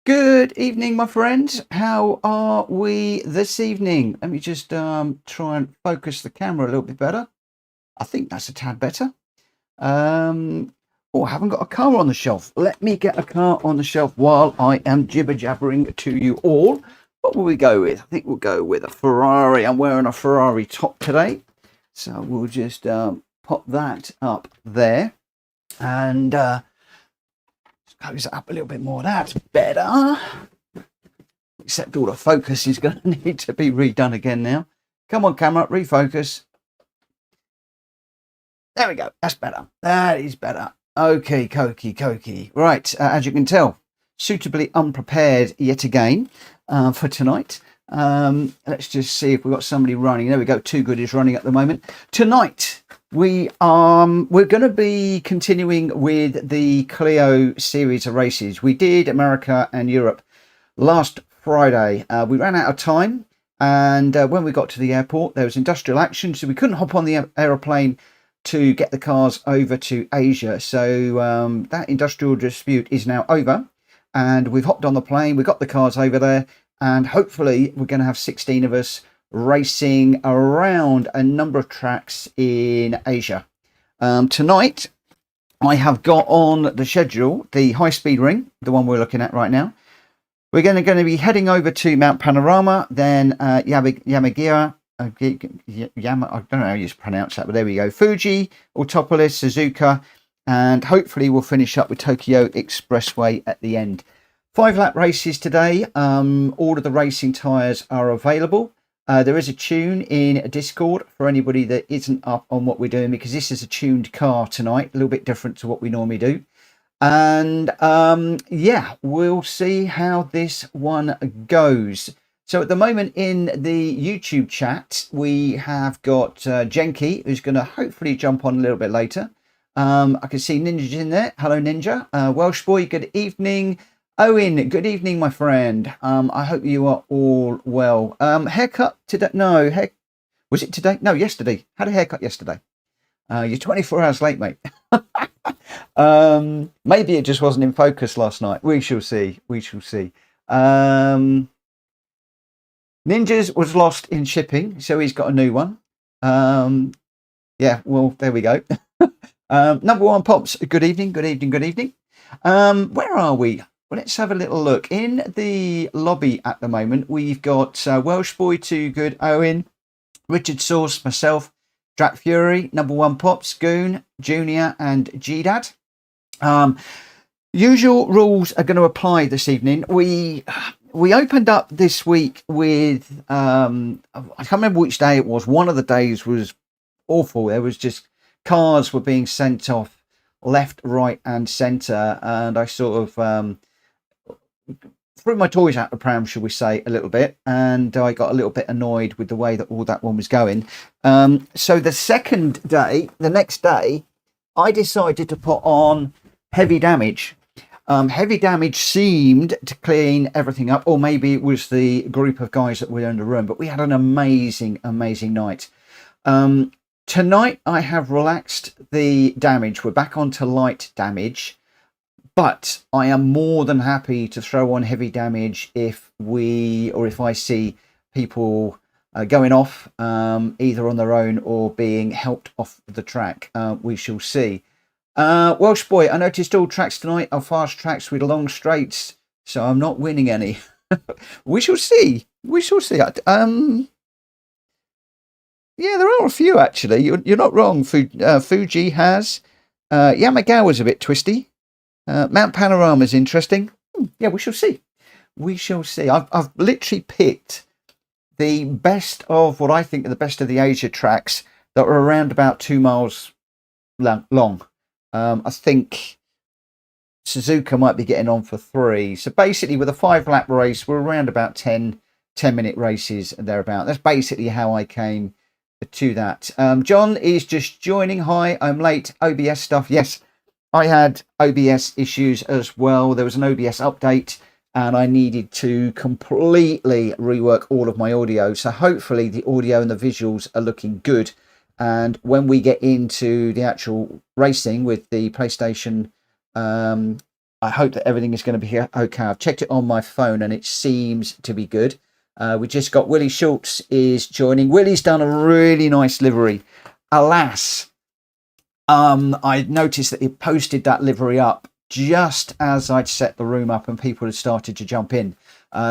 Good evening, my friends. How are we this evening? Let me just try and focus the camera a little bit better. I think that's a tad better. Oh, I haven't got a car on the shelf. Let me get a car on the shelf while I am jibber jabbering to you all. What will we go with? I think we'll go with a Ferrari. I'm wearing a Ferrari top today, so we'll just pop that up there and close it up a little bit more. That's better. Except all the focus is going to need to be redone again now. Come on, camera, refocus. There we go. That's better. That is better. Okay, Koki. Right, as you can tell, suitably unprepared yet again for tonight. Let's just see if we've got somebody running. There we go. Too Good is running at the moment. Tonight, we're going to be continuing with the Clio series of races. We did America and Europe last Friday. We ran out of time, and when we got to the airport, there was industrial action, so we couldn't hop on the aeroplane to get the cars over to Asia. So that industrial dispute is now over, and we've hopped on the plane. We got the cars over there, and hopefully we're going to have 16 of us racing around a number of tracks in Asia. Tonight, I have got on the schedule the high-speed ring, the one we're looking at right now. We're going to be heading over to Mount Panorama, then Yamagiwa, I don't know how you pronounce that, but there we go. Fuji, Autopolis, Suzuka, and hopefully we'll finish up with Tokyo Expressway at the end. 5-lap races today. All of the racing tyres are available. There is a tune in Discord for anybody that isn't up on what we're doing, because this is a tuned car tonight, a little bit different to what we normally do. And yeah, we'll see how this one goes. So at the moment in the YouTube chat, we have got Genki, who's going to hopefully jump on a little bit later. I can see Ninja's in there. Hello, Ninja. Welsh Boy, good evening. Owen, good evening, my friend. I hope you are all well. Haircut today? No, was it today? No, yesterday. Had a haircut yesterday. You're 24 hours late, mate. Maybe it just wasn't in focus last night. We shall see. Ninjas was lost in shipping, so he's got a new one. Yeah, well, there we go. Number one Pops, good evening. Where are we? Well, let's have a little look. In the lobby at the moment, we've got Welsh Boy, Too Good, Owen, Richard Sauce, myself, Drac Fury, Number One Pops, Goon, Junior, and G-Dad. Usual rules are going to apply this evening. We opened up this week with I can't remember which day it was. One of the days was awful. There was just cars were being sent off left, right, and centre, and I sort of threw my toys out the pram, shall we say, a little bit, and I got a little bit annoyed with the way that all that one was going. So the second day, the next day, I decided to put on Heavy Damage. Heavy Damage seemed to clean everything up, or maybe it was the group of guys that were in the room, but we had an amazing night. Tonight I have relaxed the damage. We're back onto light damage, but I am more than happy to throw on heavy damage if I see people going off, either on their own or being helped off the track. We shall see. Welsh Boy, I noticed all tracks tonight are fast tracks with long straights, so I'm not winning any. We shall see. Yeah, there are a few actually. You're not wrong. Fuji has. Yamagiwa's a bit twisty. Mount Panorama is interesting. Yeah, we shall see. I've literally picked the best of what I think are the best of the Asia tracks that are around about 2 miles long. I think Suzuka might be getting on for 3. So basically, with a 5-lap race, we're around about 10-minute races and thereabout. That's basically how I came to that. John is just joining. Hi, I'm late. OBS stuff. Yes, I had OBS issues as well. There was an OBS update, and I needed to completely rework all of my audio. So hopefully the audio and the visuals are looking good. And when we get into the actual racing with the PlayStation I hope that everything is going to be okay. I've checked it on my phone and it seems to be good. We just got Willie Schultz is joining. Willie's done a really nice livery. Alas, I noticed that he posted that livery up just as I'd set the room up and people had started to jump in.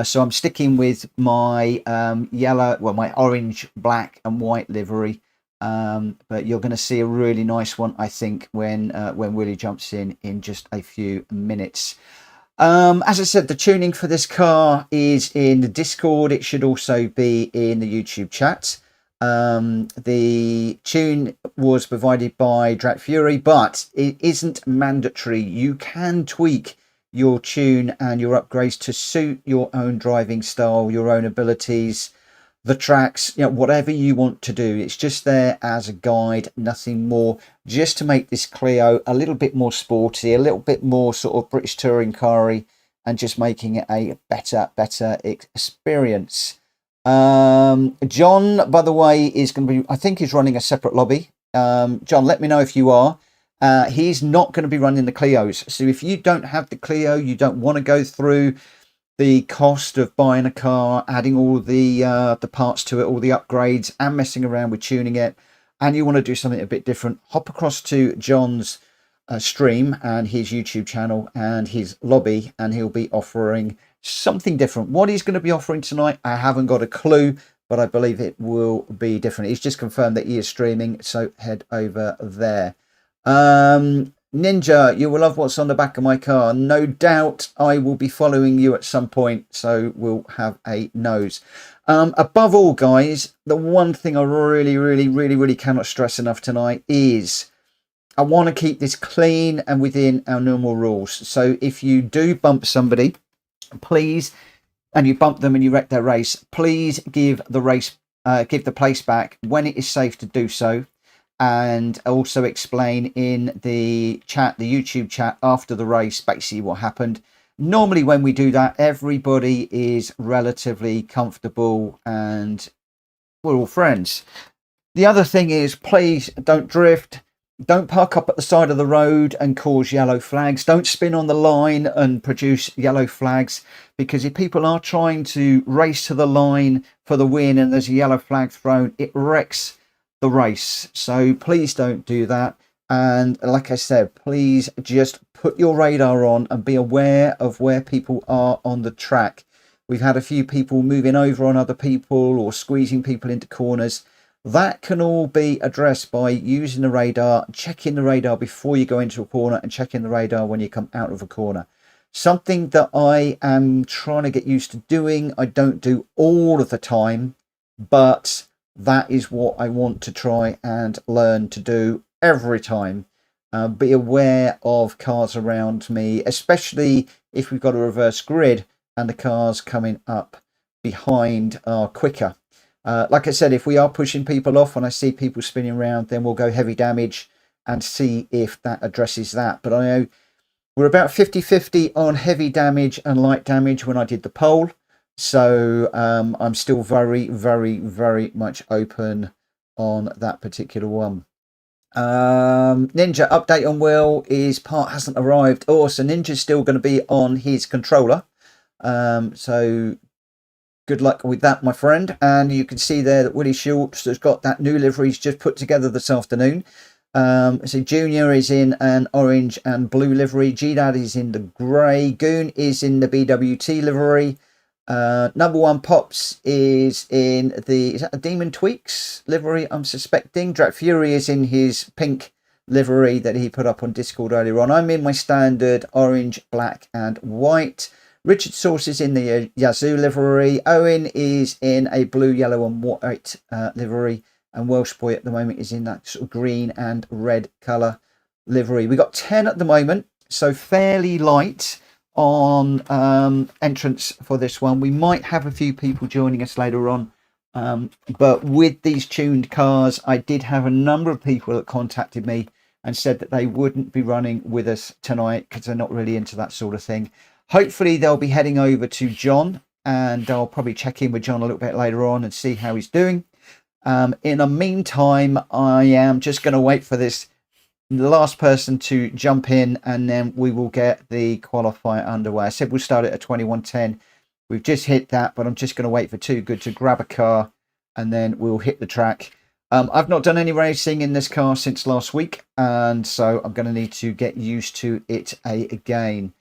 So I'm sticking with my my orange, black and white livery. But you're going to see a really nice one, I think, when Willie jumps in just a few minutes. As I said, the tuning for this car is in the Discord. It should also be in the YouTube chat. The tune was provided by Drat Fury, but it isn't mandatory. You can tweak your tune and your upgrades to suit your own driving style, your own abilities, the tracks, whatever you want to do. It's just there as a guide, nothing more, just to make this Clio a little bit more sporty, a little bit more sort of British touring car-y, and just making it a better experience. John, by the way, is going to be, I think he's running a separate lobby. John, let me know if you are. He's not going to be running the Clios. So if you don't have the Clio, you don't want to go through the cost of buying a car, adding all the parts to it, all the upgrades, and messing around with tuning it, and you want to do something a bit different, hop across to John's stream and his YouTube channel and his lobby, and he'll be offering something different. What he's going to be offering tonight, I haven't got a clue, but I believe it will be different. He's just confirmed that he is streaming, so head over there. Ninja, you will love what's on the back of my car. No doubt I will be following you at some point, so we'll have a nose. Above all, guys, the one thing I really cannot stress enough tonight is I want to keep this clean and within our normal rules. So if you do bump somebody, please, and you bump them and you wreck their race, please give the place back when it is safe to do so. And also explain in the chat, the YouTube chat after the race, basically what happened. Normally when we do that, everybody is relatively comfortable and we're all friends. The other thing is, please don't drift. Don't park up at the side of the road and cause yellow flags. Don't spin on the line and produce yellow flags, because if people are trying to race to the line for the win and there's a yellow flag thrown, it wrecks the race. So please don't do that. And like I said, please just put your radar on and be aware of where people are on the track. We've had a few people moving over on other people or squeezing people into corners. That can all be addressed by using the radar, checking the radar before you go into a corner and checking the radar when you come out of a corner. Something that I am trying to get used to doing. I don't do all of the time, but that is what I want to try and learn to do every time. Be aware of cars around me, especially if we've got a reverse grid and the cars coming up behind are quicker. Like I said, if we are pushing people off and I see people spinning around, then we'll go heavy damage and see if that addresses that. But I know we're about 50-50 on heavy damage and light damage when I did the poll. So I'm still very much open on that particular one. Ninja, update on Will, his part hasn't arrived. Oh, so Ninja's still going to be on his controller. So good luck with that, my friend. And you can see there that Willie Schultz has got that new livery he's just put together this afternoon. So Junior is in an orange and blue livery. G-Dad is in the grey. Goon is in the BWT livery. Number one Pops is in is that a Demon Tweaks livery, I'm suspecting. Drat Fury is in his pink livery that he put up on Discord earlier on. I'm in my standard orange, black and white. Richard Source is in the Yazoo livery. Owen is in a blue, yellow and white livery. And Welsh Boy at the moment is in that sort of green and red colour livery. We got 10 at the moment, so fairly light on entrance for this one. We might have a few people joining us later on, but with these tuned cars, I did have a number of people that contacted me and said that they wouldn't be running with us tonight because they're not really into that sort of thing. Hopefully they'll be heading over to John, and I'll probably check in with John a little bit later on and see how he's doing. In the meantime, I am just going to wait for this the last person to jump in, and then we will get the qualifier underway. I said we'll start it at 21:10. We've just hit that, but I'm just going to wait for Too Good to grab a car, and then we'll hit the track. I've not done any racing in this car since last week, and so I'm going to need to get used to it again.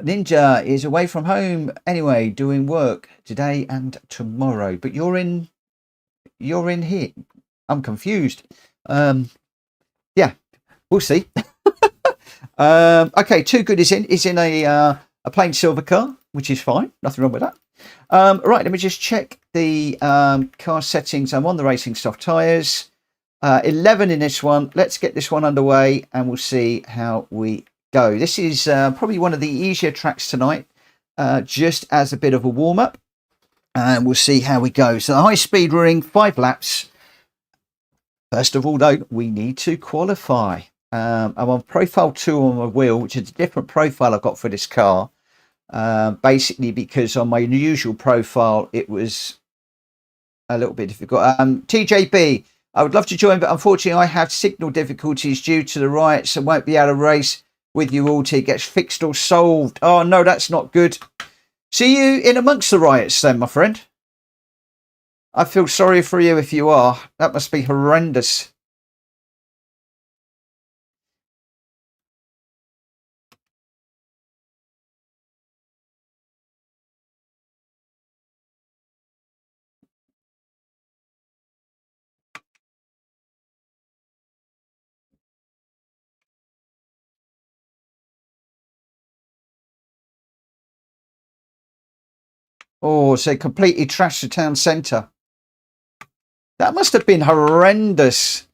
Ninja is away from home anyway, doing work today and tomorrow. But you're in here. I'm confused. Yeah, we'll see. Okay, Too Good is in a plain silver car, which is fine. Nothing wrong with that. Right, let me just check the car settings. I'm on the racing soft tyres. 11 in this one. Let's get this one underway, and we'll see how we go. This is probably one of the easier tracks tonight, just as a bit of a warm-up, and we'll see how we go. So the high speed ring, 5 laps. First of all, though, we need to qualify. I'm on profile 2 on my wheel, which is a different profile I've got for this car. Basically because on my usual profile it was a little bit difficult. TJB, I would love to join, but unfortunately I have signal difficulties due to the riots and won't be able to race with you all till it gets fixed or solved. Oh no, that's not good. See you in amongst the riots then, my friend. I feel sorry for you if you are. That must be horrendous. Oh, so completely trashed the town centre. That must have been horrendous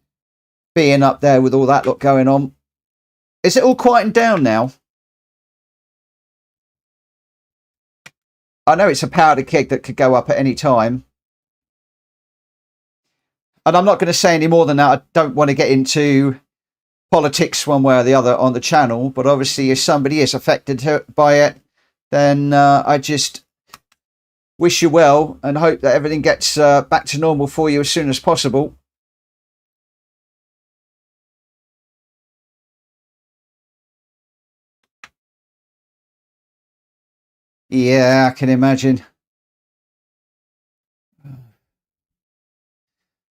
being up there with all that lot going on. Is it all quieting down now? I know it's a powder keg that could go up at any time. And I'm not going to say any more than that. I don't want to get into politics one way or the other on the channel. But obviously, if somebody is affected by it, then I just wish you well and hope that everything gets back to normal for you as soon as possible. Yeah, I can imagine.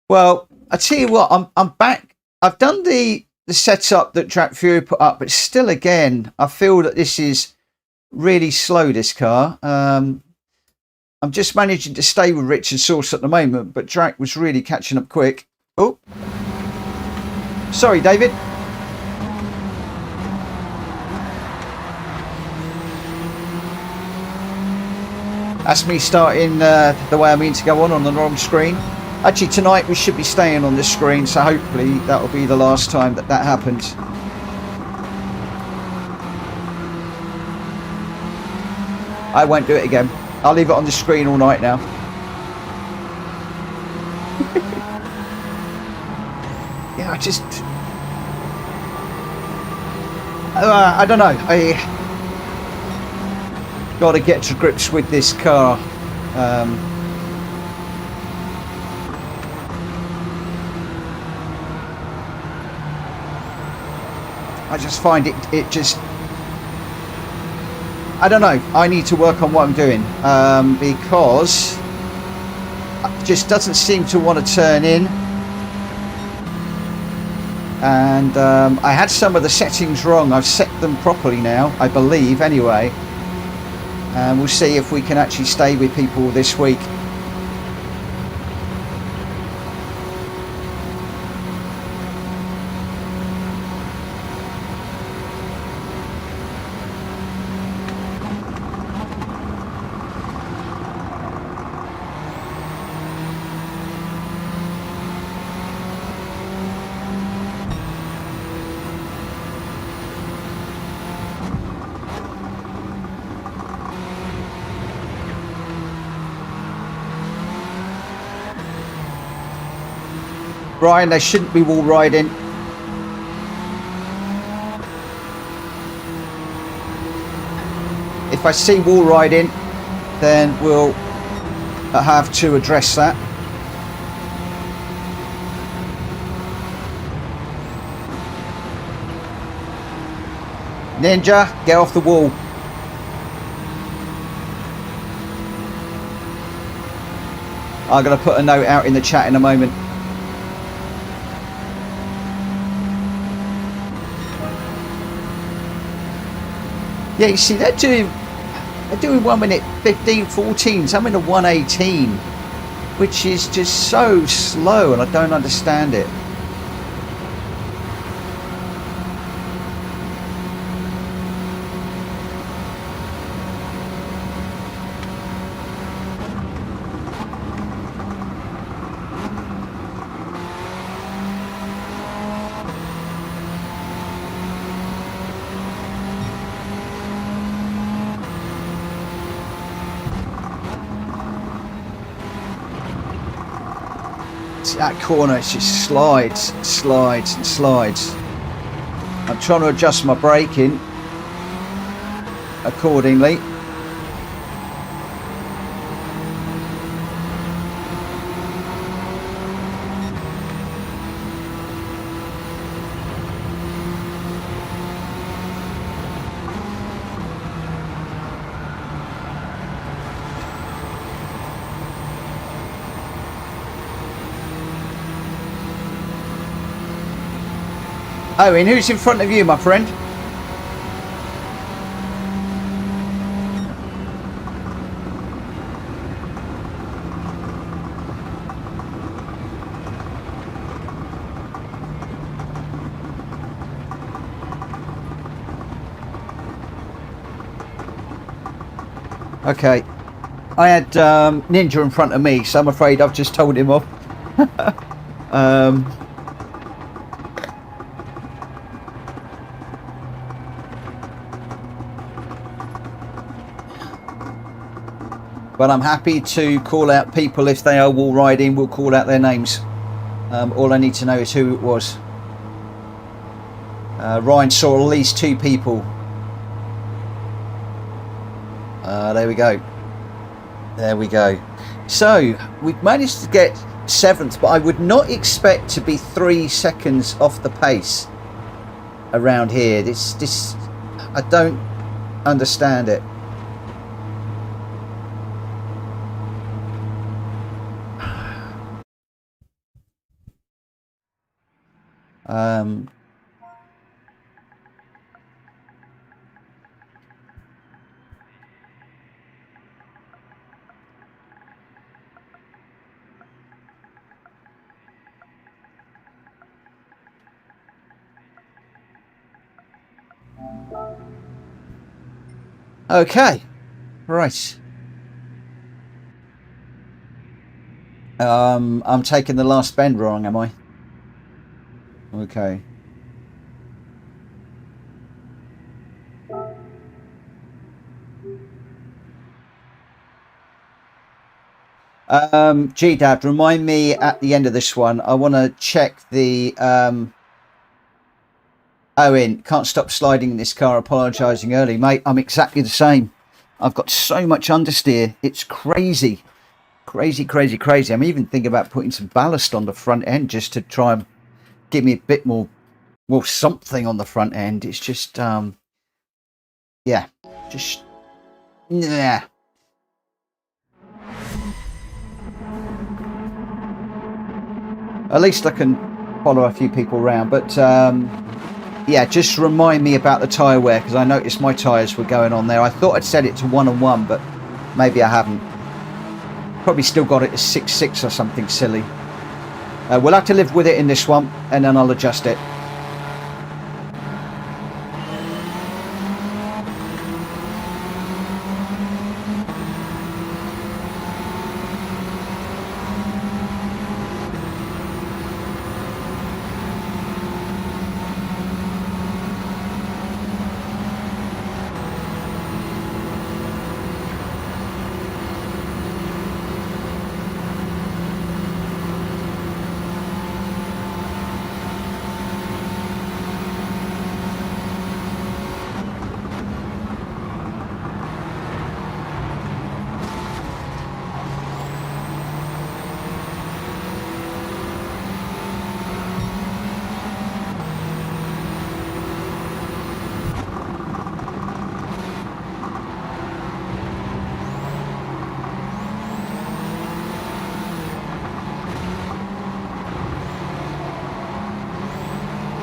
Well, I tell you what, I'm back. I've done the setup that Track Fury put up, but still, again, I feel that this is really slow, this car. I'm just managing to stay with Richard Source at the moment, but Drac was really catching up quick. Oh, sorry, David. That's me starting the way I mean to go on the wrong screen. Actually, tonight we should be staying on this screen, so hopefully that will be the last time that happens. I won't do it again. I'll leave it on the screen all night now. Yeah, I don't know. I got to get to grips with this car. I just find it just, I don't know, I need to work on what I'm doing, because it just doesn't seem to want to turn in. And I had some of the settings wrong. I've set them properly now, I believe, anyway. And we'll see if we can actually stay with people this week. Brian, they shouldn't be wall riding. If I see wall riding, then we'll have to address that. Ninja, get off the wall. I'm going to put a note out in the chat in a moment. Yeah, you see, they're doing 1 minute 15, 14. So I'm in a 118, which is just so slow, and I don't understand it. That corner, it just slides, slides and slides. I'm trying to adjust my braking accordingly. Owen, who's in front of you, my friend? Okay, I had Ninja in front of me, so I'm afraid I've just told him off. But I'm happy to call out people if they are wall riding. We'll call out their names. All I need to know is who it was. Ryan saw at least 2 people. There we go. There we go. So we've managed to get 7th, but I would not expect to be 3 seconds off the pace around here. This I don't understand it. Okay, right. I'm taking the last bend wrong, am I? Okay. G-Dad, remind me at the end of this one. I want to check the Owen, can't stop sliding in this car, apologising early. Mate, I'm exactly the same. I've got so much understeer. It's crazy. Crazy, crazy, crazy. I'm even thinking about putting some ballast on the front end just to try and give me a bit more, well, something on the front end. It's just, yeah, just, yeah. At least I can follow a few people around, but yeah, just remind me about the tyre wear, because I noticed my tyres were going on there. I thought I'd set it to 1-on-1, but maybe I haven't. Probably still got it as 6.6 or something silly. We'll have to live with it in this one, and then I'll adjust it.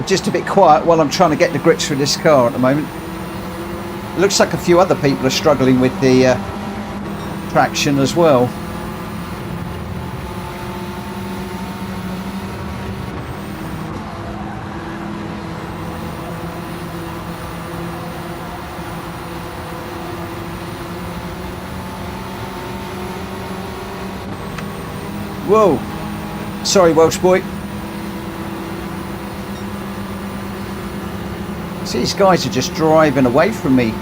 just a bit quiet while I'm trying to get the grips with this car at the moment. It looks like a few other people are struggling with the traction as well. Whoa, sorry Welsh boy. See, these guys are just driving away from me.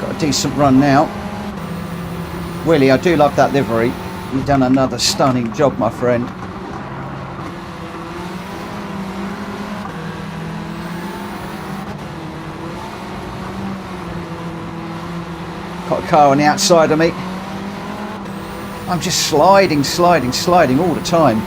Got a decent run now. Willie, I do love that livery. You've done another stunning job, my friend. Got a car on the outside of me. I'm just sliding all the time.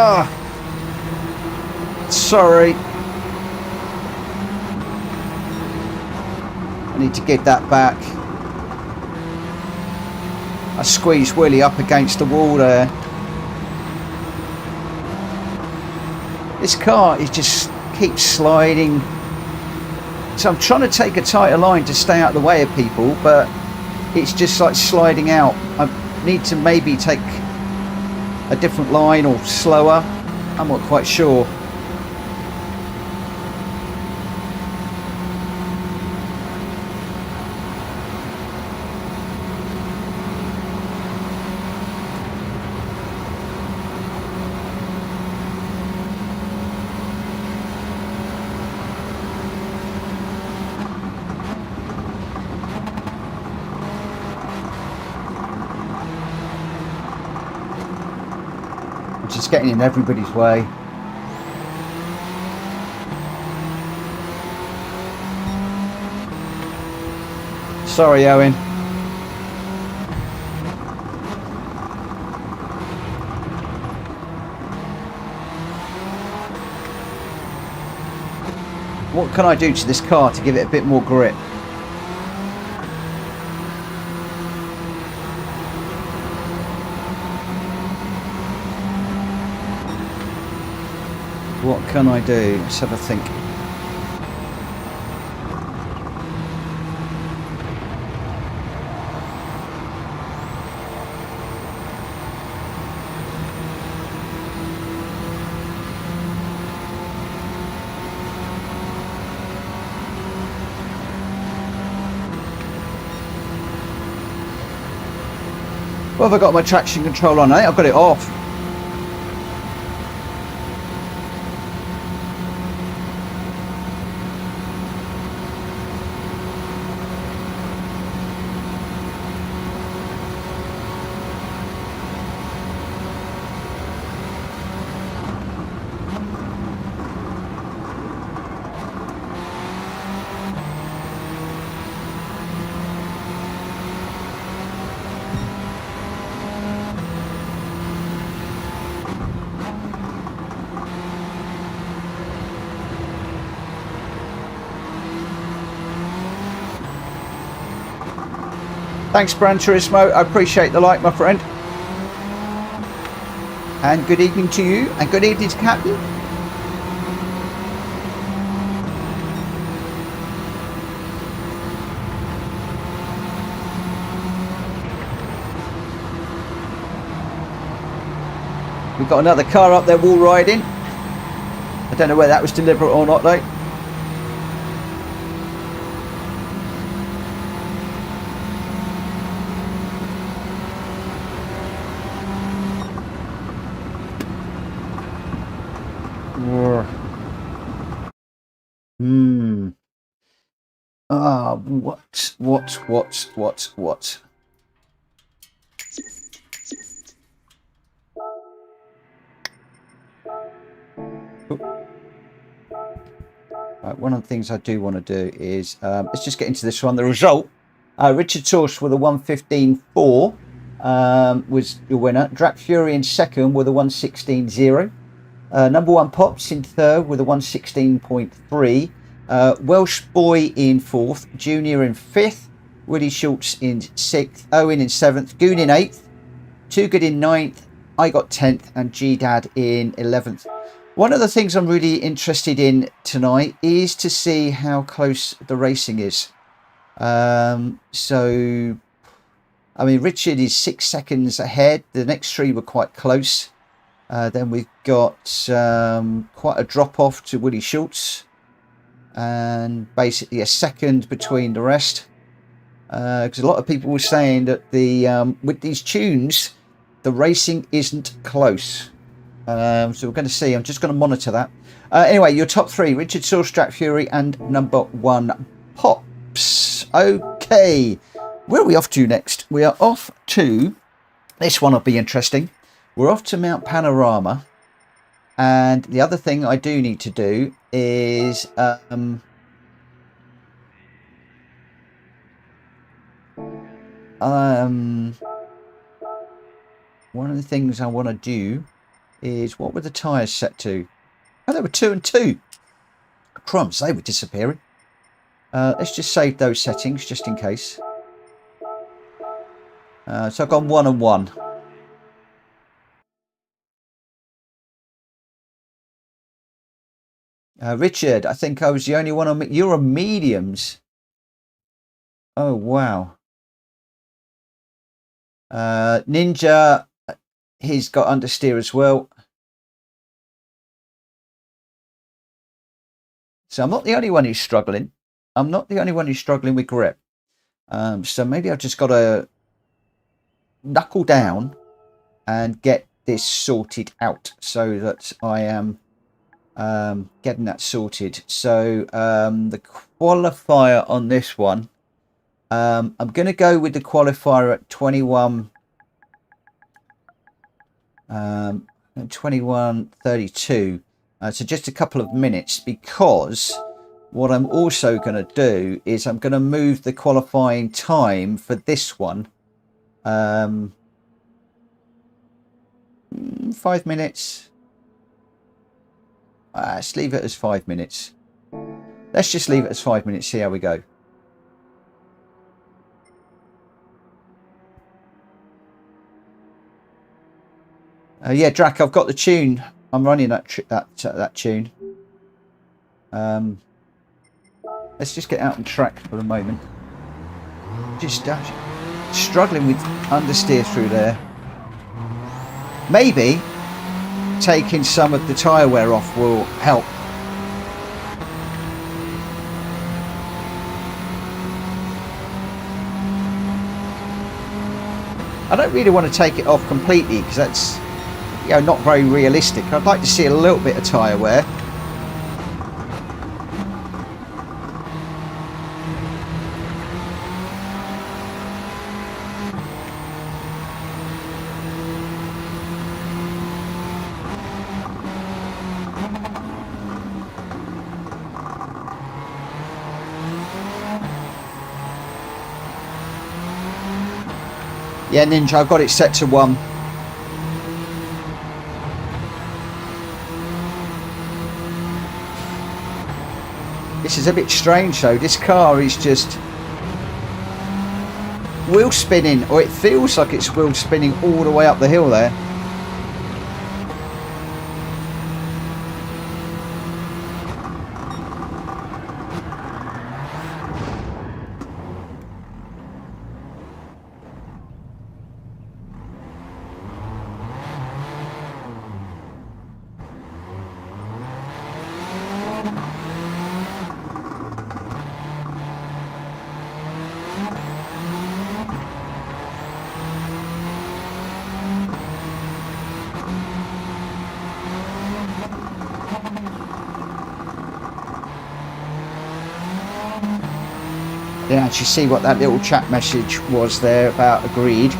Ah, sorry. I need to get that back. I squeezed Willie up against the wall there. This car is just keeps sliding. So I'm trying to take a tighter line to stay out of the way of people, but it's just like sliding out. I need to maybe take a different line or slower. I'm not quite sure. Just getting in everybody's way. Sorry, Owen. What can I do to this car to give it a bit more grip? What can I do? Let's have a think. Well, have I got my traction control on? I think I've got it off. Thanks, Gran Turismo. I appreciate the like, my friend. And good evening to you, and good evening to Captain. We've got another car up there wall riding. I don't know whether that was deliberate or not, though. Ah, what? Right, one of the things I do want to do is let's just get into this one. The result: Richard Source with a 1:15.4 was your winner. Drac Fury in second with a 1:16.0. Number one Pops in third with a 1:16.3. Welsh Boy in fourth. Junior in fifth. Willie Schultz in sixth. Owen in seventh. Goon in eighth. Too Good in ninth. I got 10th, and G Dad in 11th. One of the things I'm really interested in tonight is to see how close the racing is. So, I mean, Richard is 6 seconds ahead. The next three were quite close. Then we've got quite a drop off to Willie Schultz, and basically a second between the rest. Because a lot of people were saying that with these tunes, the racing isn't close. So we're going to see. I'm just going to monitor that. Anyway, your top three: Richard Source, Drac Fury, and number one Pops. Okay, where are we off to next? We are off to, this one will be interesting. We're off to Mount Panorama, and the other thing I do need to do is one of the things I want to do is, what were the tyres set to? Oh, they were 2 and 2. Crumbs, they were disappearing. Let's just save those settings just in case. So I've gone 1 and 1. Richard, I think I was the only one on. You're on mediums. Oh wow. Ninja, he's got understeer as well. So I'm not the only one who's struggling. I'm not the only one who's struggling with grip. So maybe I've just got to knuckle down and get this sorted out so that I am getting that sorted. So the qualifier on this one, I'm going to go with the qualifier at 21:32. So just a couple of minutes, because what I'm also going to do is I'm going to move the qualifying time for this one 5 minutes. Let's leave it as 5 minutes. Let's just leave it as 5 minutes, see how we go. Yeah, Drac, I've got the tune. I'm running that tune. Let's just get out on track for the moment. Just struggling with understeer through there. Maybe taking some of the tyre wear off will help. I don't really want to take it off completely, because that's, you know, not very realistic. I'd like to see a little bit of tyre wear. Yeah, Ninja, I've got it set to 1. This is a bit strange though. This car is just wheel spinning, or it feels like it's wheel spinning all the way up the hill there. Didn't actually see what that little chat message was there about agreed.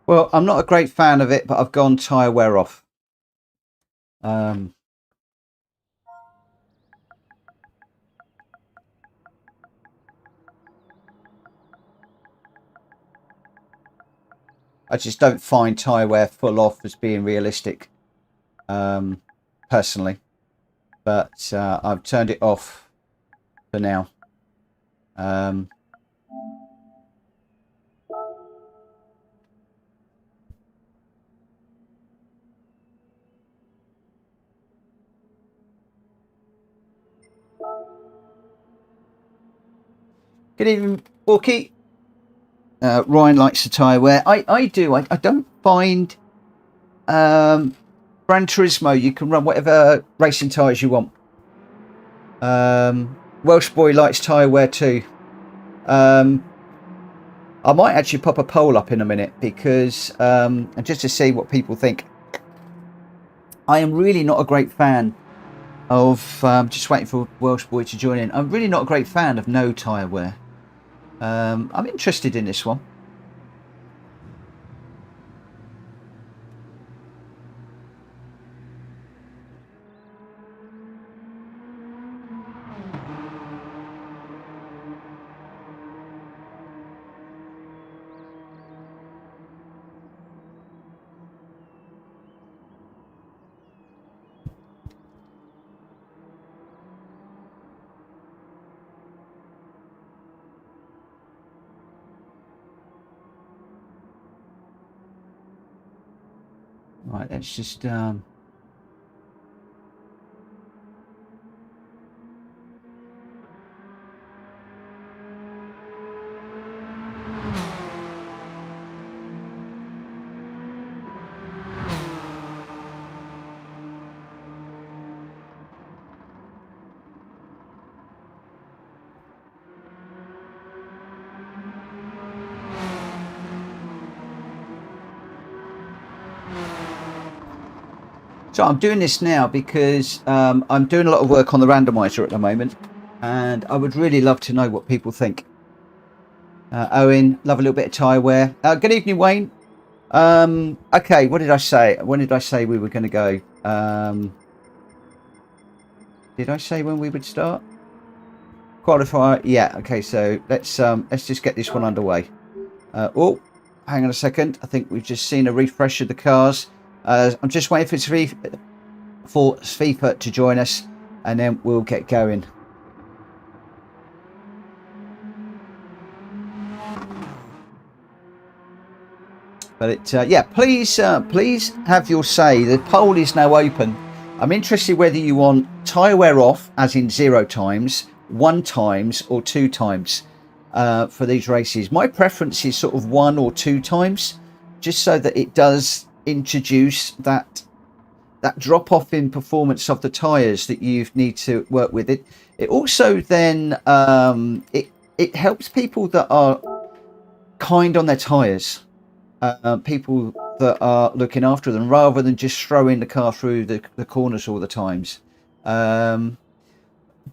Well, I'm not a great fan of it, but I've gone tyre wear off. I just don't find tyre wear full off as being realistic, personally. But I've turned it off for now. Good evening, Walkie. Ryan likes the tyre wear. I do. I don't find Gran Turismo, you can run whatever racing tyres you want. Welsh Boy likes tyre wear too. I might actually pop a poll up in a minute because just to see what people think. I am really not a great fan of just waiting for Welsh Boy to join in. I'm really not a great fan of no tyre wear. I'm interested in this one. Right, let's just So I'm doing this now because I'm doing a lot of work on the randomizer at the moment, and I would really love to know what people think. Owen, love a little bit of tyre wear. Good evening, Wayne. Okay, what did I say? When did I say we were going to go? Did I say when we would start? Qualifier, yeah. Okay, so let's just get this one underway. Oh, hang on a second. I think we've just seen a refresh of the cars. I'm just waiting for FIFA to join us, and then we'll get going. But yeah, please have your say. The poll is now open. I'm interested whether you want tyre wear off, as in 0 times, 1 times, or 2 times for these races. My preference is sort of 1 or 2 times, just so that it does introduce that drop off in performance of the tyres that you need to work with. It also then it helps people that are kind on their tyres. People that are looking after them, rather than just throwing the car through the corners all the times. Gran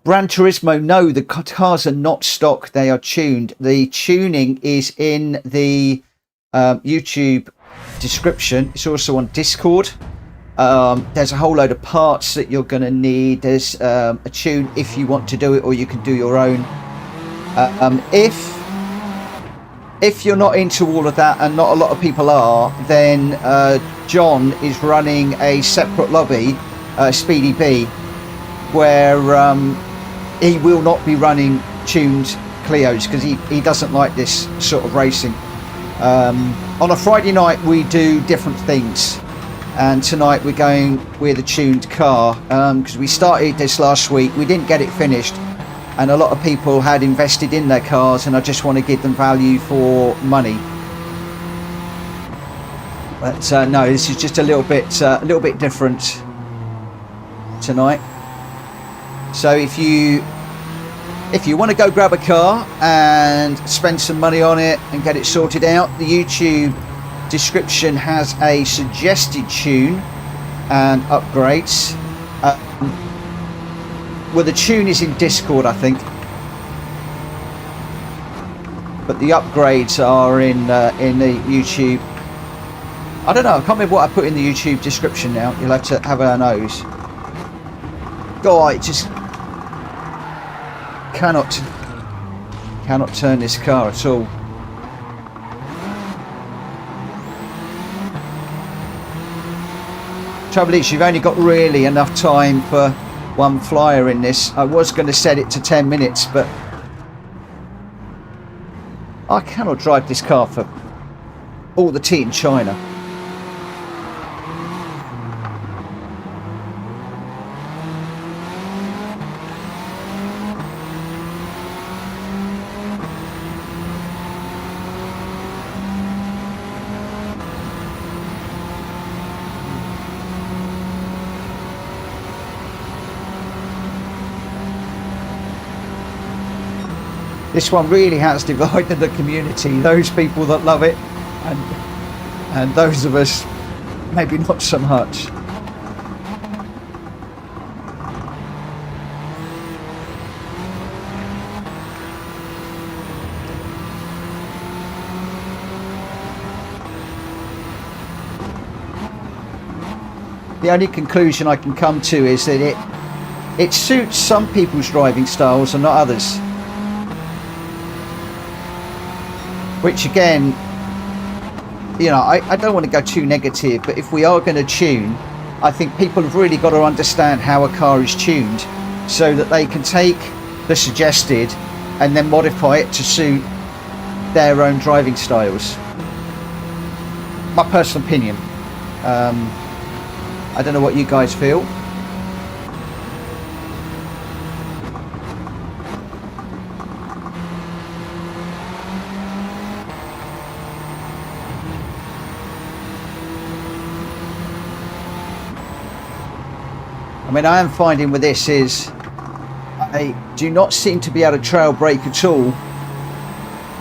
Turismo, no, the cars are not stock, they are tuned. The tuning is in the YouTube description. It's also on Discord. There's a whole load of parts that you're going to need. There's a tune if you want to do it, or you can do your own. If you're not into all of that, and not a lot of people are, then John is running a separate lobby, Speedy B, where he will not be running tuned Clios because he doesn't like this sort of racing. On a Friday night we do different things, and tonight we're going with a tuned car because we started this last week. We didn't get it finished, and a lot of people had invested in their cars, and I just want to give them value for money. But no, this is just a little bit different tonight. So if you want to go grab a car and spend some money on it and get it sorted out, the YouTube description has a suggested tune and upgrades. Well, the tune is in Discord, I think, but the upgrades are in the YouTube. I don't know. I can't remember what I put in the YouTube description now. You'll have to have a nose. God, I just cannot turn this car at all. Trouble is, you've only got really enough time for one flyer in this. I was going to set it to 10 minutes, but I cannot drive this car for all the tea in China. This one really has divided the community. Those people that love it, and those of us maybe not so much. The only conclusion I can come to is that it suits some people's driving styles and not others. Which again, you know, I don't want to go too negative, but if we are going to tune, I think people have really got to understand how a car is tuned so that they can take the suggested and then modify it to suit their own driving styles. My personal opinion. I don't know what you guys feel. I mean, I am finding with this is I do not seem to be able to trail brake at all,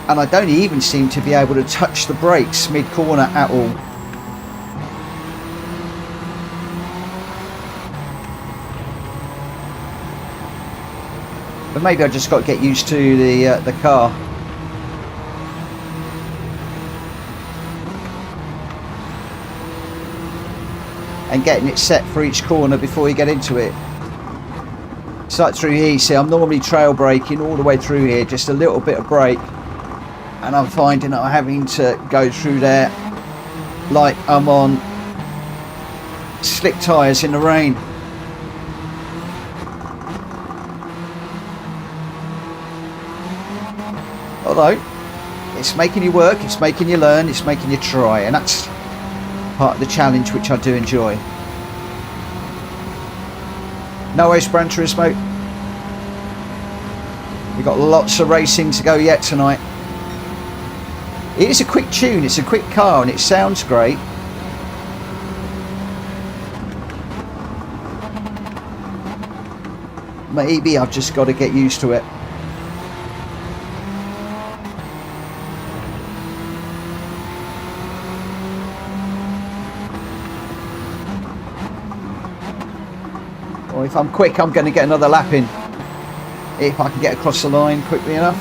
and I don't even seem to be able to touch the brakes mid-corner at all. But maybe I just got to get used to the car. And getting it set for each corner before you get into it. It's like through here, you see, I'm normally trail braking all the way through here, just a little bit of brake. And I'm finding I'm having to go through there like I'm on slick tyres in the rain. Although, it's making you work, it's making you learn, it's making you try, and that's part of the challenge, which I do enjoy. No ace branchers, mate. We've got lots of racing to go yet tonight. It is a quick tune, it's a quick car, and it sounds great. Maybe I've just got to get used to it. Or if I'm quick, I'm going to get another lap in. If I can get across the line quickly enough.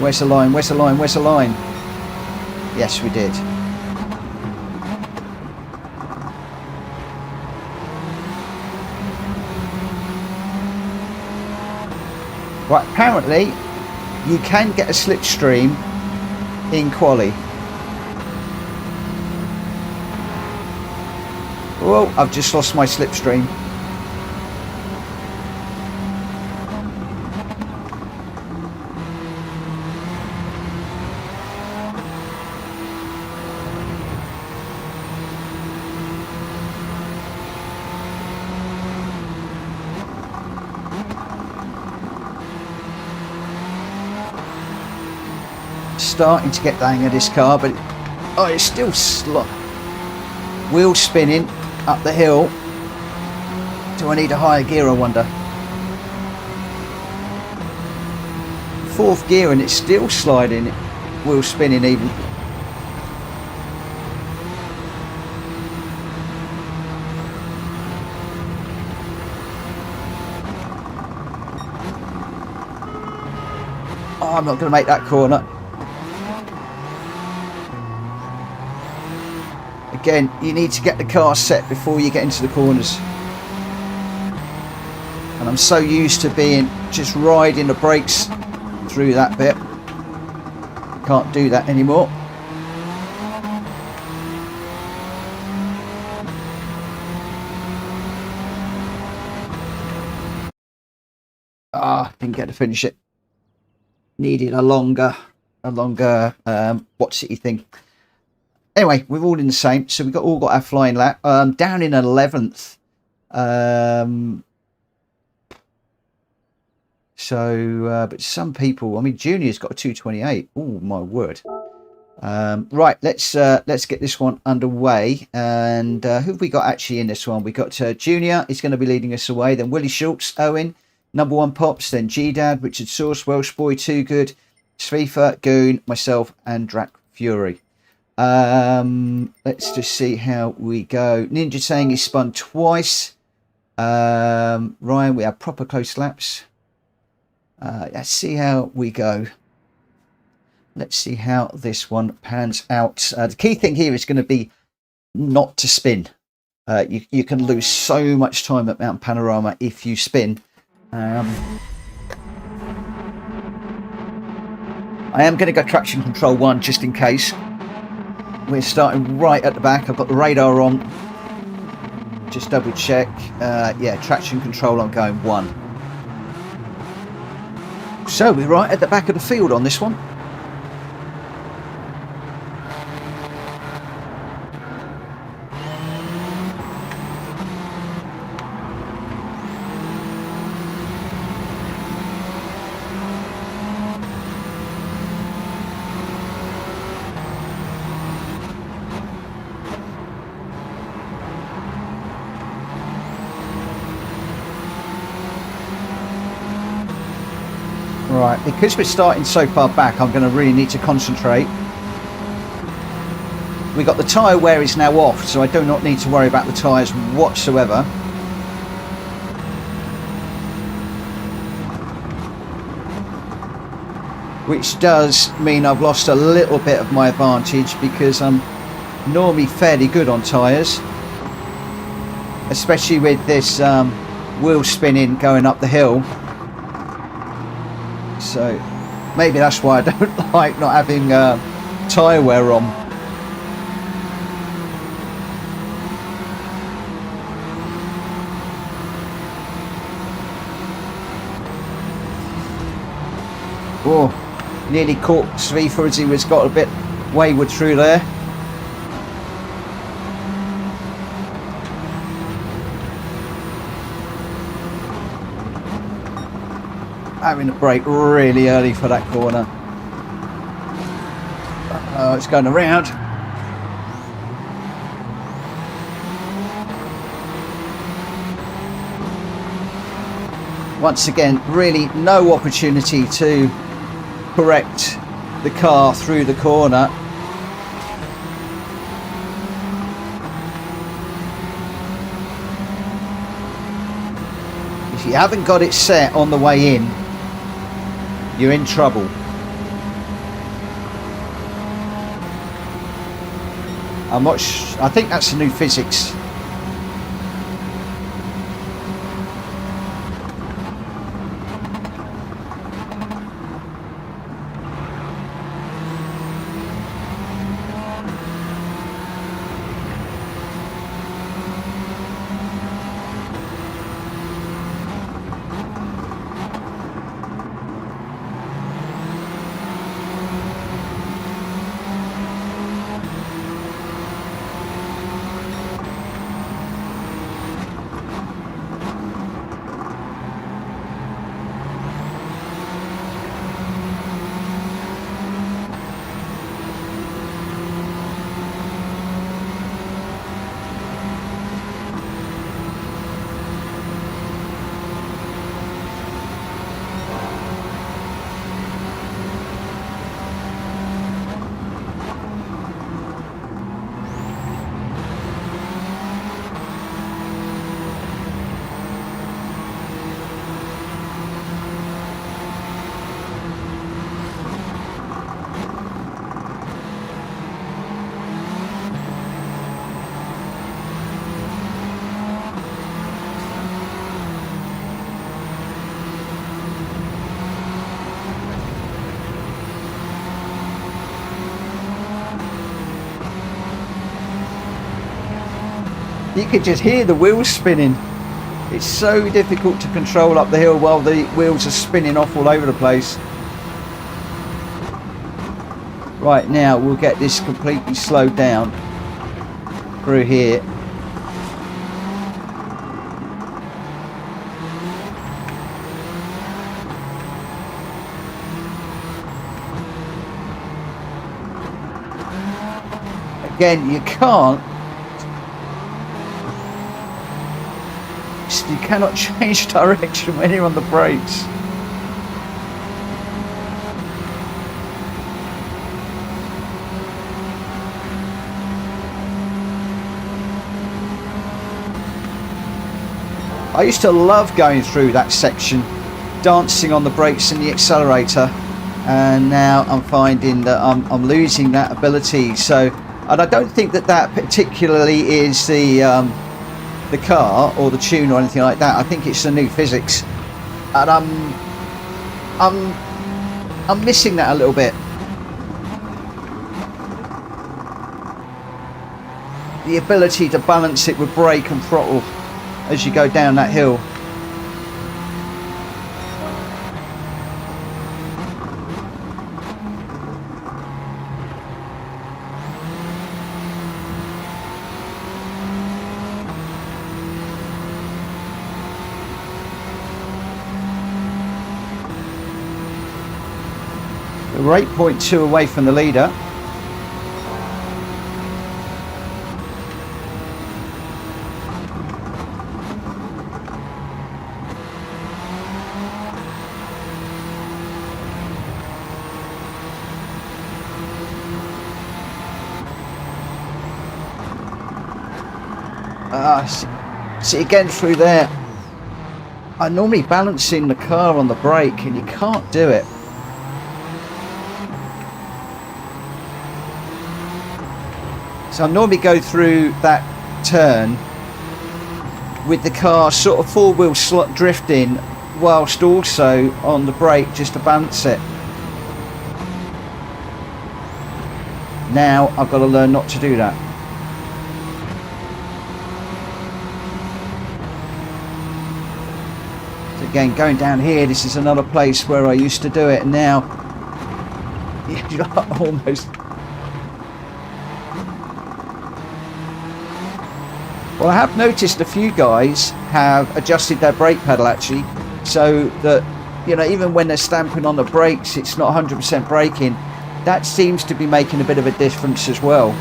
Where's the line? Where's the line? Where's the line? Yes, we did. Right, apparently you can get a slipstream in quali. Oh, I've just lost my slipstream. Starting to get the hang of this car, but it's still slow. Wheel spinning up the hill. Do I need a higher gear, I wonder? Fourth gear and it's still sliding, wheel spinning even. Oh, I'm not going to make that corner. Again, you need to get the car set before you get into the corners. And I'm so used to being just riding the brakes through that bit. Can't do that anymore. Didn't get to finish it. Needed a longer watch city thing. Anyway, we're all in the same, so we've all got our flying lap. Down in 11th. But some people, I mean, Junior's got a 2:28. Oh my word! Right, let's get this one underway. And who have we got actually in this one? We got Junior. He's going to be leading us away. Then Willie Schultz, Owen, number one Pops. Then G Dad, Richard Source, Welsh Boy, Too Good, Svifa, Goon, myself, and Drac Fury. Let's just see how we go. Ninja saying he spun twice. Ryan, we have proper close laps. Let's see how we go. Let's see how this one pans out. The key thing here is going to be not to spin. You can lose so much time at Mount Panorama if you spin. I am going to go traction control 1 just in case. We're starting right at the back. I've got the radar on. Just double check. Yeah, traction control, I'm going 1. So we're right at the back of the field on this one. Right, because we're starting so far back, I'm going to really need to concentrate. We got the tyre wear is now off, so I do not need to worry about the tyres whatsoever. which does mean I've lost a little bit of my advantage because I'm normally fairly good on tyres, especially with this wheel spinning going up the hill. So maybe that's why I don't like not having tyre wear on. Oh, nearly caught Svifa as he was got a bit wayward through there. Having to brake really early for that corner. It's going around. Once again, really no opportunity to correct the car through the corner. If you haven't got it set on the way in, you're in trouble. I think that's the new physics. You could just hear the wheels spinning. It's so difficult to control up the hill while the wheels are spinning off all over the place. Right, now we'll get this completely slowed down through here. Again, you cannot change direction when you're on the brakes. I used to love going through that section, dancing on the brakes and the accelerator, and now I'm finding that I'm losing that ability. So, and I don't think that particularly is the car or the tune or anything like that. I think it's the new physics, and I'm missing that a little bit. The ability to balance it with brake and throttle as you go down that hill. We're 8.2 away from the leader. See again through there. I'm normally balancing the car on the brake and you can't do it. So I normally go through that turn with the car sort of four-wheel slot drifting whilst also on the brake just to balance it. Now I've got to learn not to do that. So again, going down here, this is another place where I used to do it, and now you're almost... Well, I have noticed a few guys have adjusted their brake pedal actually, so that, you know, even when they're stamping on the brakes, it's not 100% braking. That seems to be making a bit of a difference as well.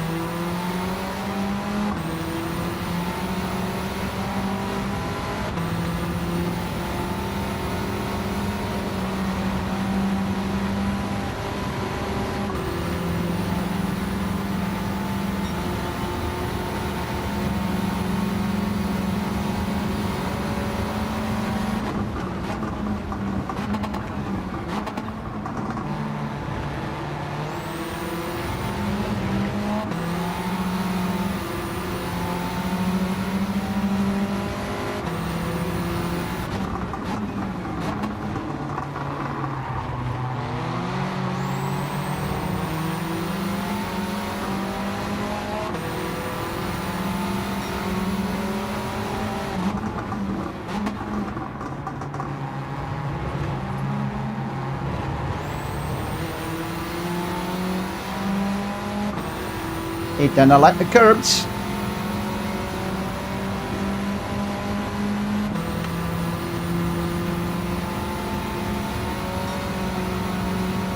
It doesn't like the curbs.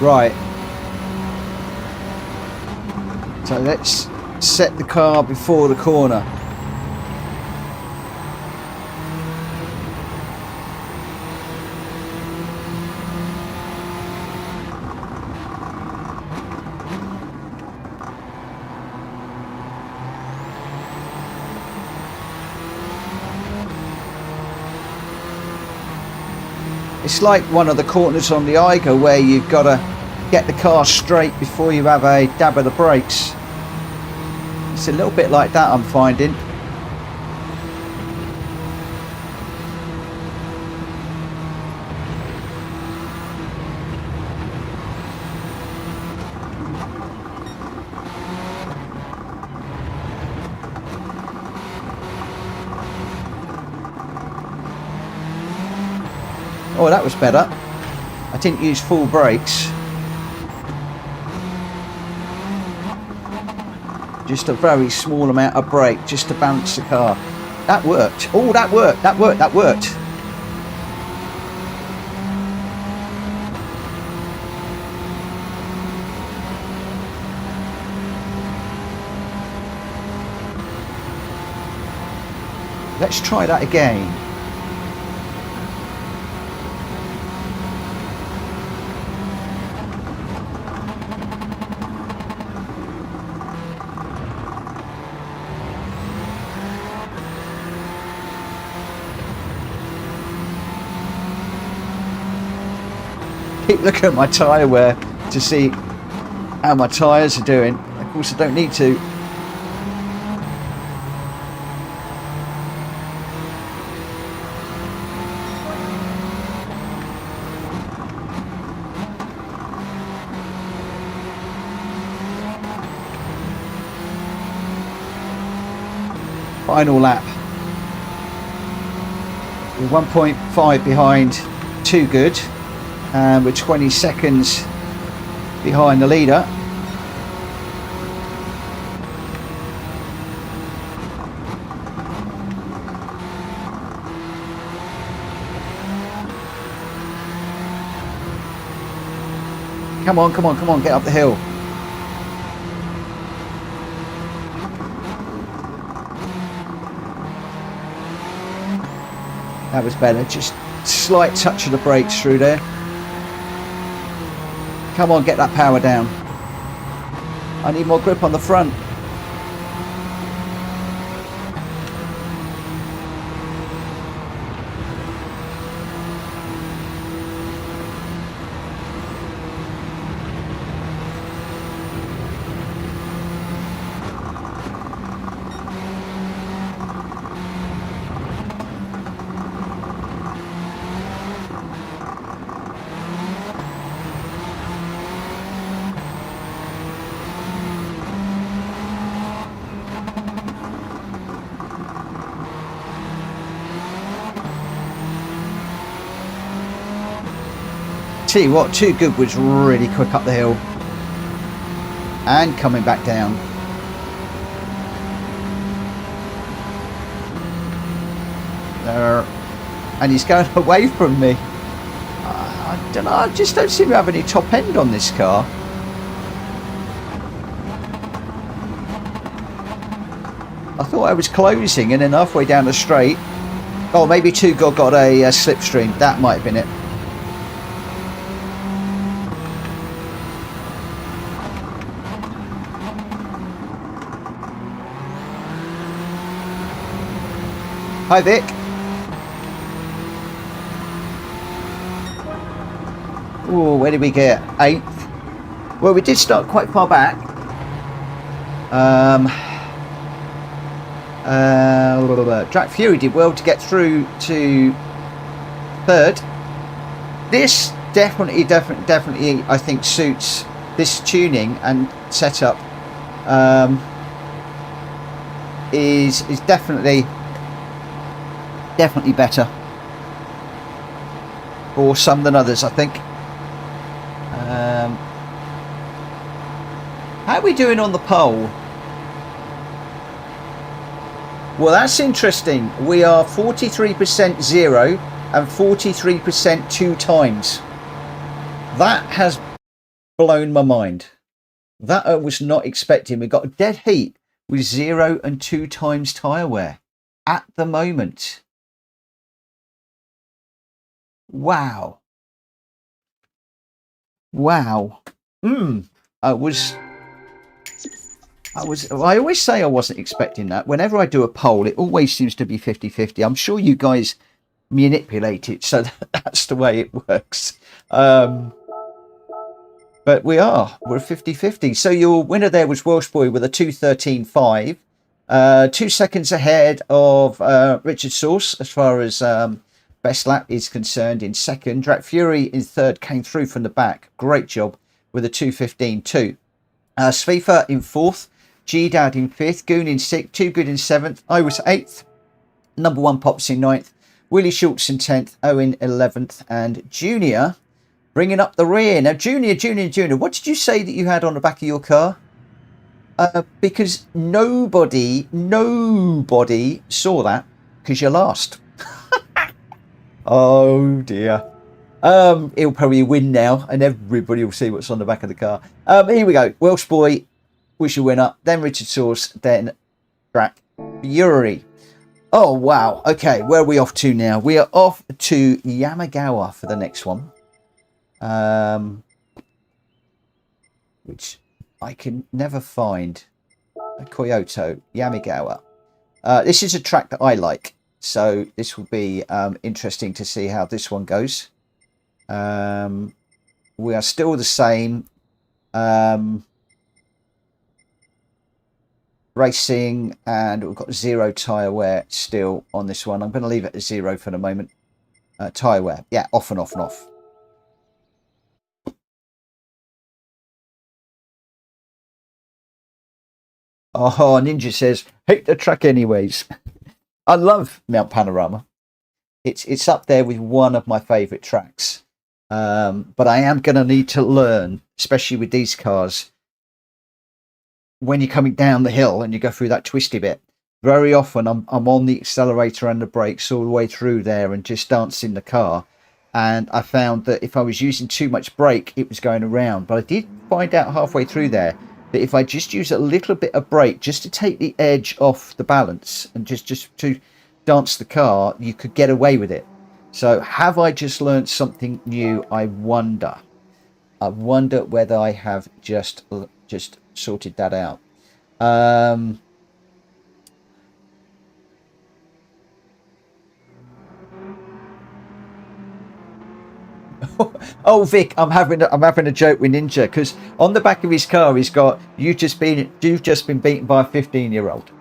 Right. So let's set the car before the corner. It's like one of the corners on the Eiger where you've got to get the car straight before you have a dab of the brakes. It's a little bit like that, I'm finding. Oh, that was better. I didn't use full brakes. Just a very small amount of brake just to balance the car. That worked. Oh, that worked. That worked. That worked. Let's try that again. Keep looking at my tyre wear to see how my tyres are doing. Of course I don't need to. Final lap. We're 1.5 behind, too good. And we're 20 seconds behind the leader. Come on, come on, come on, get up the hill. That was better, just slight touch of the brakes through there. Come on, get that power down. I need more grip on the front. tell you what, Too Good was really quick up the hill and coming back down. And he's going away from me. I don't know, I just don't seem to have any top end on this car. I thought I was closing, and then halfway down the straight, oh, maybe Too Good got a slipstream. That might have been it. Hi, Vic. Oh, where did we get? 8th. Well, we did start quite far back. Track Fury did well to get through to 3rd. This definitely, I think suits this tuning and setup. Is definitely better for some than others, I think. How are we doing on the pole? Well, that's interesting. We are 43% 0 and 43% 2 times. That has blown my mind. That I was not expecting. We got a dead heat with 0 and 2 times tyre wear at the moment. Wow. I always say I wasn't expecting that. Whenever I do a poll, it always seems to be 50-50. I'm sure you guys manipulate it so that's the way it works. But we're 50-50. So your winner there was Welsh Boy with a 2:13.5, 2 seconds ahead of Richard Sauce as far as best lap is concerned in second. Drat Fury in third, came through from the back. Great job with a 2:15.2. Svifa in fourth, G-Dad in fifth, Goon in sixth, Too Good in seventh, I was eighth, number one Pops in ninth, Willie Schultz in 10th, Owen 11th, and Junior bringing up the rear. Now, Junior, what did you say that you had on the back of your car? Because nobody saw that because you're last. Oh dear. He'll probably win now and everybody will see what's on the back of the car. Here we go. Welsh Boy was your winner, then Richard Sauce, then Track Fury. Oh wow. Okay, where are we off to now? We are off to Yamagiwa for the next one. Which I can never find. Kyoto, Yamagiwa. This is a track that I like, so this will be interesting to see how this one goes. We are still the same. Racing, and we've got 0 tyre wear still on this one. I'm going to leave it at 0 for the moment. Tyre wear, yeah, off and off and off. Oh, Ninja says, hate the track anyways. I love Mount Panorama. It's up there with one of my favourite tracks. But I am going to need to learn, especially with these cars, when you're coming down the hill and you go through that twisty bit. Very often I'm on the accelerator and the brakes all the way through there and just dancing the car. And I found that if I was using too much brake, it was going around. But I did find out halfway through there that if I just use a little bit of brake just to take the edge off the balance and just to dance the car, you could get away with it. So have I just learned something new? I wonder whether I have just sorted that out. Oh, Vic, I'm having a joke with Ninja, because on the back of his car he's got, you've just been beaten by a 15-year-old,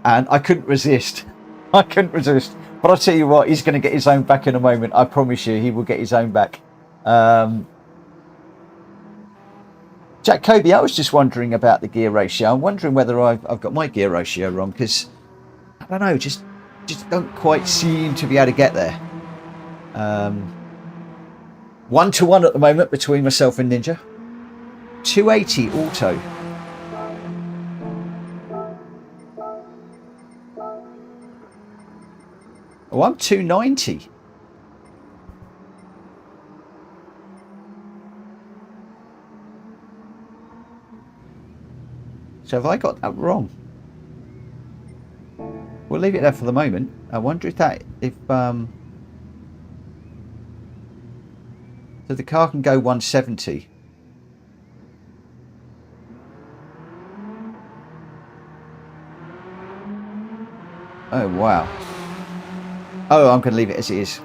and I couldn't resist. But I'll tell you what, he's going to get his own back in a moment. I promise you, he will get his own back. Jack Kobe, I was just wondering about the gear ratio. I'm wondering whether I've got my gear ratio wrong, because I don't know, just don't quite seem to be able to get there. 1-1 at the moment between myself and Ninja. 280 auto. Oh, I'm 290. So have I got that wrong? We'll leave it there for the moment. I wonder if so the car can go 170. Oh wow. Oh, I'm going to leave it as it is.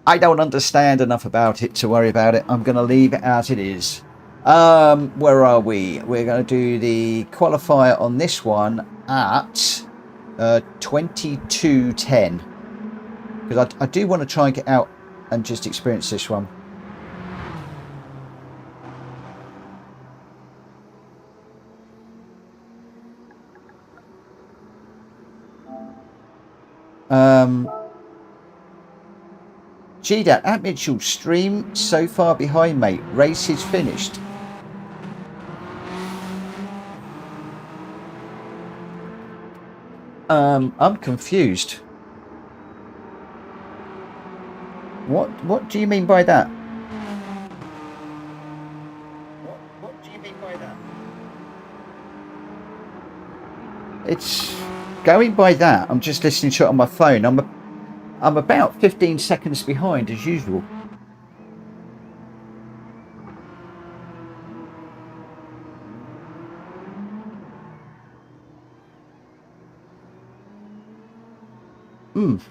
I don't understand enough about it to worry about it. I'm going to leave it as it is. Where are we? We're going to do the qualifier on this one at 22:10, because I do want to try and get out and just experience this one. GDAT at Mitchell, stream so far behind, mate. Race is finished. I'm confused. What do you mean by that? What do you mean by that? It's going by that. I'm just listening to it on my phone. I'm about 15 seconds behind as usual.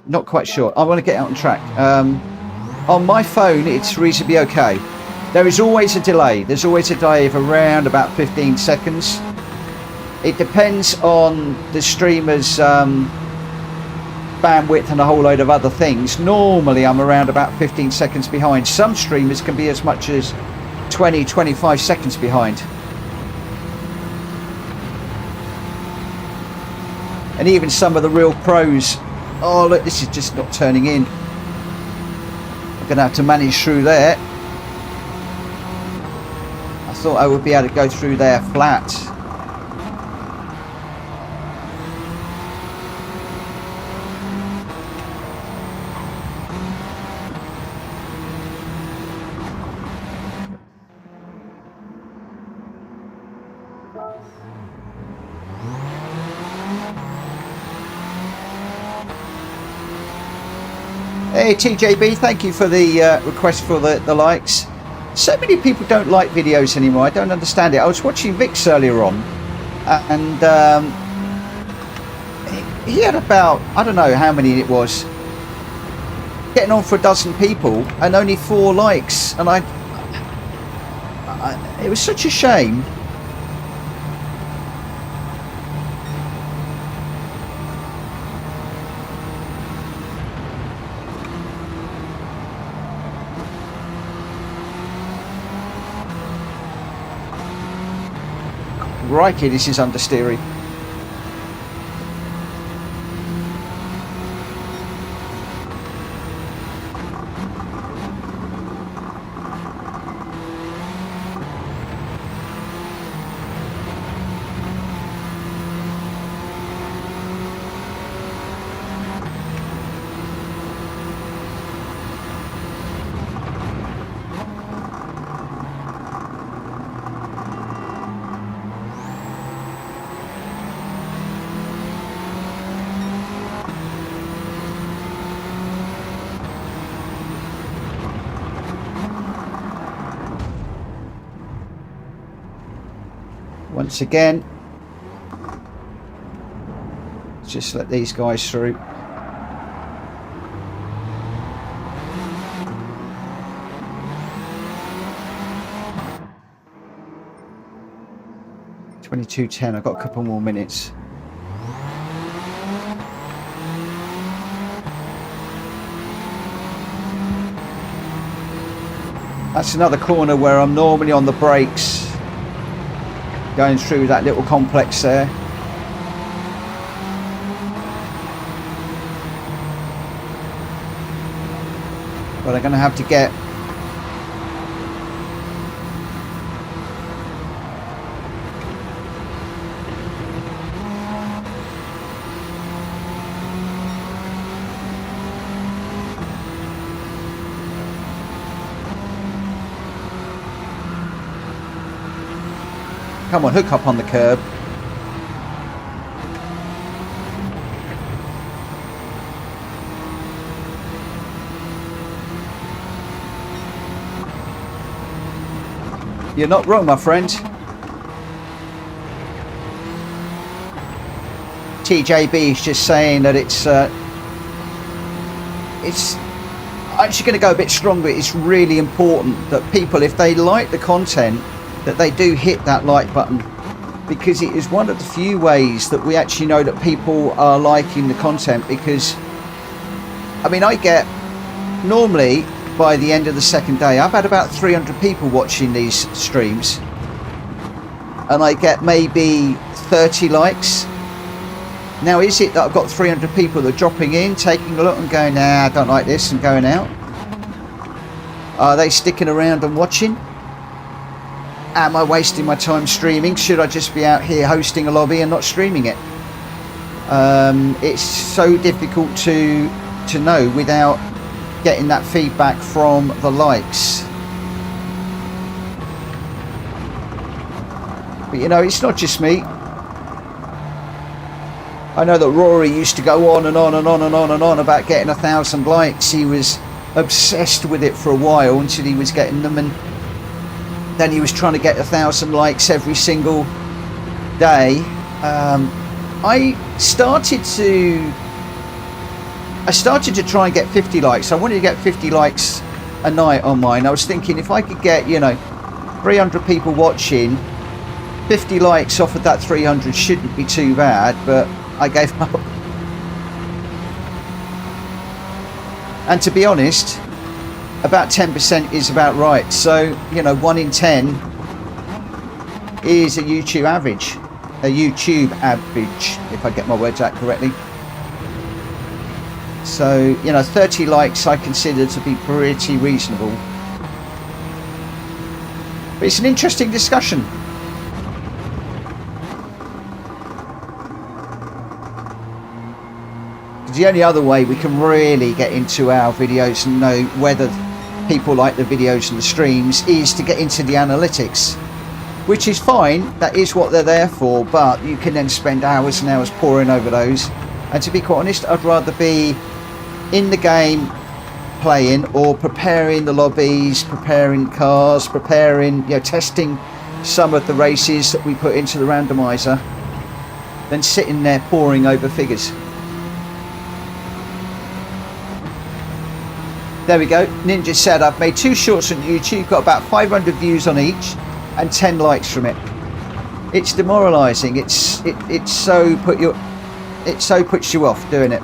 Not quite sure. I want to get out on track. On my phone, it's reasonably okay. There is always a delay. There's always a delay of around about 15 seconds. It depends on the streamer's bandwidth and a whole load of other things. Normally, I'm around about 15 seconds behind. Some streamers can be as much as 20-25 seconds behind. And even some of the real pros. Oh, look, this is just not turning in. I'm going to have to manage through there. I thought I would be able to go through there flat. Hey TJB, thank you for the request for the likes. So many people don't like videos anymore. I don't understand it. I was watching Vix earlier on, and he had about, I don't know how many it was, getting on for a dozen people and only 4 likes. And it was such a shame. Crikey, this is understeering. Once again, just let these guys through. $22.10. I've got a couple more minutes. That's another corner where I'm normally on the brakes, going through that little complex there. But I'm going to have to get... Come on, hook up on the curb. You're not wrong, my friend. TJB is just saying that it's actually going to go a bit stronger. It's really important that people, if they like the content, that they do hit that like button, because it is one of the few ways that we actually know that people are liking the content. Because I mean, I get, normally by the end of the second day, I've had about 300 people watching these streams, and I get maybe 30 likes. Now, is it that I've got 300 people that are dropping in, taking a look and going, nah, I don't like this, and going out? Are they sticking around and watching? Am I wasting my time streaming? Should I just be out here hosting a lobby and not streaming it? It's so difficult to know without getting that feedback from the likes. But you know, it's not just me. I know that Rory used to go on and on and on and on and on about getting 1,000 likes. He was obsessed with it for a while until he was getting them, and then he was trying to get 1,000 likes every single day. I started to try and get 50 likes. I wanted to get 50 likes a night on mine. I was thinking, if I could get, you know, 300 people watching, 50 likes off of that 300 shouldn't be too bad, but I gave up. And to be honest, about 10% is about right. So, you know, 1 in 10 is a YouTube average. A YouTube average, if I get my words out correctly. So, you know, 30 likes I consider to be pretty reasonable. But it's an interesting discussion. The only other way we can really get into our videos and know whether people like the videos and the streams is to get into the analytics, which is fine. That is what they're there for, but you can then spend hours and hours poring over those. And to be quite honest, I'd rather be in the game playing, or preparing the lobbies, preparing cars, preparing, you know, testing some of the races that we put into the randomizer, than sitting there poring over figures. There we go. Ninja said, I've made 2 shorts on YouTube, got about 500 views on each and 10 likes from it. It's demoralizing. It so puts you off doing it.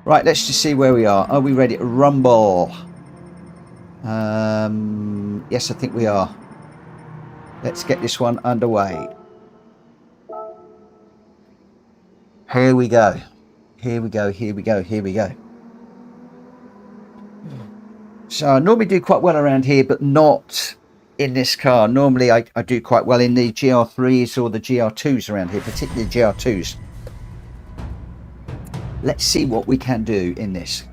Right, let's just see where we are. Are we ready to rumble? Yes, I think we are. Let's get this one underway. Here we go. Here we go, here we go, here we go. So I normally do quite well around here, but not in this car. Normally I do quite well in the GR3s or the GR2s around here, particularly GR2s. Let's see what we can do in this.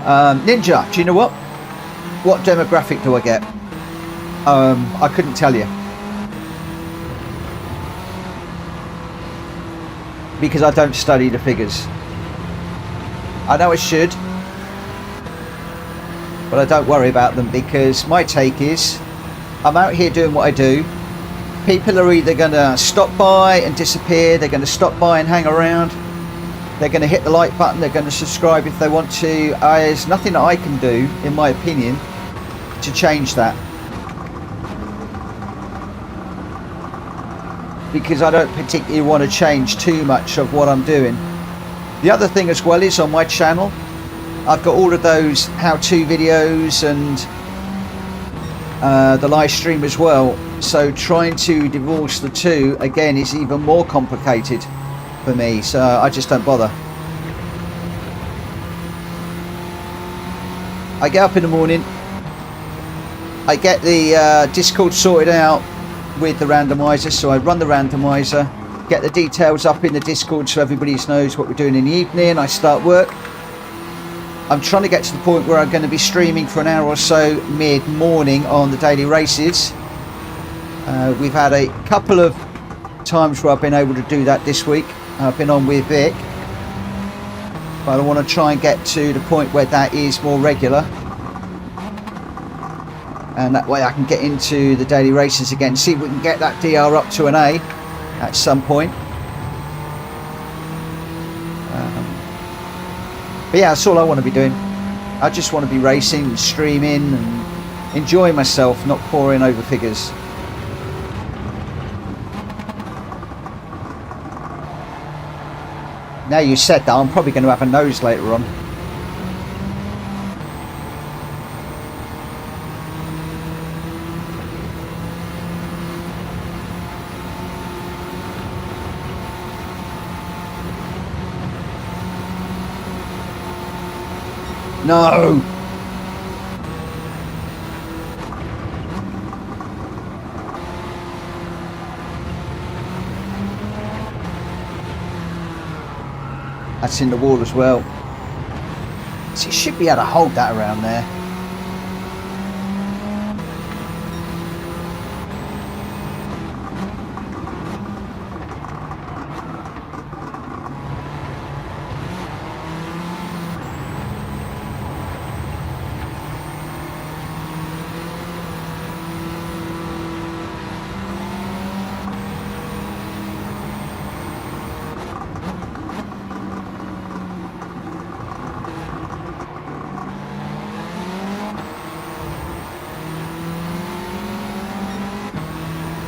Ninja, do you know what? What demographic do I get? I couldn't tell you. Because I don't study the figures. I know I should, but I don't worry about them, because my take is, I'm out here doing what I do. People are either going to stop by and disappear, they're going to stop by and hang around, they're going to hit the like button, they're going to subscribe if they want to. There's nothing that I can do, in my opinion, to change that. Because I don't particularly want to change too much of what I'm doing. The other thing as well is, on my channel, I've got all of those how-to videos and the live stream as well. So trying to divorce the two, again, is even more complicated for me. So I just don't bother. I get up in the morning, I get the Discord sorted out with the randomizer, so I run the randomizer, get the details up in the Discord so everybody knows what we're doing in the evening. I start work. I'm trying to get to the point where I'm going to be streaming for an hour or so mid-morning on the daily races. We've had a couple of times where I've been able to do that this week. I've been on with Vic, but I want to try and get to the point where that is more regular, and that way I can get into the daily races again, see if we can get that DR up to an A at some point. But yeah, that's all I want to be doing. I just want to be racing and streaming and enjoying myself, not poring over figures. Now you said that, I'm probably going to have a nose later on. No! That's in the wall as well. So you should be able to hold that around there.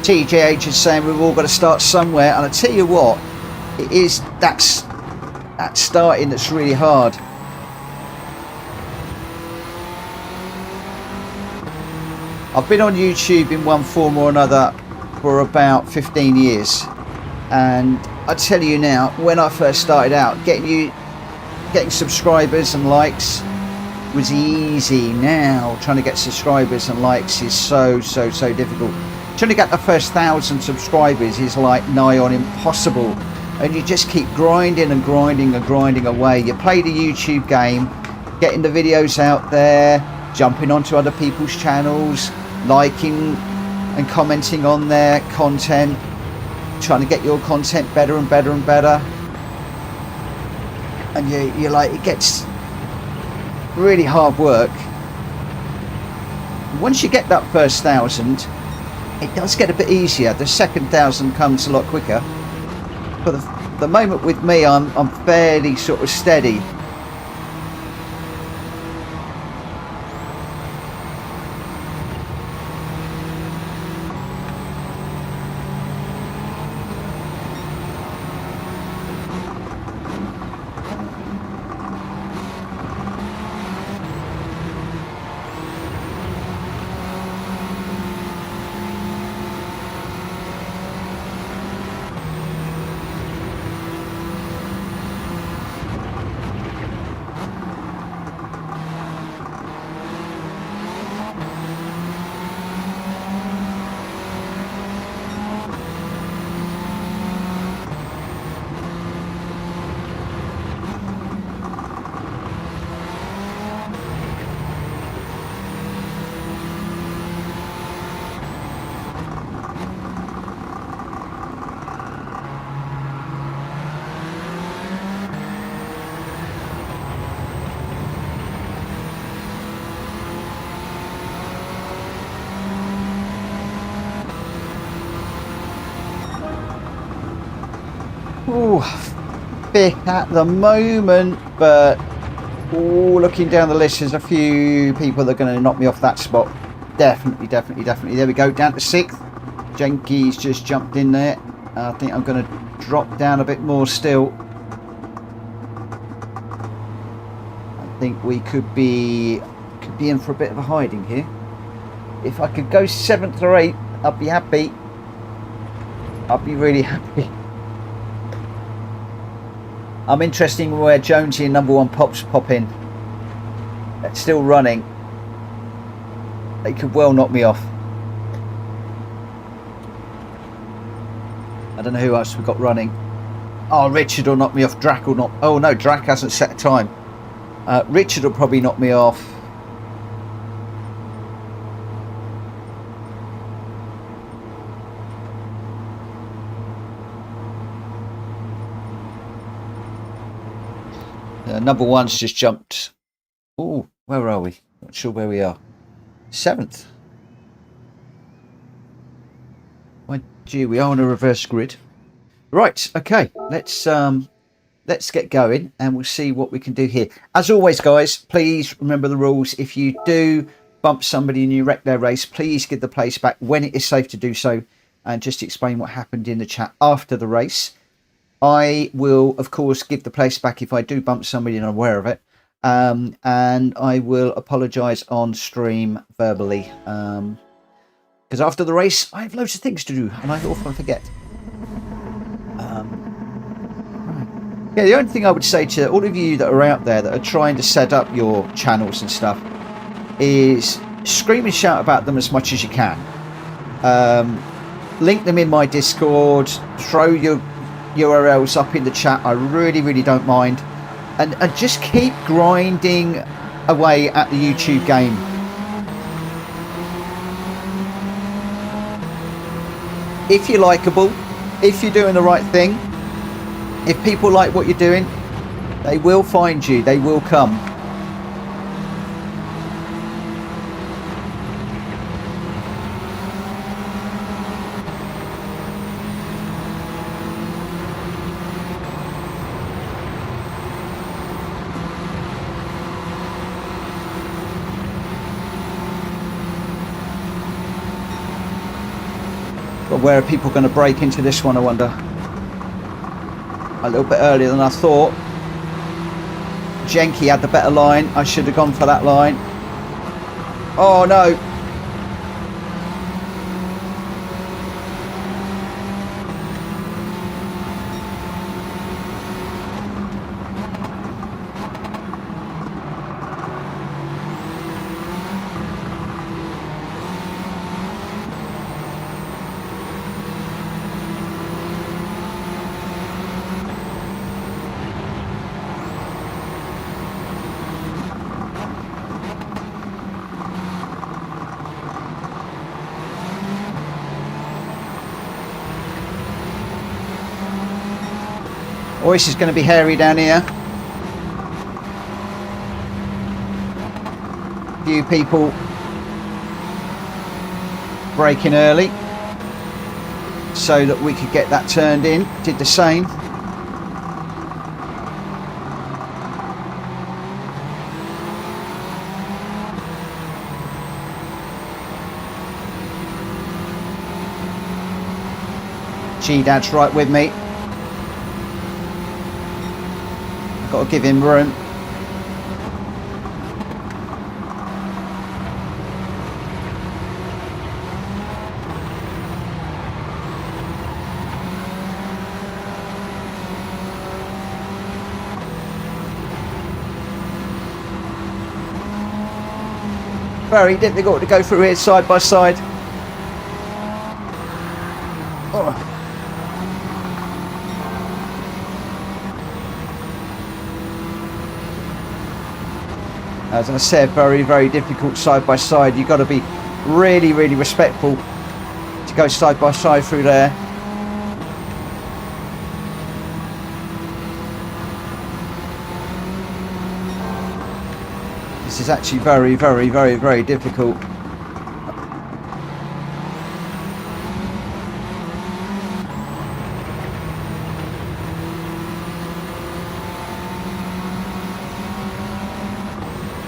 TJH is saying we've all got to start somewhere, and I tell you what, it is that's starting that's really hard. I've been on YouTube in one form or another for about 15 years, and I tell you now, when I first started out, getting subscribers and likes was easy. Now trying to get subscribers and likes is so difficult. Trying to get the first 1,000 subscribers is like nigh on impossible, and you just keep grinding and grinding and grinding away. You play the YouTube game, getting the videos out there, jumping onto other people's channels, liking and commenting on their content, trying to get your content better and better and better, and you're like, it gets really hard work. Once you get that first 1,000, it does get a bit easier. The second 1,000 comes a lot quicker. But the moment with me, I'm fairly sort of steady. Ooh, fifth at the moment, but looking down the list, there's a few people that are going to knock me off that spot. Definitely. There we go, down to 6th. Jenky's just jumped in there. I think I'm going to drop down a bit more still. I think we could be in for a bit of a hiding here. If I could go 7th or 8th, I'd be happy. I'd be really happy. I'm interested in where Jonesy and number 1 Pops pop in. It's still running. They could well knock me off. I don't know who else we've got running. Oh, Richard will knock me off. Drac will knock... Oh, no, Drac hasn't set a time. Richard will probably knock me off. Number one's just jumped. Oh, where are we? Not sure where we are. 7th. Mind you, we are on a reverse grid. Right, okay. Let's get going and we'll see what we can do here. As always, guys, please remember the rules. If you do bump somebody and you wreck their race, please give the place back when it is safe to do so, and just explain what happened in the chat after the race. I will, of course, give the place back if I do bump somebody and I'm aware of it. And I will apologise on stream verbally. Because after the race, I have loads of things to do and I often forget. Yeah, the only thing I would say to all of you that are out there that are trying to set up your channels and stuff is scream and shout about them as much as you can. Link them in my Discord, throw your URLs up in the chat. I really don't mind, and just keep grinding away at the YouTube game. If you're likable, if you're doing the right thing, if people like what you're doing, they will find you, they will come. But where are people going to break into this one, I wonder? A little bit earlier than I thought. Jenky had the better line. I should have gone for that line. Oh no. Oh, this is going to be hairy down here. A few people braking early so that we could get that turned in. Did the same. G-Dad's right with me. Got to give him room. Very difficult to go through here side by side. Oh. As I said, very difficult side by side. You've got to be really respectful to go side by side through there. This is actually very difficult.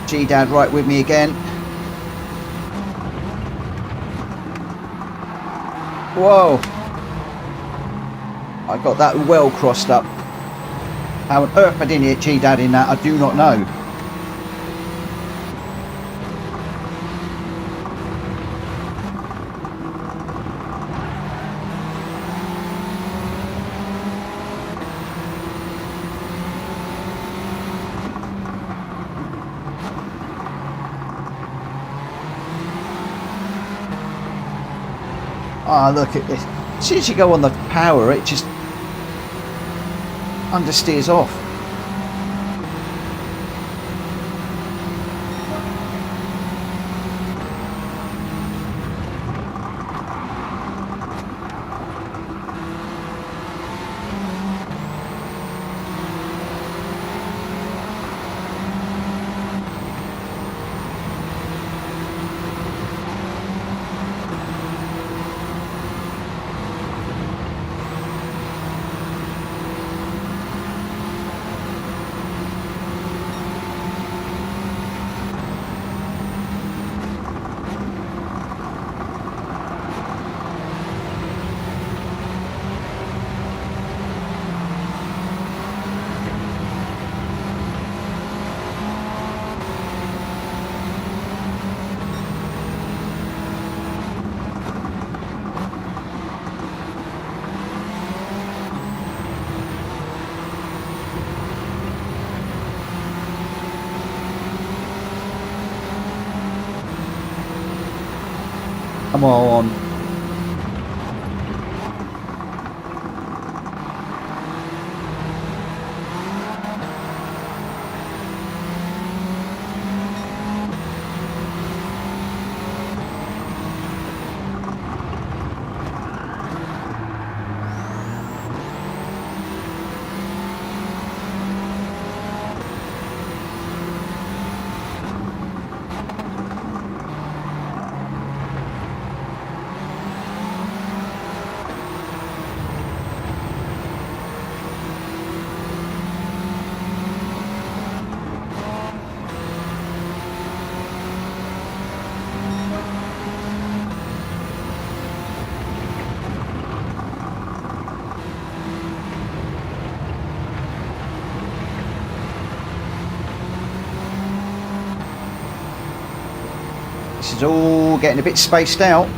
G-Dad right with me again. Whoa. I got that well crossed up. How on earth I didn't hit G-Dad in that, I do not know. Ah, look at this. As soon as you go on the power, it just understeers off. Come on. This is all getting a bit spaced out.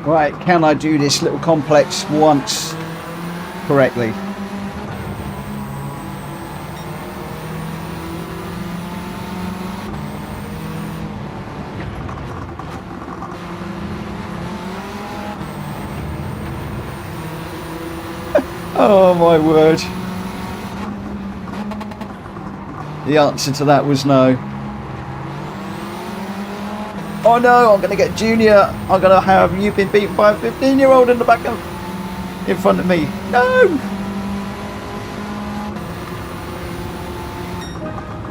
Right, can I do this little complex once correctly? Oh my word. The answer to that was no. Oh no, I'm going to get Junior. I'm going to have you been beaten by a 15-year-old in the back of, in front of me. No.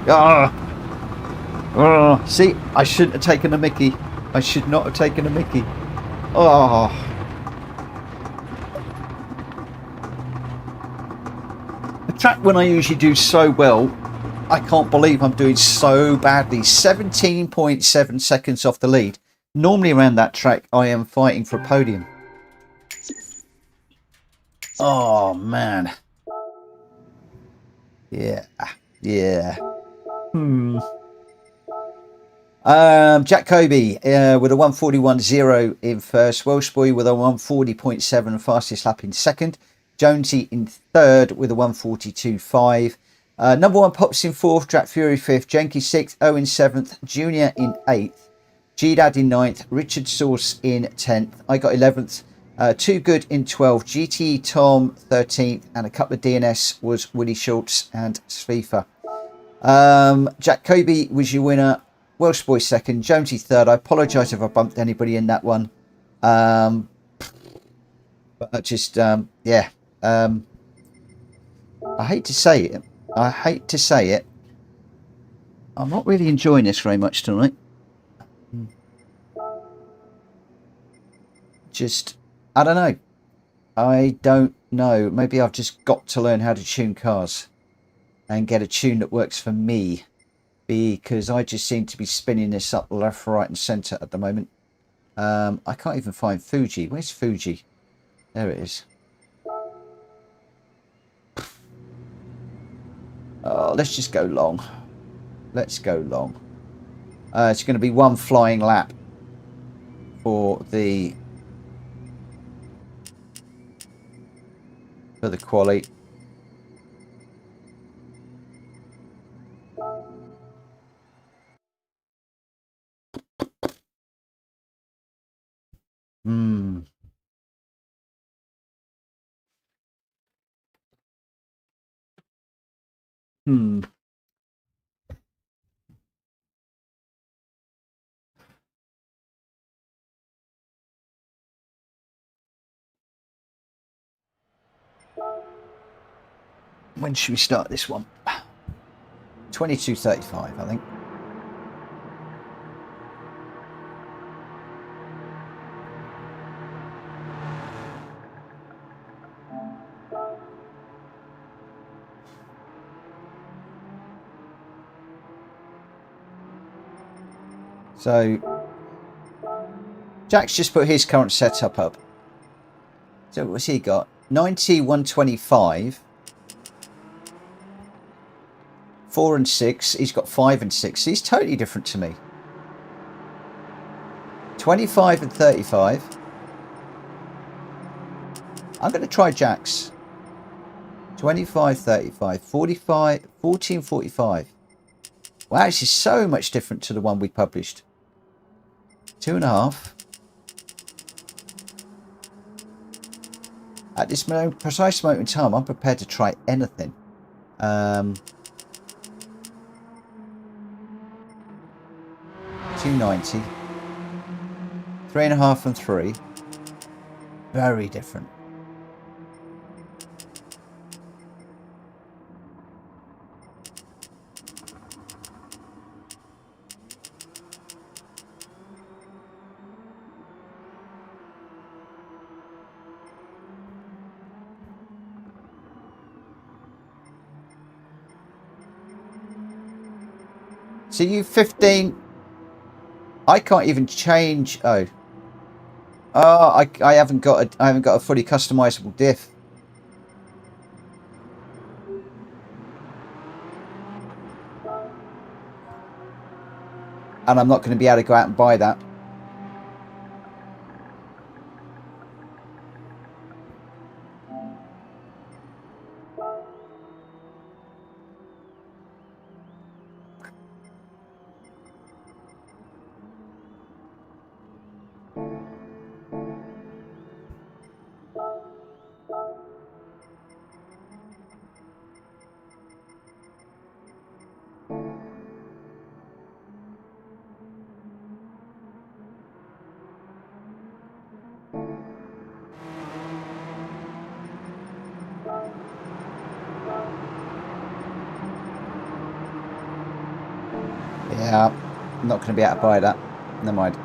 Ah. See, I shouldn't have taken a Mickey. I should not have taken a Mickey. Oh. The track when I usually do so well, I can't believe I'm doing so badly. 17.7 seconds off the lead. Normally around that track, I am fighting for a podium. Oh, man. Yeah. Yeah. Jack Kobe with a 141.0 in first. Welshboy with a 140.7, fastest lap in second. Jonesy in third with a 142.5. Number one Pops in fourth, Jack Fury fifth, Jenky sixth, Owen seventh, Junior in eighth, G-Dad in ninth, Richard Source in 10th. I got 11th. Too Good in 12th, GTE Tom 13th, and a couple of DNS was Willie Schultz and Svifa. Jack Kobe was your winner. Welsh Boy second, Jonesy third. I apologise if I bumped anybody in that one. But I just, yeah. I hate to say it. I'm not really enjoying this very much tonight. Just, I don't know. Maybe I've just got to learn how to tune cars and get a tune that works for me, because I just seem to be spinning this up left, right and centre at the moment. I can't even find Fuji. Where's Fuji? There it is. Oh, let's just go long. Let's go long. It's going to be one flying lap for the quali. Hmm. When should we start this one? 22:35, I think. So Jack's just put his current setup up. So what's he got? 90, 125, 4 and 6. He's got 5 and 6. He's totally different to me. 25 and 35. I'm going to try Jack's. 25, 35, 45, 14, 45. Wow, this is so much different to the one we published. 2.5. At this precise moment in time, I'm prepared to try anything. 290. 3.5 and 3. Very different. So you 15. I can't even change. I haven't got a fully customizable diff. And I'm not going to be able to go out and buy that. Yeah, I'm not going to be able to buy that. Never mind.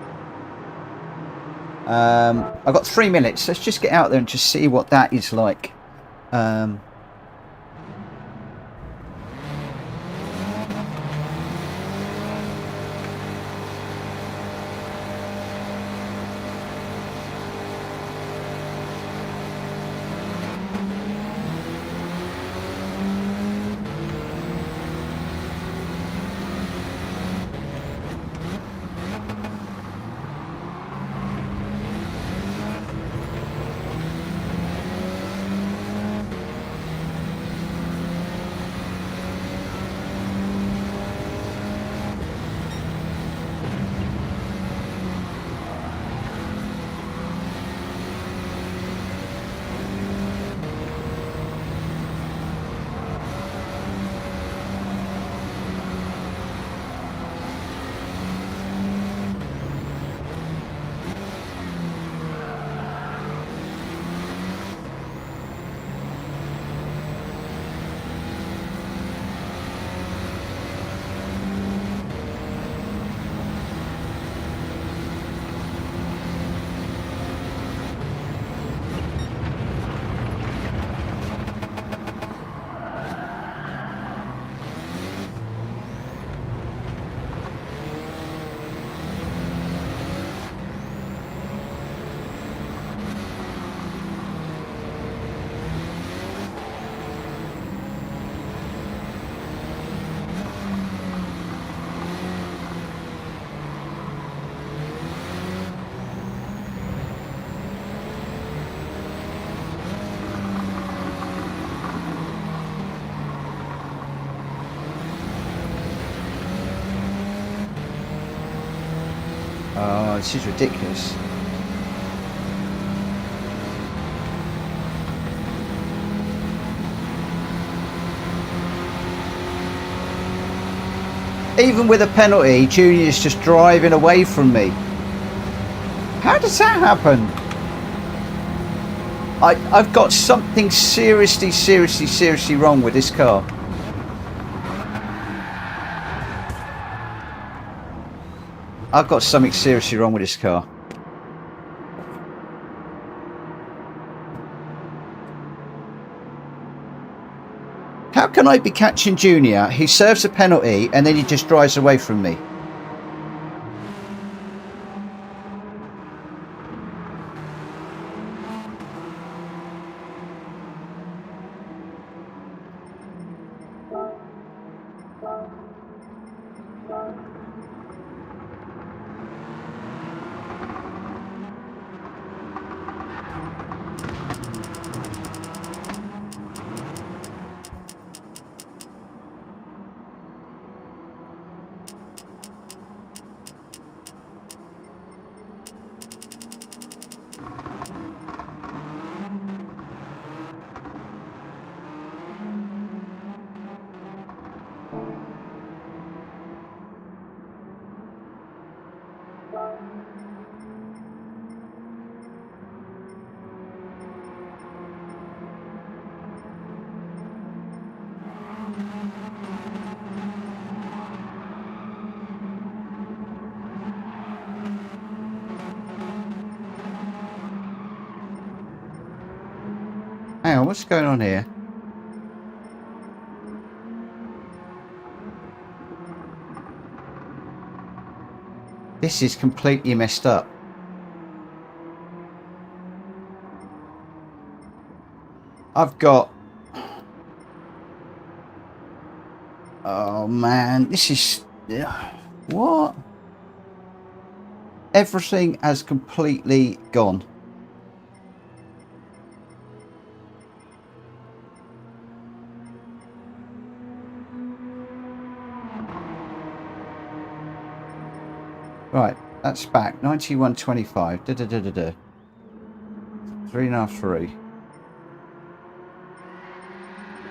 I've got 3 minutes. Let's just get out there and just see what that is like. Oh, this is ridiculous. Even with a penalty, Junior's just driving away from me. How does that happen? I've got something seriously wrong with this car. I've got something seriously wrong with this car. How can I be catching Junior? He serves a penalty and then he just drives away from me. Hang on, what's going on here? This is completely messed up. I've got... Oh man, this is... What? Everything has completely gone. Right, that's back. 91.25. 3.5.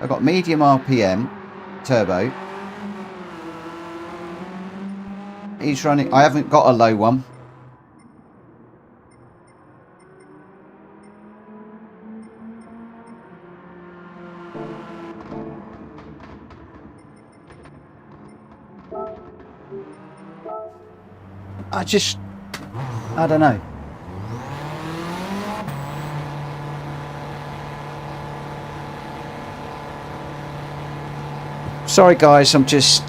I've got medium RPM, turbo. He's running... I haven't got a low one. I don't know. Sorry guys, I'm just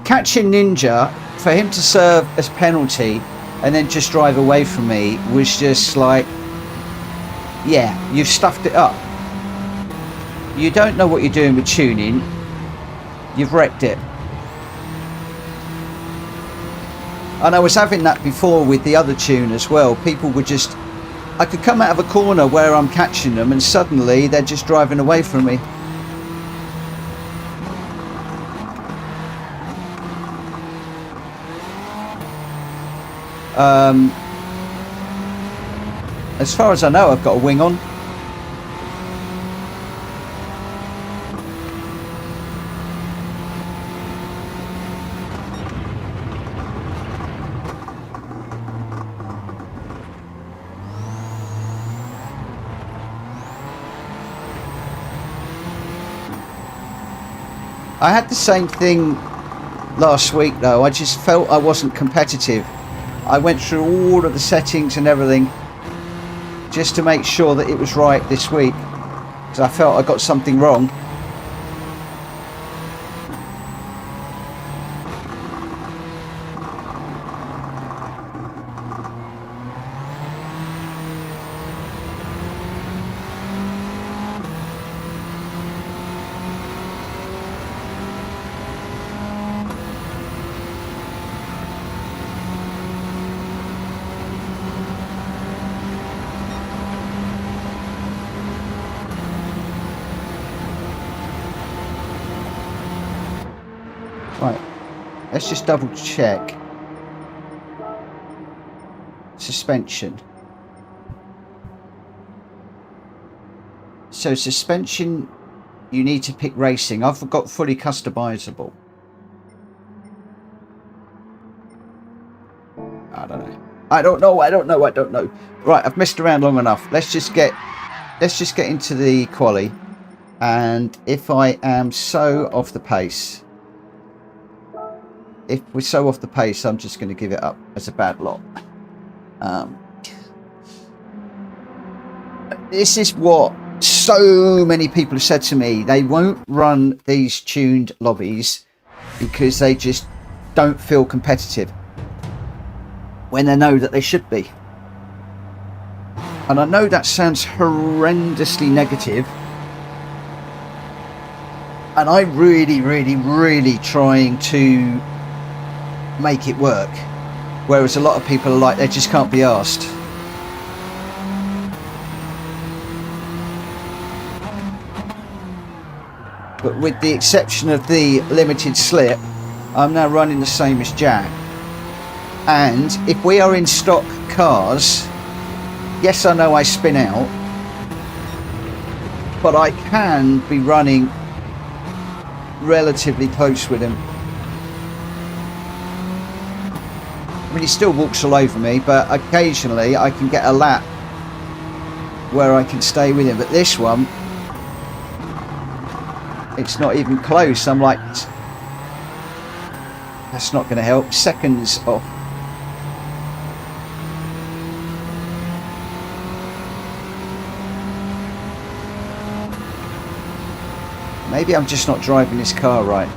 catching Ninja, for him to serve as penalty and then just drive away from me was just like, yeah, you've stuffed it up. You don't know what you're doing with tuning. You've wrecked it. And I was having that before with the other tune as well. People were just, I could come out of a corner where I'm catching them and suddenly they're just driving away from me. As far as I know, I've got a wing on. I had the same thing last week though. I just felt I wasn't competitive. I went through all of the settings and everything just to make sure that it was right this week, because I felt I got something wrong. Right, let's just double check. Suspension. So suspension, you need to pick racing. I've got fully customizable. I don't know. Right, I've messed around long enough. Let's just get into the quali. And if I am so off the pace, if we're so off the pace, I'm just going to give it up as a bad lot. This is what so many people have said to me. They won't run these tuned lobbies because they just don't feel competitive when they know that they should be. And I know that sounds horrendously negative. And I'm really trying to make it work, whereas a lot of people are like, they just can't be asked. But with the exception of the limited slip, I'm now running the same as Jack. And if we are in stock cars, yes, I know I spin out, but I can be running relatively close with him. I mean, he still walks all over me, but occasionally I can get a lap where I can stay with him. But this one, it's not even close. I'm like, that's not going to help. Seconds off. Maybe I'm just not driving this car right.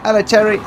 Hello, Terry.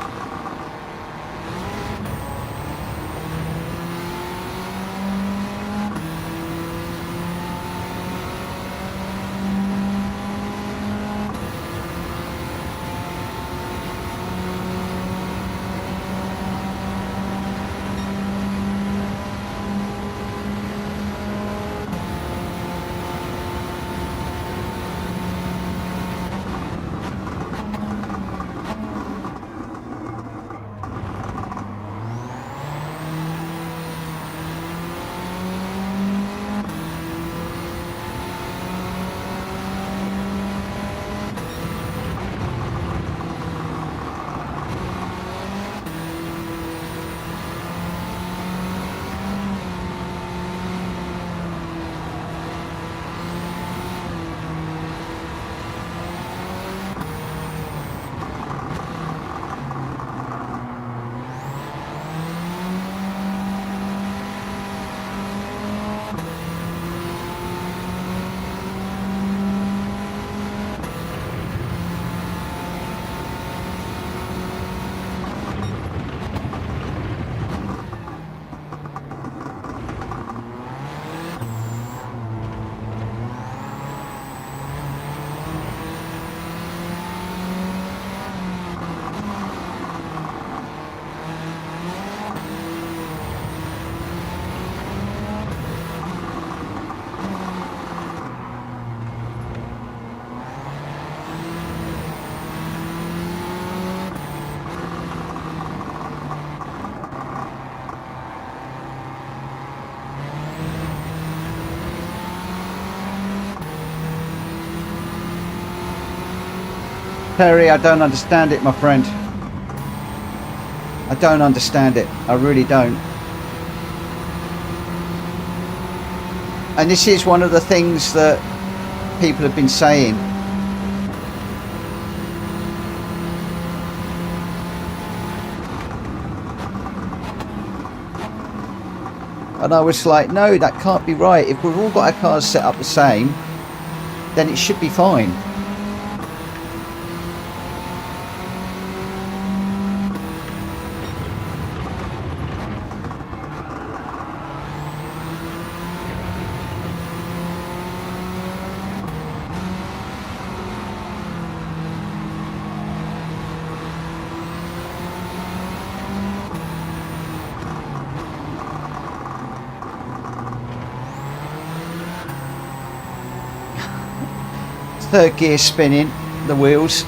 Perry, I don't understand it, my friend. I don't understand it. I really don't. And this is one of the things that people have been saying. And I was like, no, that can't be right. If we've all got our cars set up the same, then it should be fine. Third gear spinning, the wheels.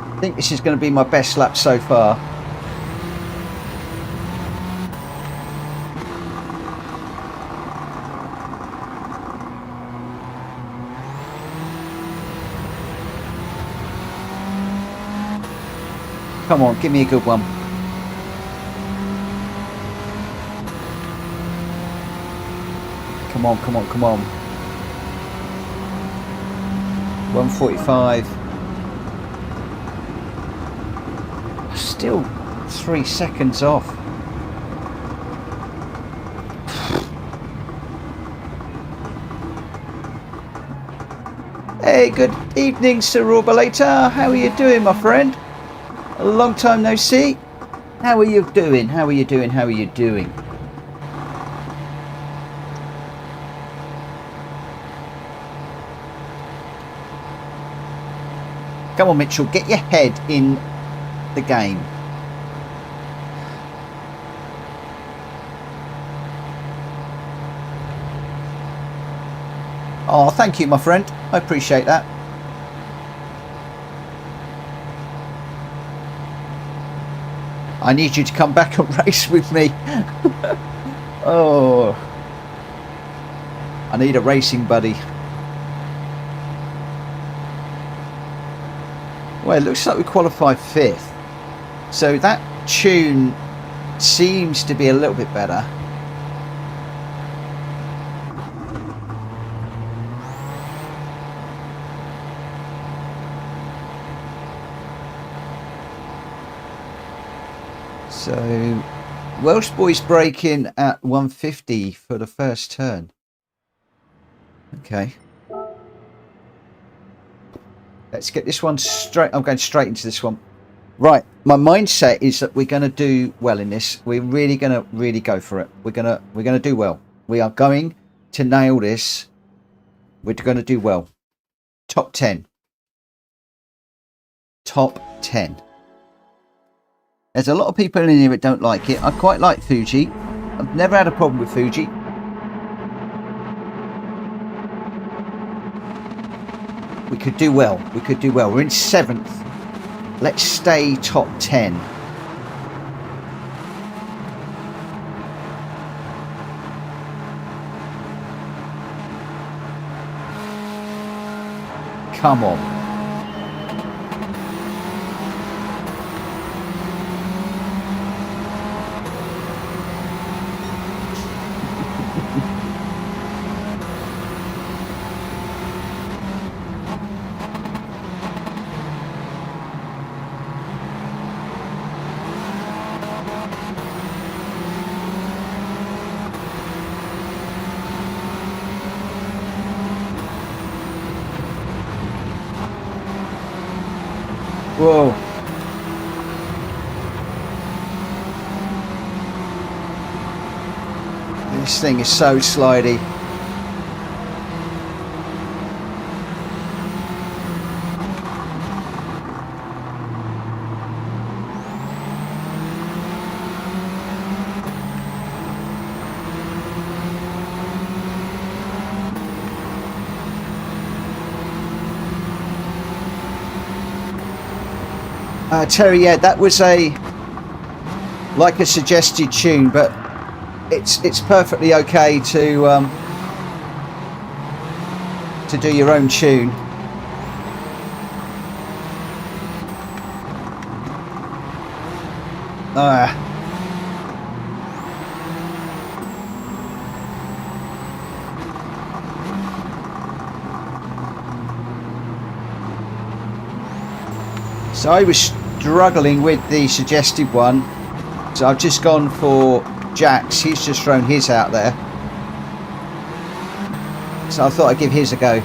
I think this is going to be my best lap so far. Come on, give me a good one. Come on, come on, come on. 145. Still 3 seconds off. Hey, good evening, Sir Orbalator. How are you doing, my friend? A long time no see. How are you doing? How are you doing? How are you doing? Come on, Mitchell, get your head in the game. Oh, thank you, my friend. I appreciate that. I need you to come back and race with me. Oh, I need a racing buddy. Well, it looks like we qualified 5th. So that tune seems to be a little bit better. So Welsh boys braking at 150 for the first turn. Okay. Let's get this one straight. I'm going straight into this one. Right. My mindset is that we're going to do well in this. We're really going to go for it. We're going to do well. We are going to nail this. We're going to do well. Top 10. Top 10. There's a lot of people in here that don't like it. I quite like Fuji. I've never had a problem with Fuji. We could do well. We could do well. We're in 7th. Let's stay top 10. Come on. Whoa. This thing is so slidey. Terry, yeah, that was like a suggested tune, but it's perfectly okay to do your own tune. So I was struggling with the suggested one, so I've just gone for Jack's. He's just thrown his out there, so I thought I'd give his a go.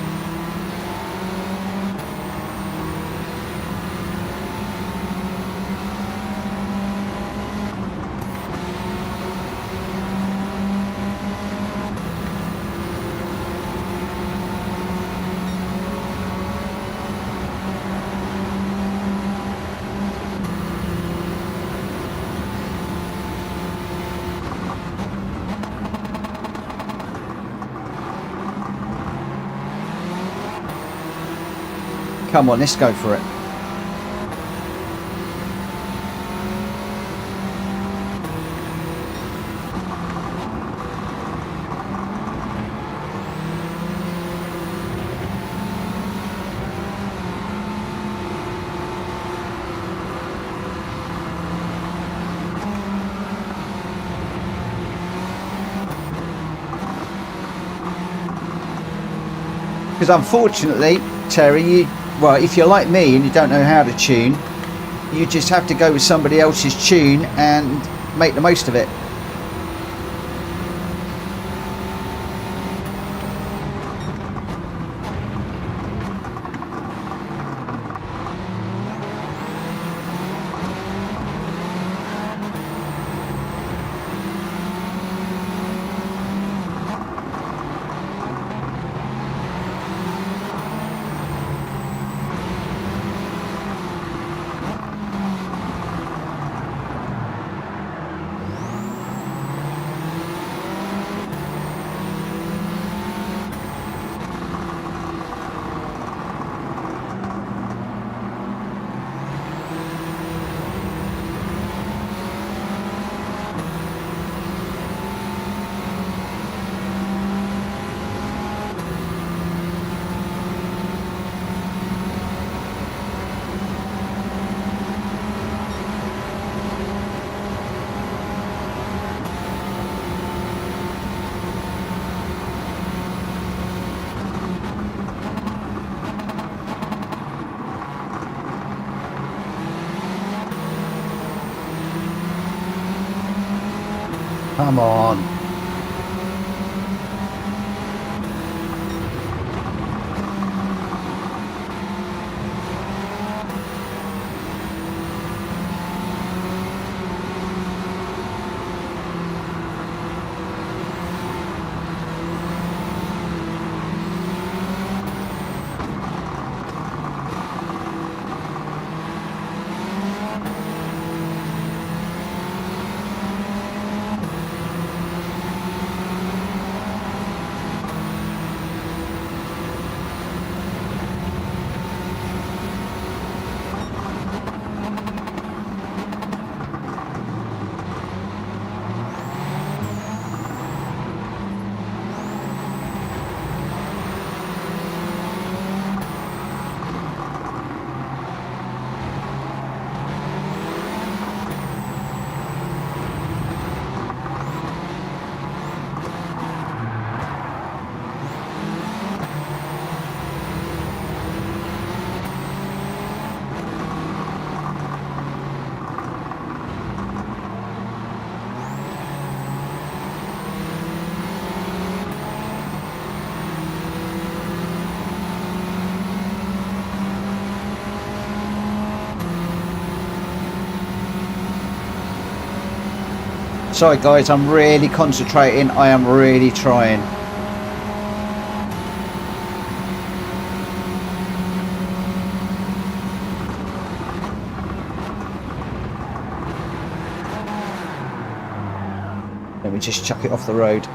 Come on, let's go for it. Because unfortunately, Terry, well, if you're like me and you don't know how to tune, you just have to go with somebody else's tune and make the most of it. Come on. Sorry guys, I'm really concentrating. I am really trying. Let me just chuck it off the road.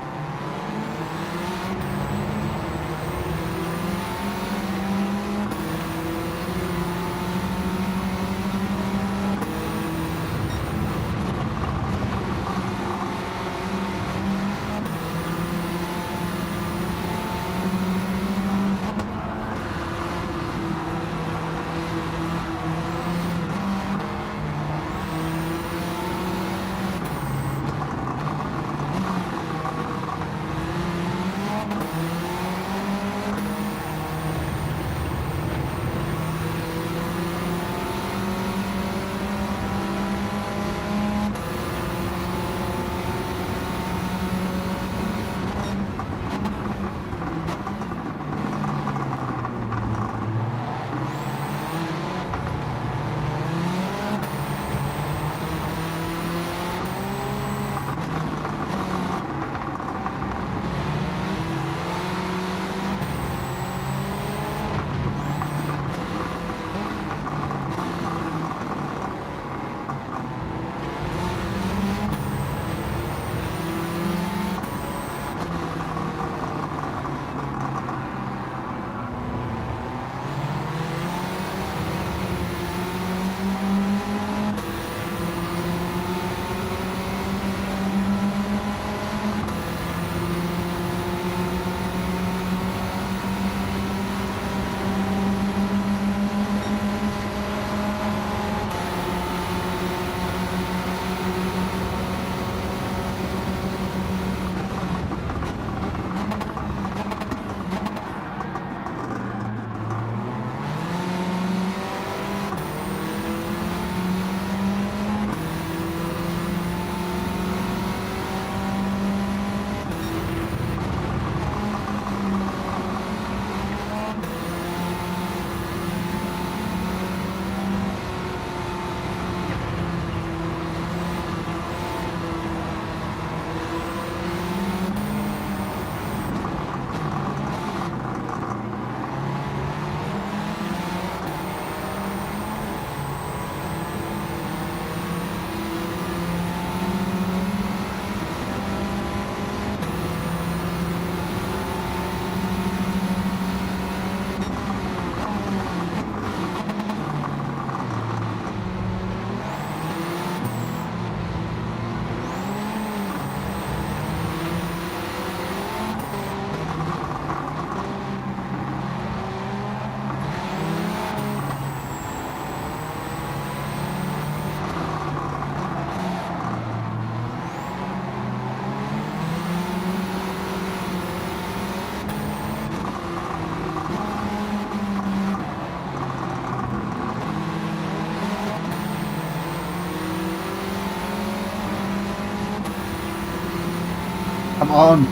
Come on.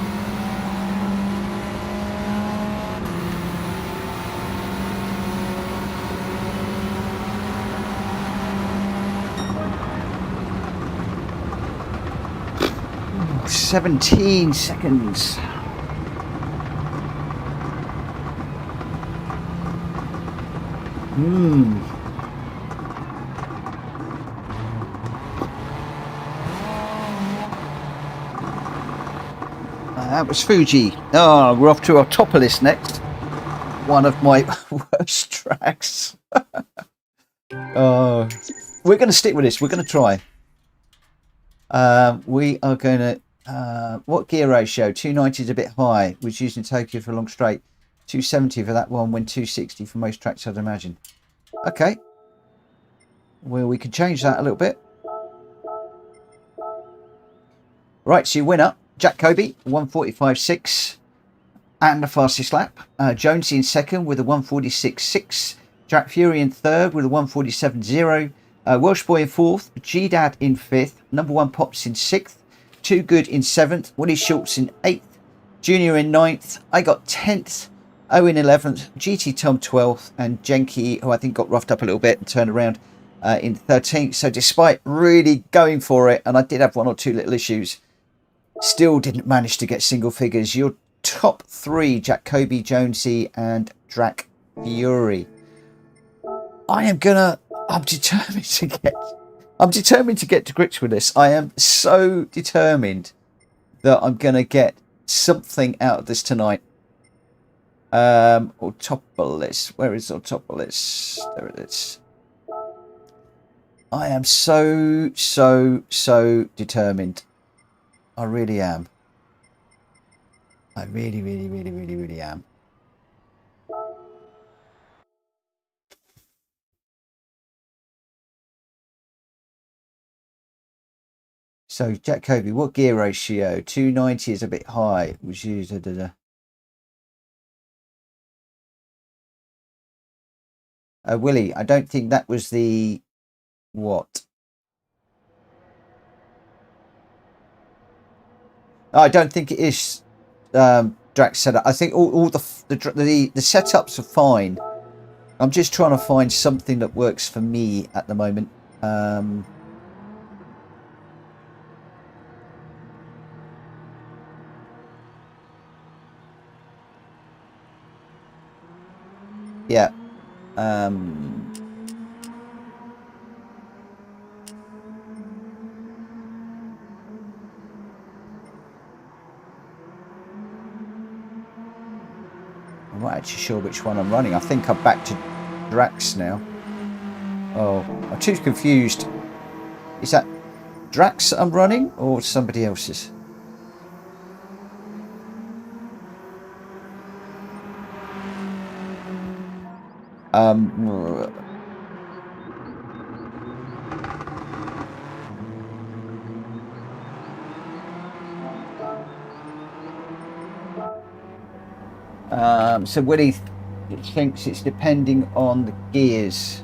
Ooh, 17 seconds. That was Fuji. Oh, we're off to Autopolis next. One of my worst tracks. Oh, we're going to stick with this. We're going to try. We are going to... what gear ratio? 290 is a bit high. Was used in Tokyo for a long straight. 270 for that one, when 260 for most tracks, I'd imagine. Okay. Well, we can change that a little bit. Right, so your winner, Jack Kobe, 145.6 and the fastest lap. Jonesy in second with a 146.6. Jack Fury in third with a 147.0. Welsh Boy in fourth. G-Dad in fifth. Number one Pops in sixth. Too Good in seventh. Willie Schultz in eighth. Junior in ninth. I got 10th. Owen 11th. GT Tom 12th. And Jenky, who I think got roughed up a little bit and turned around, in 13th. So despite really going for it, and I did have one or two little issues, still didn't manage to get single figures. Your top three, Jacoby, Jonesy, and Drac Fury. I'm determined to get to grips with this. I am so determined that I'm gonna get something out of this tonight. Autopolis. Where is Autopolis? There it is. I am so determined. I really am. I really am. So, Jack Kobe, what gear ratio? 290 is a bit high. Was used. Willie, I don't think that was the what? I don't think it is Drax setup. I think all the setups are fine. I'm just trying to find something that works for me at the moment. Yeah. I'm not actually sure which one I'm running. I think I'm back to Drax now. Oh, I'm too confused. Is that Drax I'm running or somebody else's? So Willie thinks it's depending on the gears.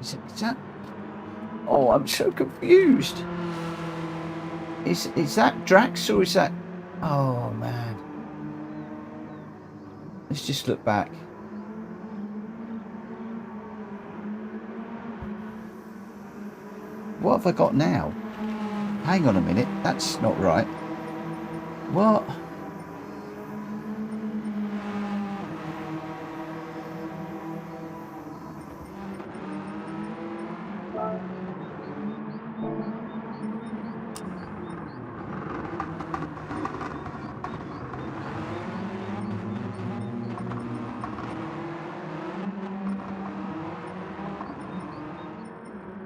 Is that? Oh, I'm so confused. Is that Drax or is that? Oh man. Let's just look back. What have I got now? Hang on a minute. That's not right. What?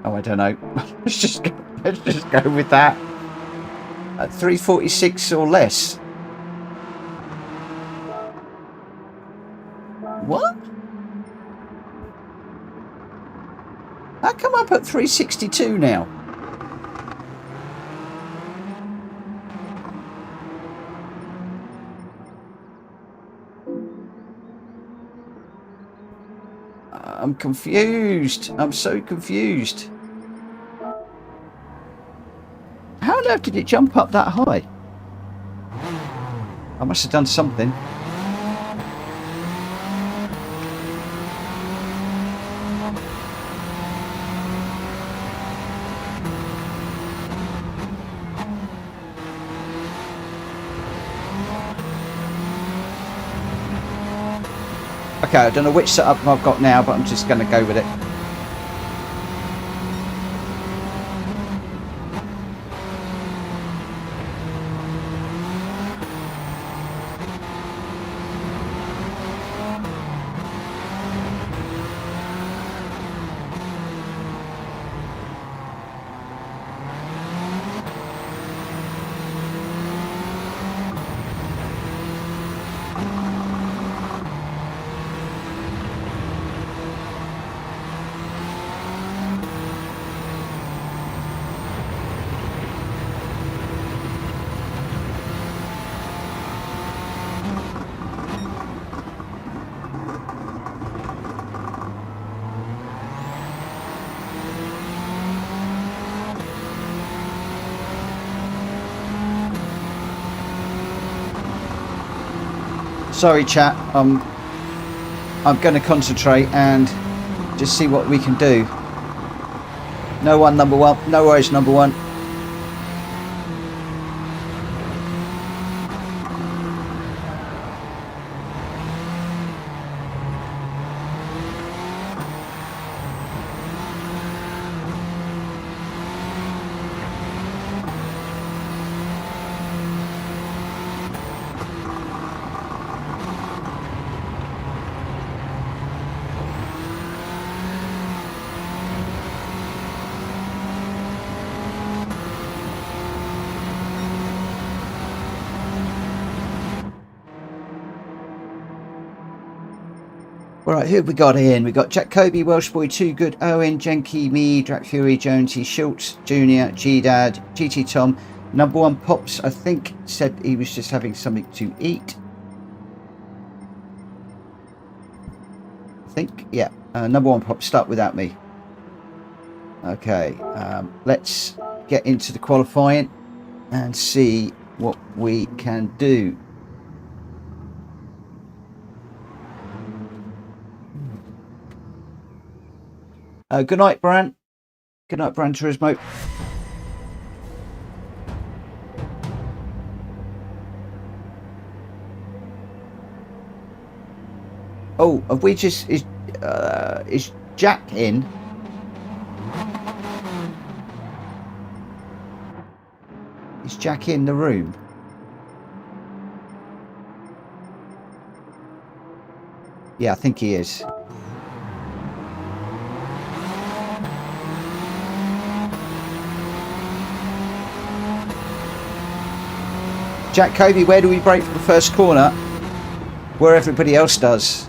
Oh, I don't know. Let's just go with that. at 346 or less. What? How come up at 362 now? I'm confused. I'm so confused. How on earth did it jump up that high? I must have done something. Okay, I don't know which setup I've got now, but I'm just going to go with it. Sorry, chat. I'm going to concentrate and just see what we can do. No one, number one. No worries, number one. Right, who have we got in? We've got Jack Kobe, Welsh Boy, Too Good, Owen, Jenky, me, Drac Fury, Jonesy, Schultz, Junior, G-Dad, GT Tom. Number one, Pops, I think, said he was just having something to eat. I think, yeah. Number one, Pops, start without me. Okay, let's get into the qualifying and see what we can do. Good night, Bran. Good night, Bran Turismo. Oh, have we just is Jack in? Is Jack in the room? Yeah, I think he is. Jack Kobe, where do we brake for the first corner? Where everybody else does.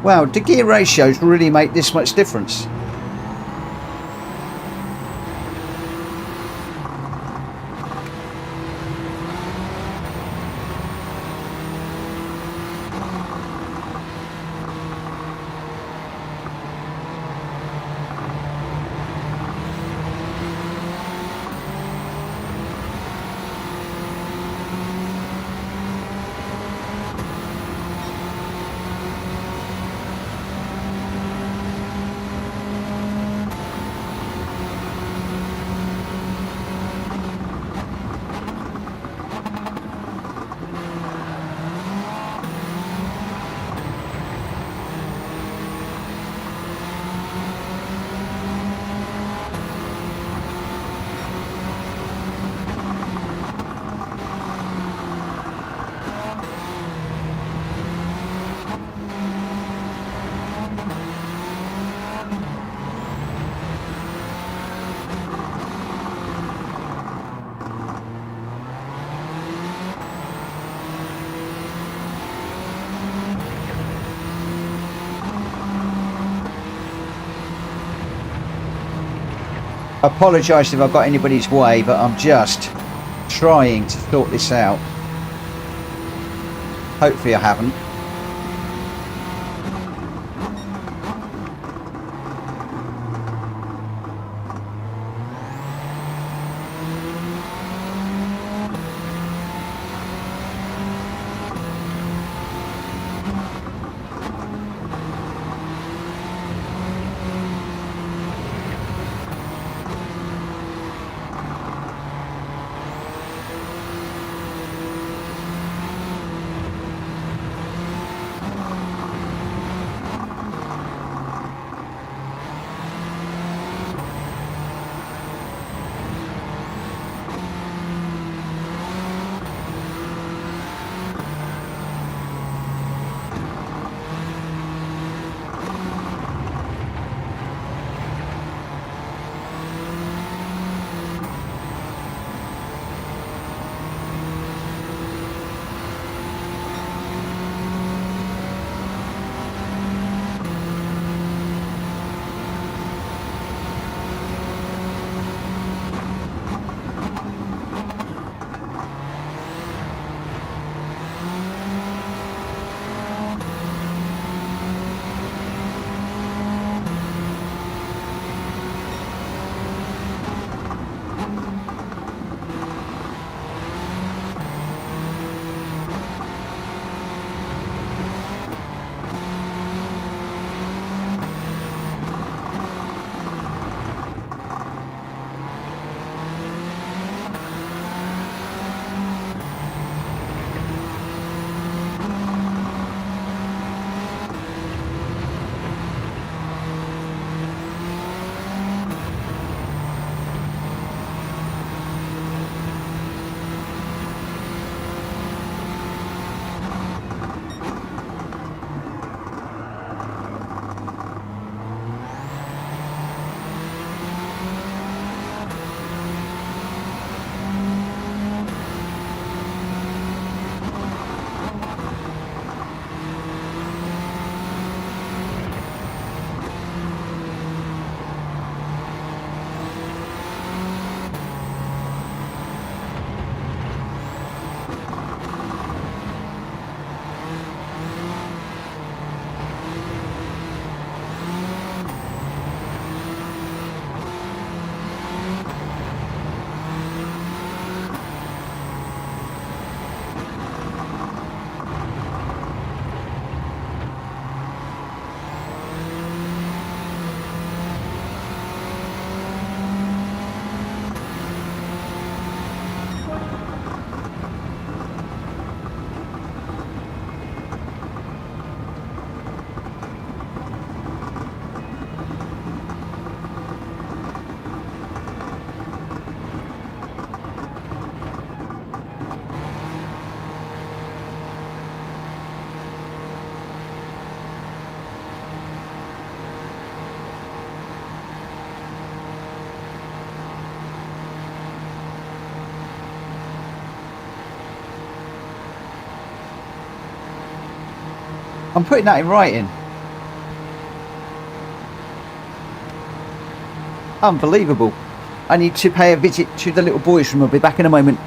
Wow, do gear ratios really make this much difference? I apologise if I've got anybody's way, but I'm just trying to sort this out. Hopefully I haven't. I'm putting that in writing. Unbelievable. I need to pay a visit to the little boys' room. I'll be back in a moment.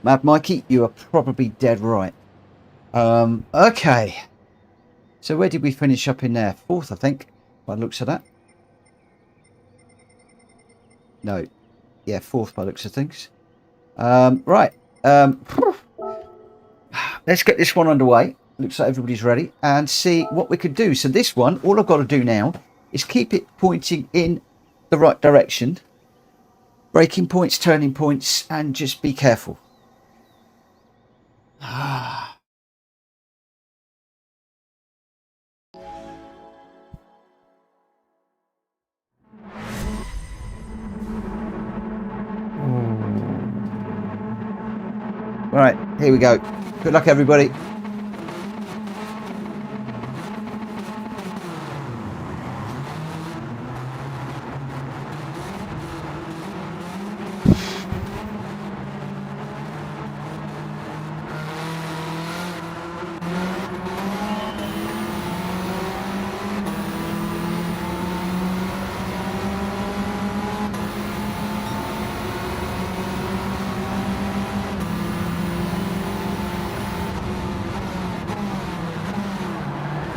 Mad Mikey, you are probably dead right. Okay. So where did we finish up in there? 4th, I think, by the looks of that. No. Yeah, 4th by the looks of things. Right. Let's get this one underway. Looks like everybody's ready. And see what we could do. So this one, all I've got to do now is keep it pointing in the right direction. Braking points, turning points, and just be careful. Right, here we go. Good luck, everybody.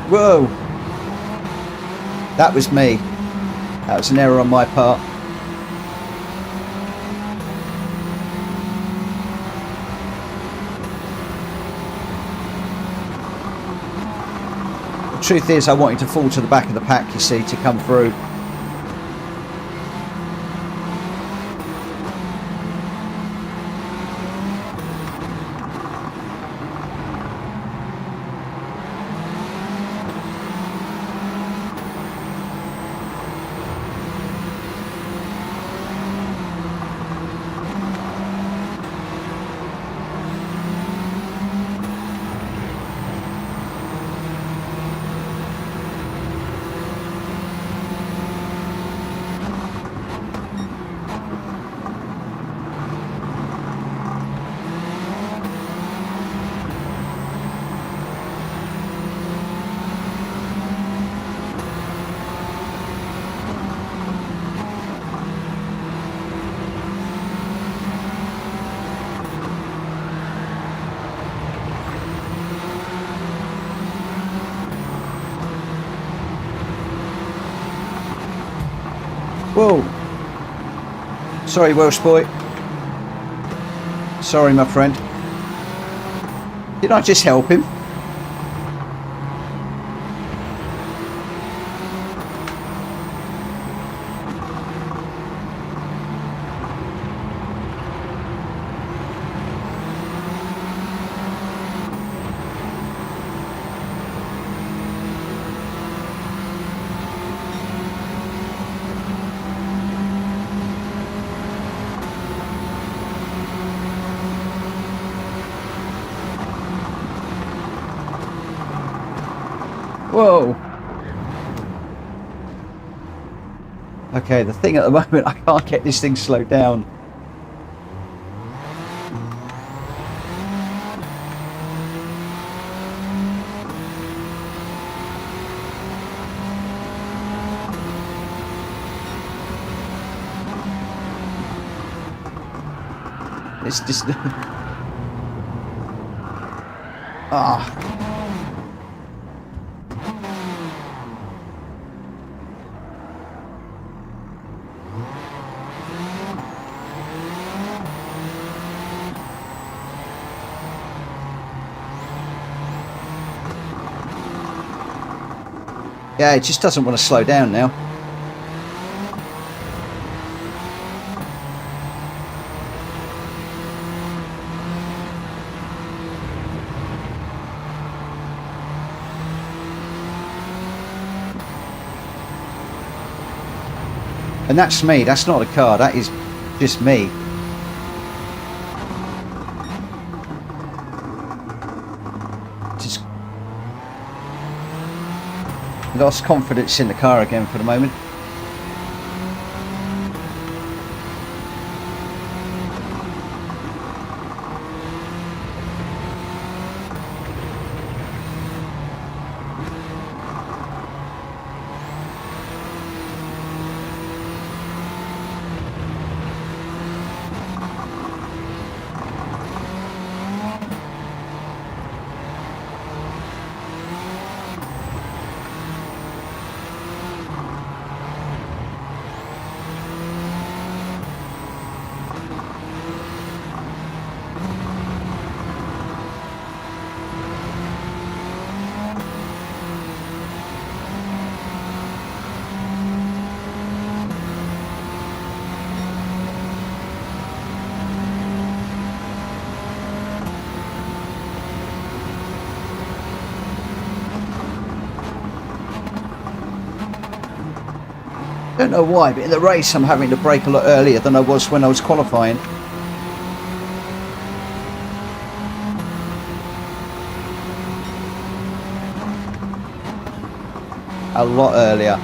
Whoa, that was me. That was an error on my part. The truth is I wanted to fall to the back of the pack, you see, to come through. Whoa. Sorry, Welsh boy. Sorry, my friend. Did I just help him? Whoa. Okay, the thing at the moment, I can't get this thing slowed down. It's just... ah. Yeah, it just doesn't want to slow down now. And that's me, that's not a car, that is just me. Just lost confidence in the car again for the moment. Don't know why, but in the race I'm having to brake a lot earlier than I was when I was qualifying. A lot earlier.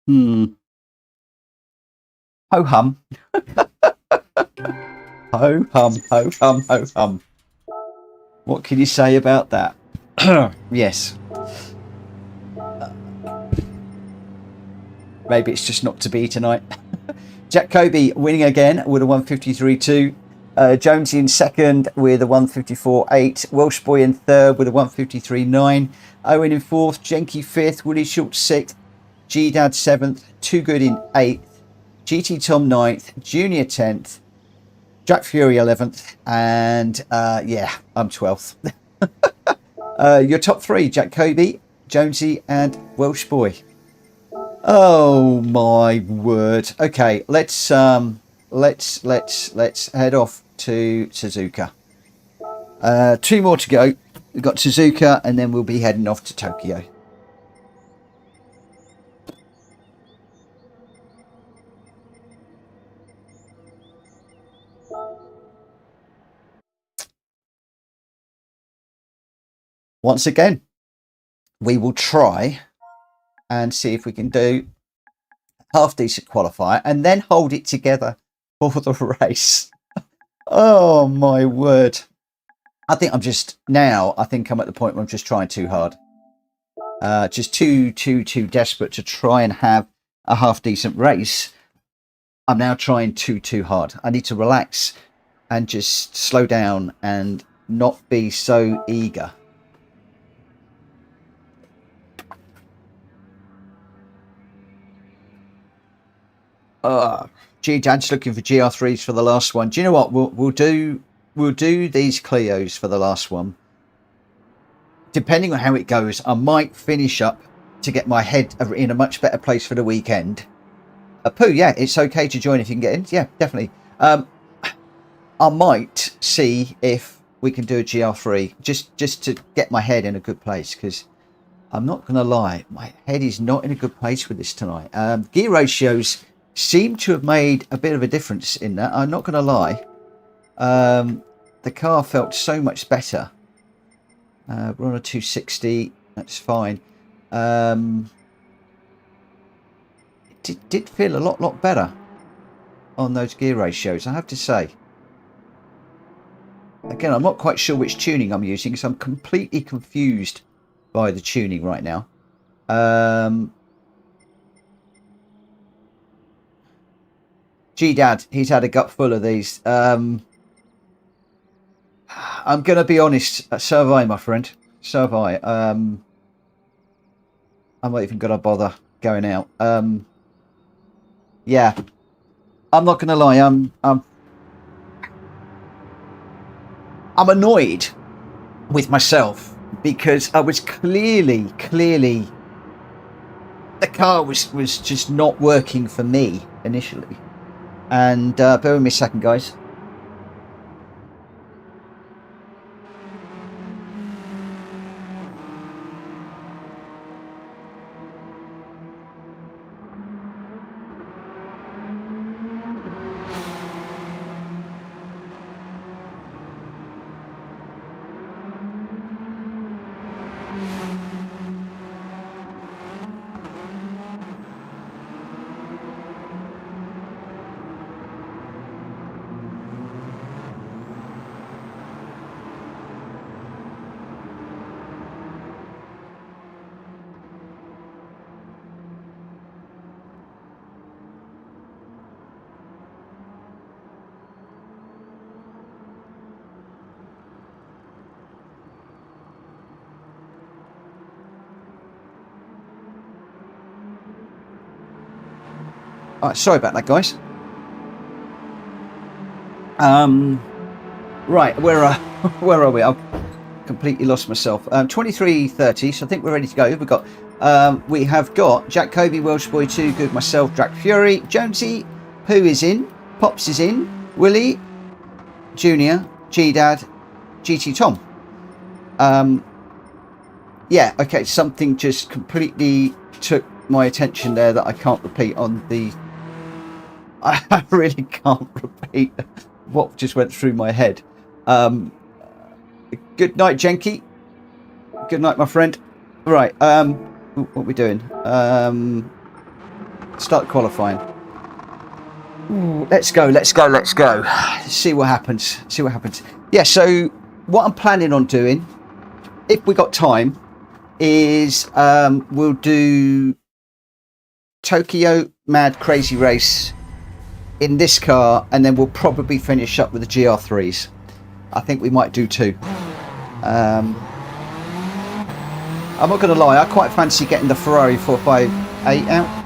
Ho hum. Ho hum, ho hum, ho hum. What can you say about that? Yes. Maybe it's just not to be tonight. Jack Kobe winning again with a 153.2. Jonesy in second with a 154.8. Welsh Boy in third with a 153.9. Owen in fourth. Jenky fifth. Willie Schultz sixth. G Dad seventh. Too Good in eighth. GT Tom ninth. Junior 10th. Jack Fury 11th. And yeah, I'm 12th. Your top three: Jack Kobe, Jonesy, and Welsh Boy. Oh my word. Okay, let's head off to Suzuka. 2 more to go. We've got Suzuka and then we'll be heading off to Tokyo. Once again, we will try and see if we can do half decent qualifier and then hold it together for the race. Oh my word. I think I'm at the point where I'm just trying too hard. Just too desperate to try and have a half decent race. I'm now trying too hard. I need to relax and just slow down and not be so eager. Dad's looking for GR3s for the last one. Do you know what? We'll do these Clios for the last one. Depending on how it goes, I might finish up to get my head in a much better place for the weekend. Pooh, yeah, it's okay to join if you can get in. Yeah, definitely. I might see if we can do a GR3 just to get my head in a good place, because I'm not going to lie, my head is not in a good place with this tonight. Gear ratios seem to have made a bit of a difference in that. I'm not going to lie. The car felt so much better. We're on a 260. That's fine. It did feel a lot better on those gear ratios, I have to say. Again, I'm not quite sure which tuning I'm using because I'm completely confused by the tuning right now. G-Dad, he's had a gut full of these. I'm going to be honest, so have I, my friend. So have I. I'm not even going to bother going out. Yeah, I'm not going to lie. I'm annoyed with myself because I was clearly the car was just not working for me initially. And bear with me a second, guys. Alright, sorry about that, guys. Right, where are we? I've completely lost myself. 23:30, so I think we're ready to go. We have got Jack Kobe, Welsh Boy 2 Good, myself, Jack Fury, Jonesy, Pooh is in, Pops is in, Willie, Junior, G-Dad, GT Tom. Yeah, okay, something just completely took my attention there that I can't repeat on the... I really can't repeat what just went through my head. Good night, Jenky. Good night, my friend. Right, what are we doing? Start qualifying. Ooh, let's go. Let's see what happens. Yeah, so what I'm planning on doing, if we got time, is we'll do Tokyo Mad Crazy Race in this car, and then we'll probably finish up with the GR3s. I think we might do 2. I'm not going to lie, I quite fancy getting the Ferrari 458 out.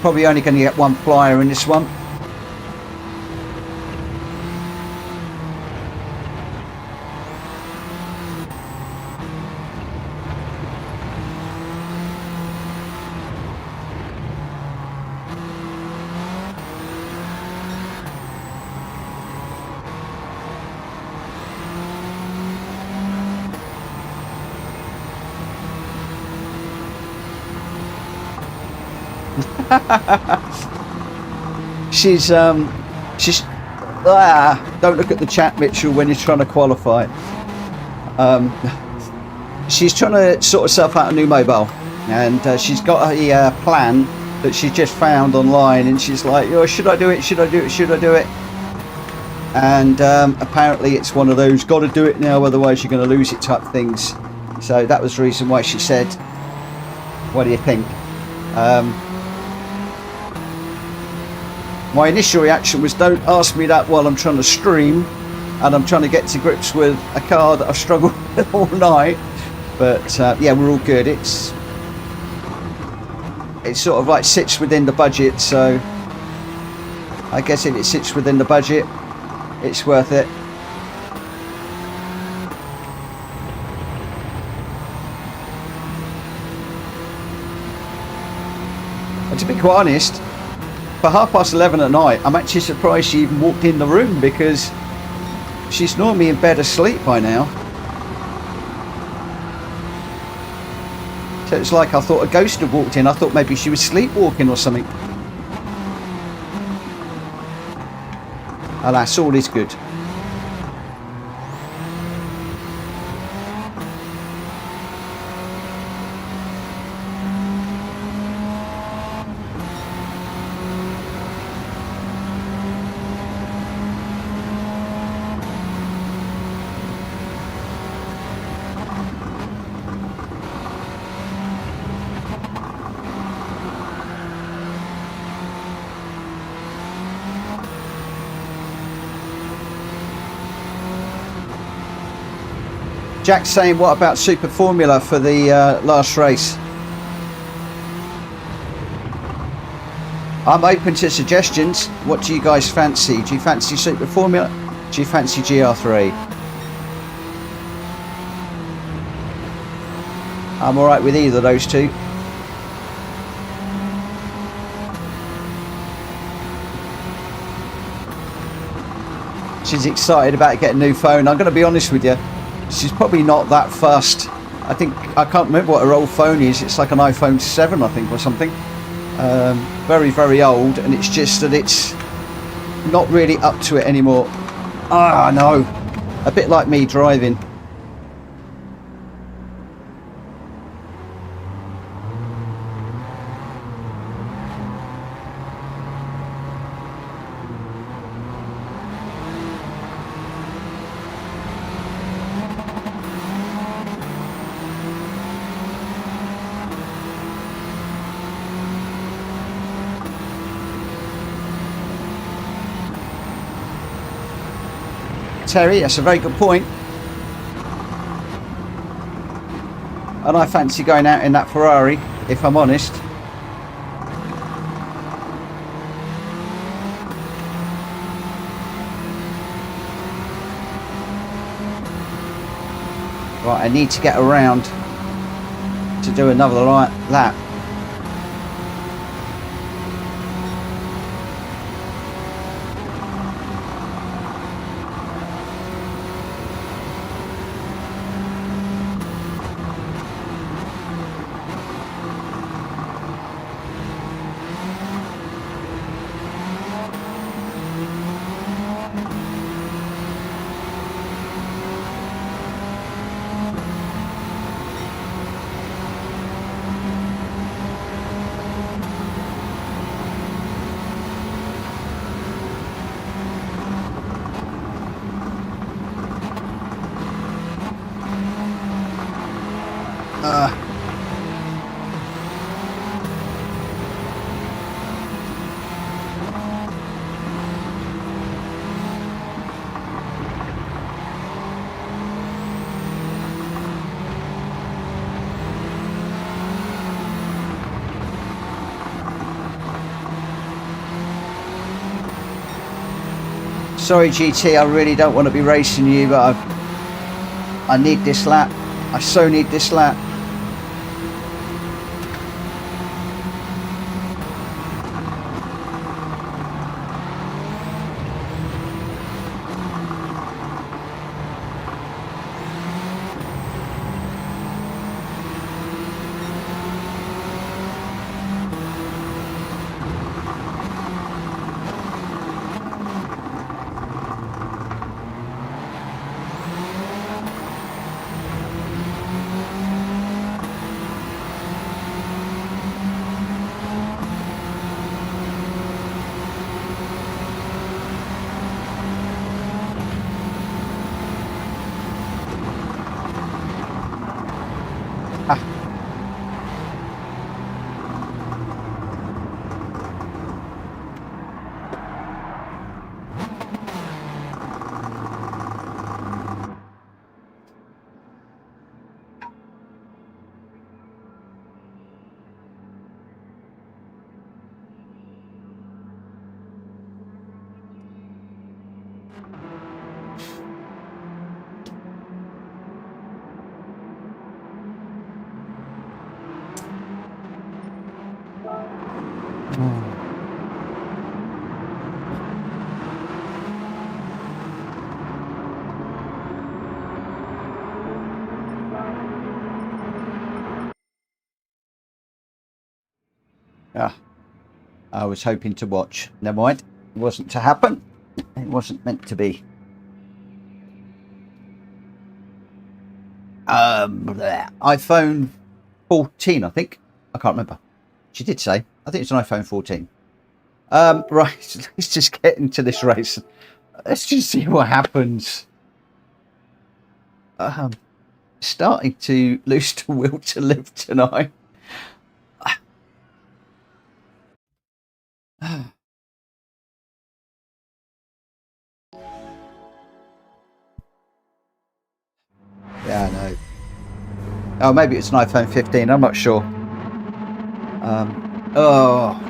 Probably only going to get one flyer in this one. she's don't look at the chat, Mitchell, when you're trying to qualify. She's trying to sort herself out a new mobile, and she's got a plan that she just found online, and she's like, oh, should I do it, and apparently it's one of those gotta do it now otherwise you're going to lose it type things. So that was the reason why she said, what do you think? My initial reaction was, don't ask me that while I'm trying to stream and I'm trying to get to grips with a car that I've struggled with all night. But yeah, we're all good. It's sort of like sits within the budget, so I guess if it sits within the budget, it's worth it. And to be quite honest, for 11:30 at night, I'm actually surprised she even walked in the room, because she's normally in bed asleep by now. So it's like I thought a ghost had walked in. I thought maybe she was sleepwalking or something. Alas, all is good. Jack's saying, what about Super Formula for the last race? I'm open to suggestions. What do you guys fancy? Do you fancy Super Formula? Do you fancy GR3? I'm alright with either of those two. She's excited about getting a new phone. I'm going to be honest with you. She's probably not that fussed. I can't remember what her old phone is. It's like an iPhone 7, I think, or something. Very, very old, and it's just that it's not really up to it anymore. Ah, no. A bit like me driving. Terry, that's a very good point. And I fancy going out in that Ferrari, if I'm honest. Right, I need to get around to do another lap. Sorry, GT, I really don't want to be racing you, but I need this lap. I so need this lap. I was hoping to watch. Never mind. It wasn't to happen. It wasn't meant to be. iPhone 14, I think. I can't remember. She did say. I think it's an iPhone 14. Right. Let's just get into this race. Let's just see what happens. Starting to lose the will to live tonight. Yeah, I know. Oh, maybe it's an iPhone 15. I'm not sure. Oh.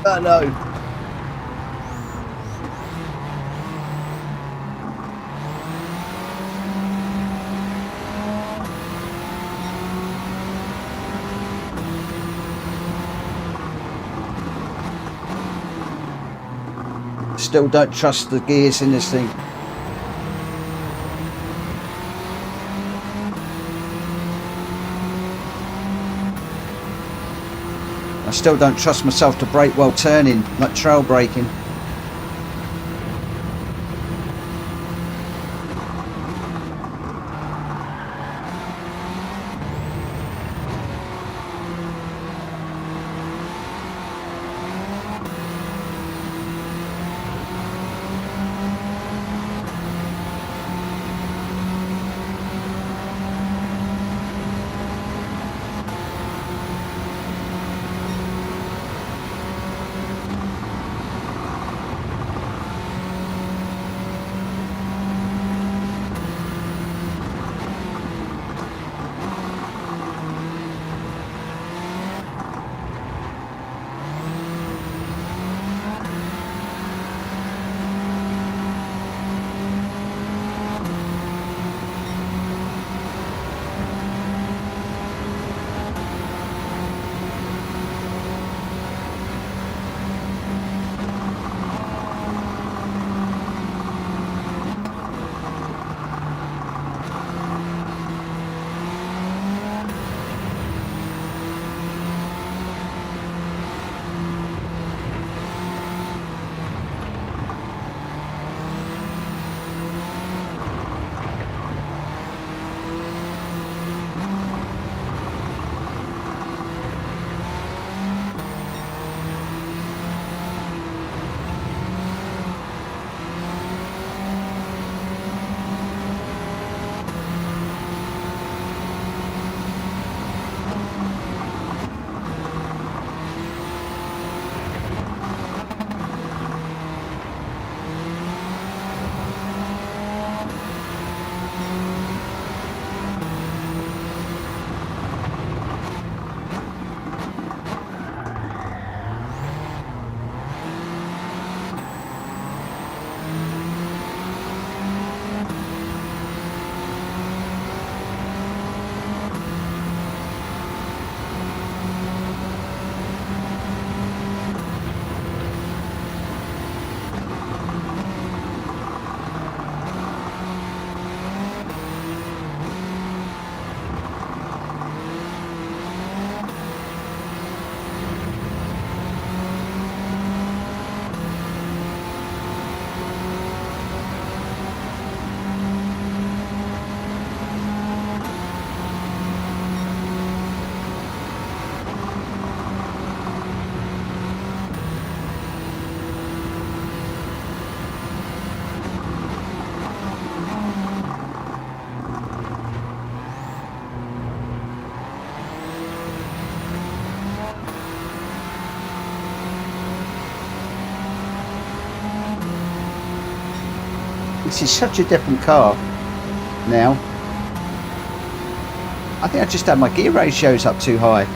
Oh no. Still don't trust the gears in this thing. I still don't trust myself to brake while turning, like trail braking. This is such a different car now. I think I just had my gear ratios up too high.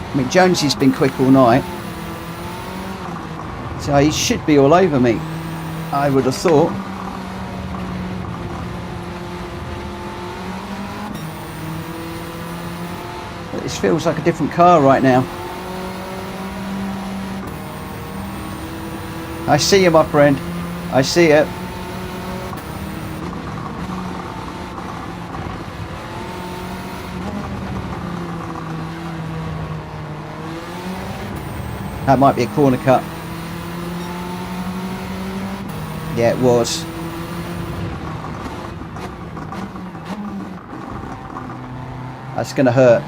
I mean, Jonesy's been quick all night, so he should be all over me, I would have thought. But this feels like a different car right now. I see you, my friend. I see it. That might be a corner cut. Yeah, it was. That's going to hurt.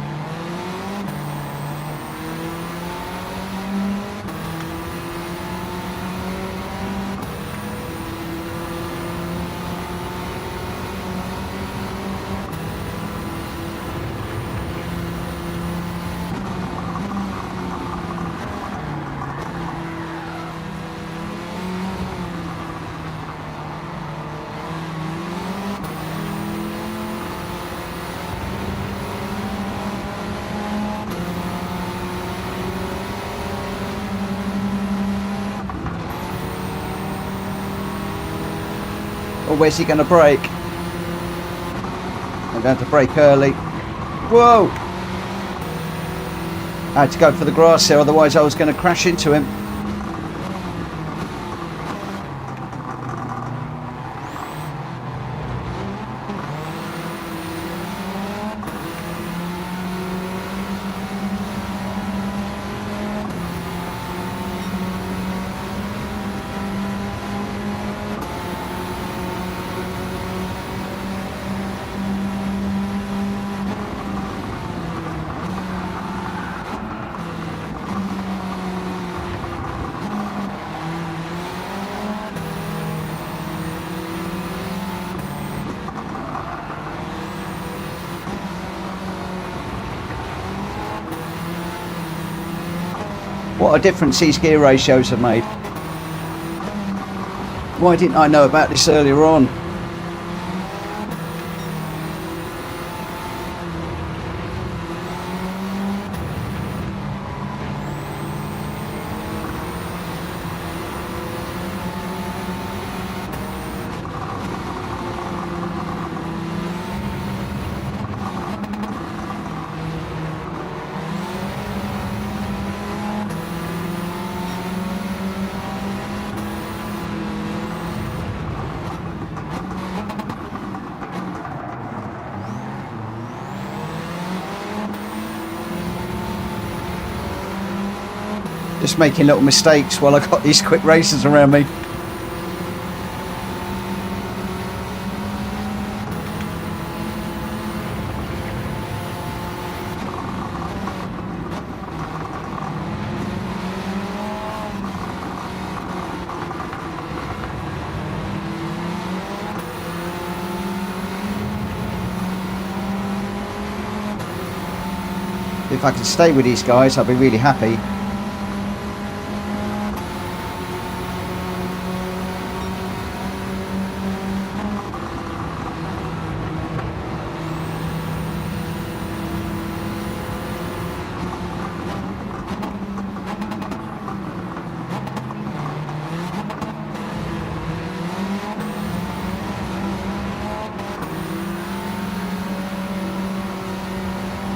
Or where's he going to brake? I'm going to brake early. Whoa! I had to go for the grass there, otherwise I was going to crash into him. What a difference these gear ratios have made. Why didn't I know about this earlier on? Just making little mistakes while I got these quick racers around me. If I can stay with these guys, I'll be really happy.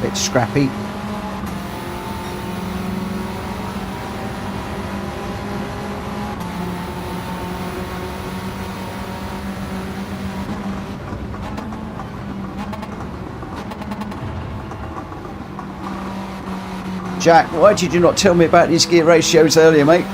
Bit scrappy. Jack, why did you not tell me about these gear ratios earlier, mate?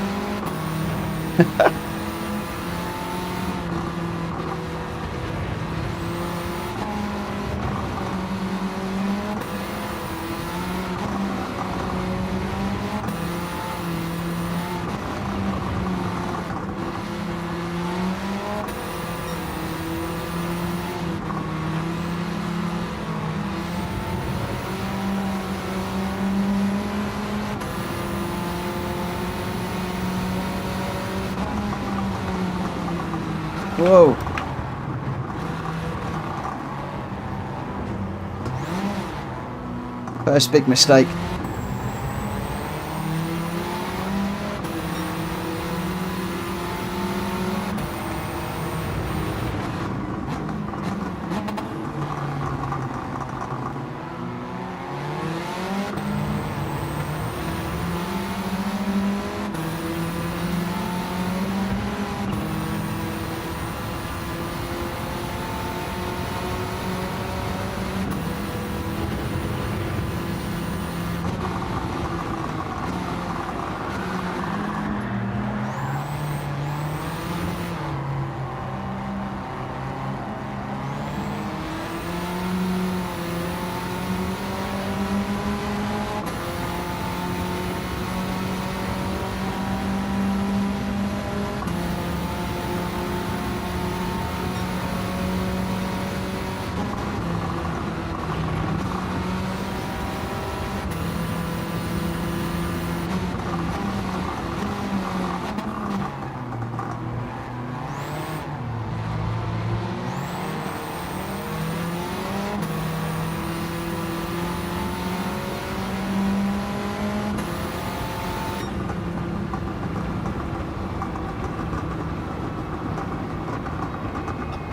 Whoa. First big mistake.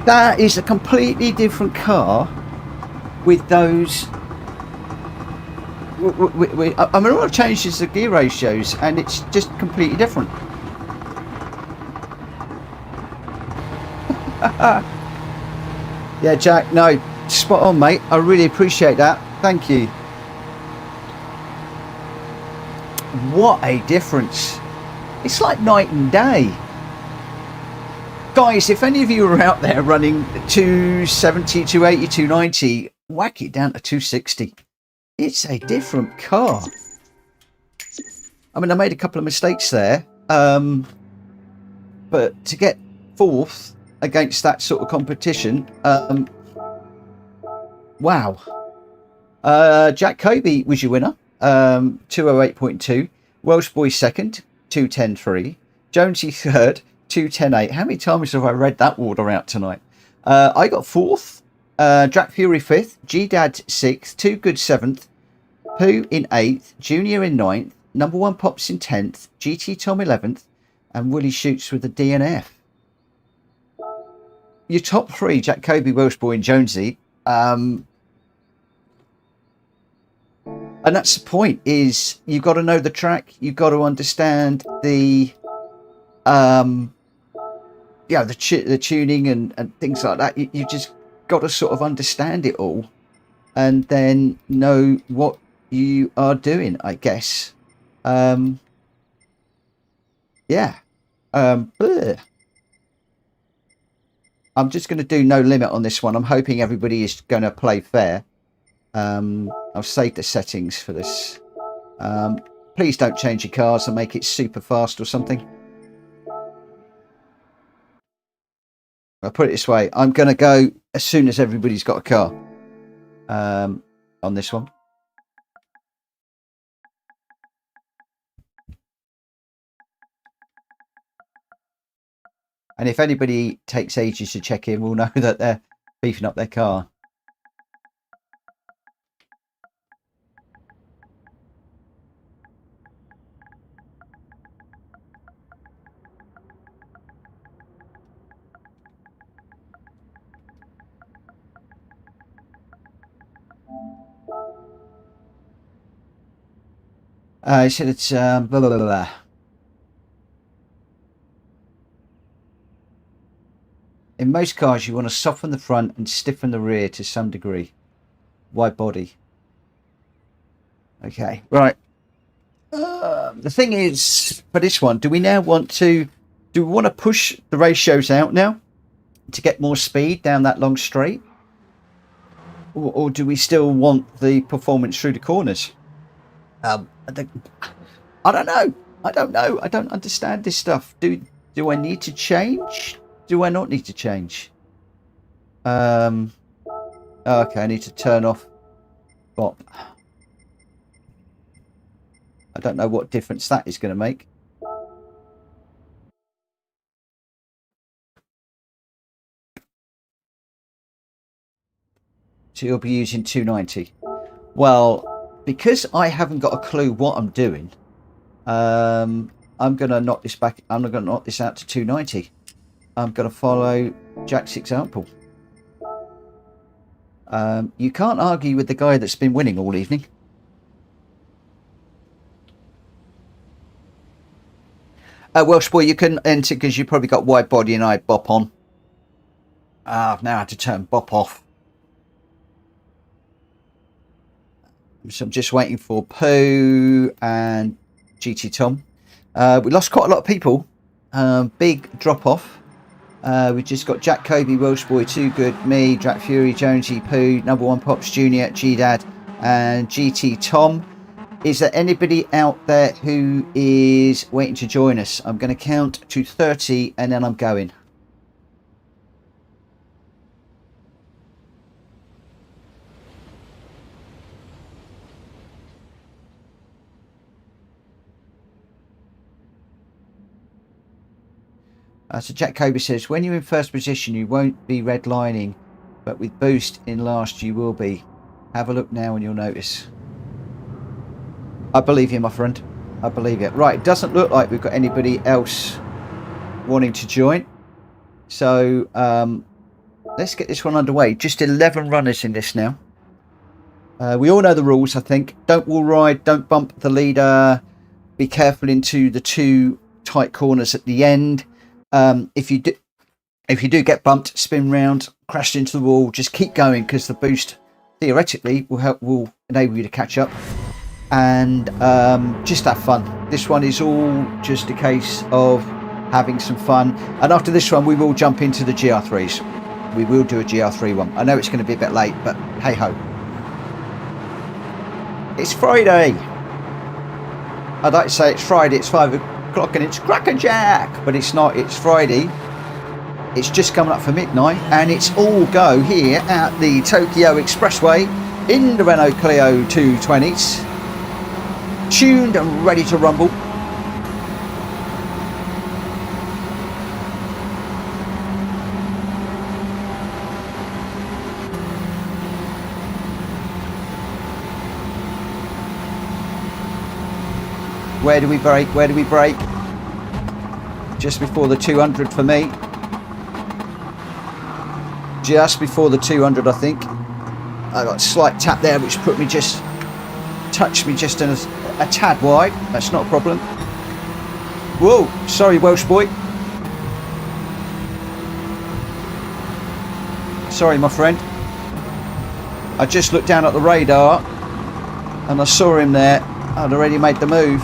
That is a completely different car with those. I mean, all I've changed is the gear ratios, and it's just completely different. Yeah, Jack, no, spot on, mate. I really appreciate that. Thank you. What a difference. It's like night and day. Guys, if any of you are out there running 270, 280, 290, whack it down to 260. It's a different car. I mean, I made a couple of mistakes there. But to get fourth against that sort of competition, wow. Jack Kobe was your winner, 208.2. Welsh Boy second, 210.3. Jonesy third, 210.8. How many times have I read that order out tonight? I got fourth, Jack Fury fifth, G-Dad sixth, Too Good seventh, Pooh in eighth, Junior in ninth, Number One Pops in 10th, GT Tom 11th, and Willie Shoots with the DNF. Your top three, Jack Kobe, Welsh Boy, and Jonesy. And that's the point, is you've got to know the track, you've got to understand the the tuning and things like that. You just got to sort of understand it all and then know what you are doing, I guess. Yeah. I'm just going to do no limit on this one. I'm hoping everybody is going to play fair. I've saved the settings for this. Please don't change your cars and make it super fast or something. I'll put it this way. I'm going to go as soon as everybody's got a car on this one. And if anybody takes ages to check in, we'll know that they're beefing up their car. I said it's blah, blah, blah, blah. In most cars, you want to soften the front and stiffen the rear to some degree. Wide body. Okay, right. The thing is, for this one, do we want to push the ratios out now to get more speed down that long straight? Or do we still want the performance through the corners? I don't know. I don't know. I don't understand this stuff. Do I need to change? Do I not need to change? Okay, I need to turn off bop. I don't know what difference that is going to make. So you'll be using 290. Well, because I haven't got a clue what I'm doing, I'm going to knock this back. I'm going to knock this out to 290. I'm going to follow Jack's example. You can't argue with the guy that's been winning all evening. Welsh boy, you couldn't enter because you probably got wide body and I bop on. I've now had to turn bop off. So I'm just waiting for Pooh and GT Tom. We lost quite a lot of people. Big drop off. We just got Jack Kobe, Welsh Boy, Too Good, me, Drac Fury, Jonesy, Pooh, Number One Pops Jr., G-Dad, and GT Tom. Is there anybody out there who is waiting to join us? I'm going to count to 30 and then I'm going. So Jack Kobe says, when you're in first position, you won't be redlining, but with boost in last, you will be. Have a look now and you'll notice. I believe you, my friend. I believe it. Right, it doesn't look like we've got anybody else wanting to join. So let's get this one underway. Just 11 runners in this now. We all know the rules, I think. Don't wall ride, don't bump the leader. Be careful into the two tight corners at the end. If you do get bumped, spin round, crash into the wall, just keep going because the boost theoretically will enable you to catch up. And just have fun. This one is all just a case of having some fun, and after this one we will jump into the GR3s. We will do a GR3 one. I know it's going to be a bit late, but hey ho, it's Friday. I'd like to say it's Friday, it's 5 o'clock and it's crackerjack, but it's not. It's Friday, it's just coming up for midnight, and it's all go here at the Tokyo Expressway in the Renault Clio 220s. Tuned and ready to rumble. Where do we brake? Where do we brake? Just before the 200 for me. Just before the 200, I think. I got a slight tap there, which put me just, touched me just in a tad wide. That's not a problem. Whoa, sorry Welsh boy. Sorry my friend. I just looked down at the radar and I saw him there. I'd already made the move.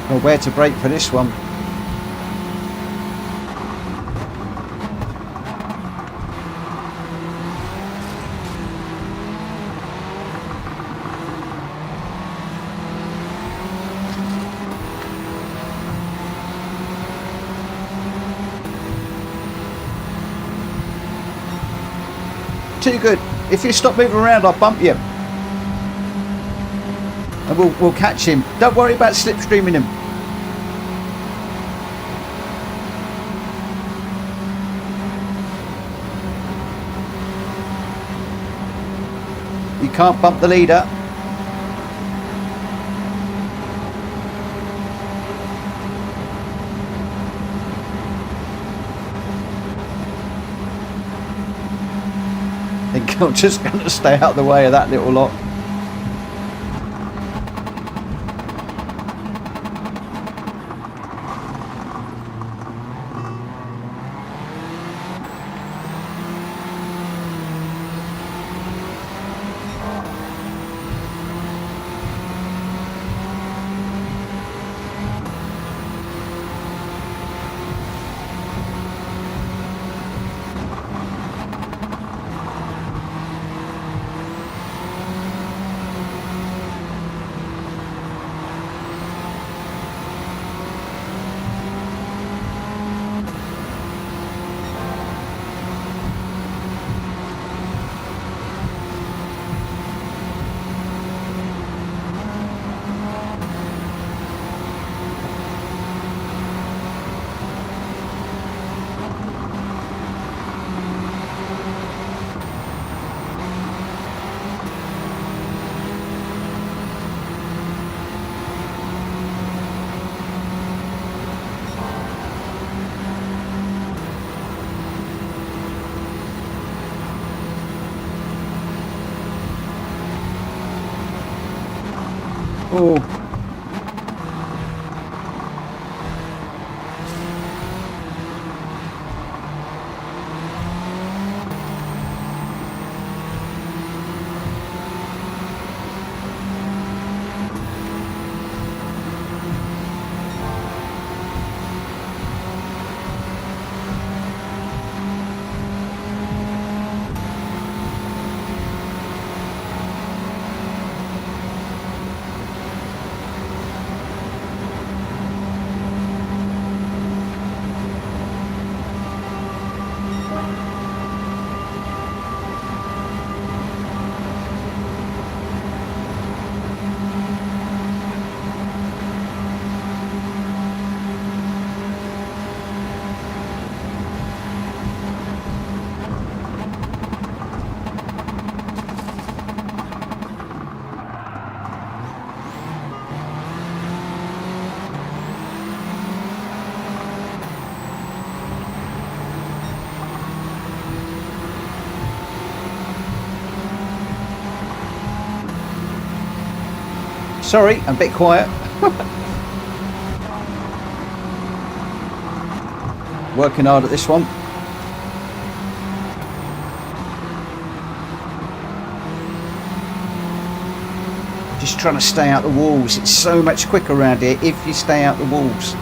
Well, where to brake for this one? Too good. If you stop moving around, I'll bump you. And we'll catch him. Don't worry about slipstreaming him. You can't bump the leader. I think I'm just going to stay out of the way of that little lot. Oh. Sorry, I'm a bit quiet. Working hard at this one. Just trying to stay out the walls. It's so much quicker around here if you stay out the walls.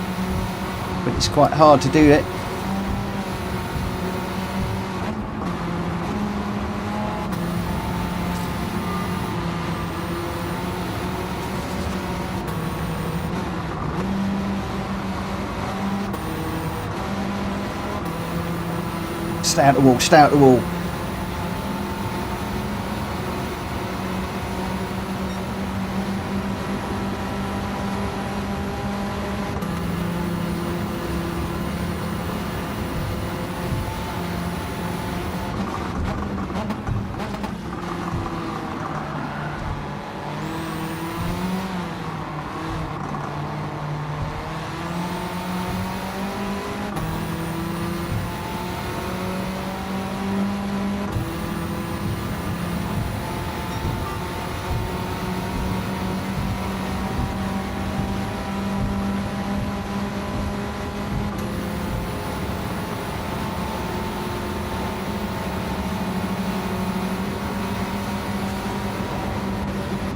But it's quite hard to do it. Stay out the wall, stay out the wall.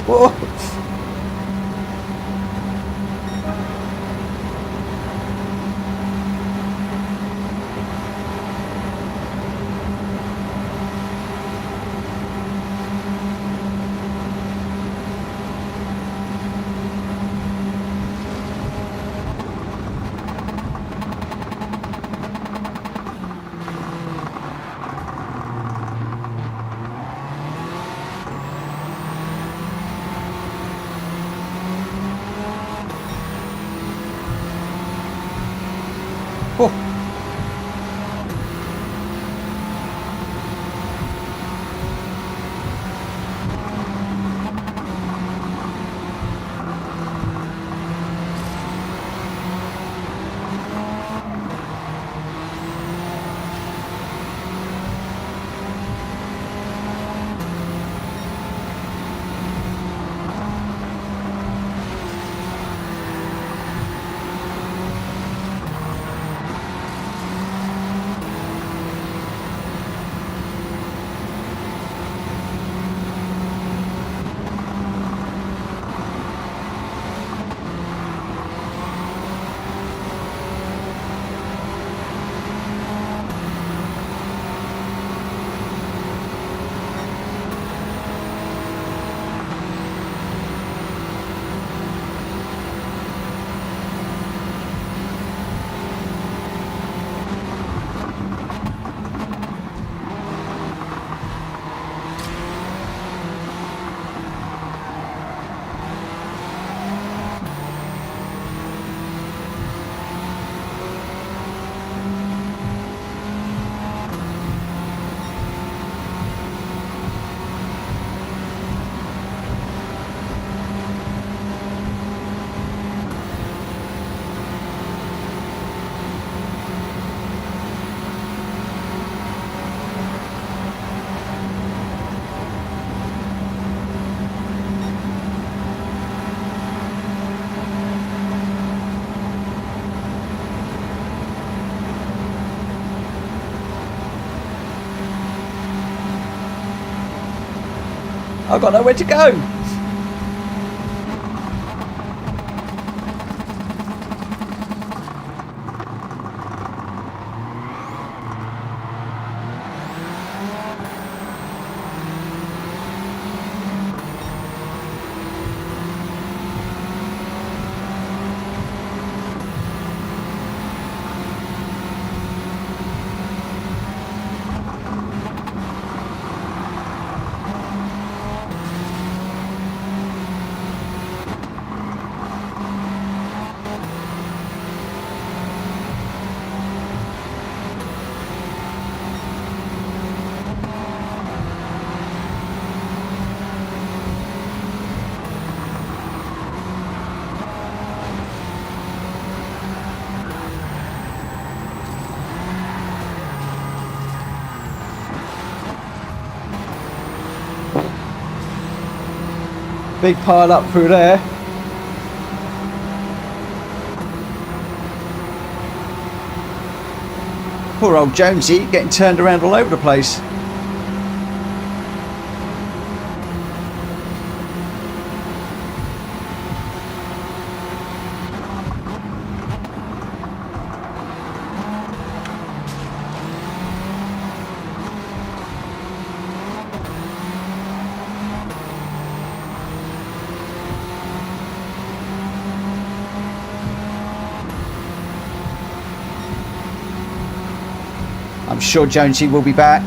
Whoa. I've got nowhere to go. Big pile up through there. Poor old Jonesy getting turned around all over the place. I'm sure Jonesy will be back.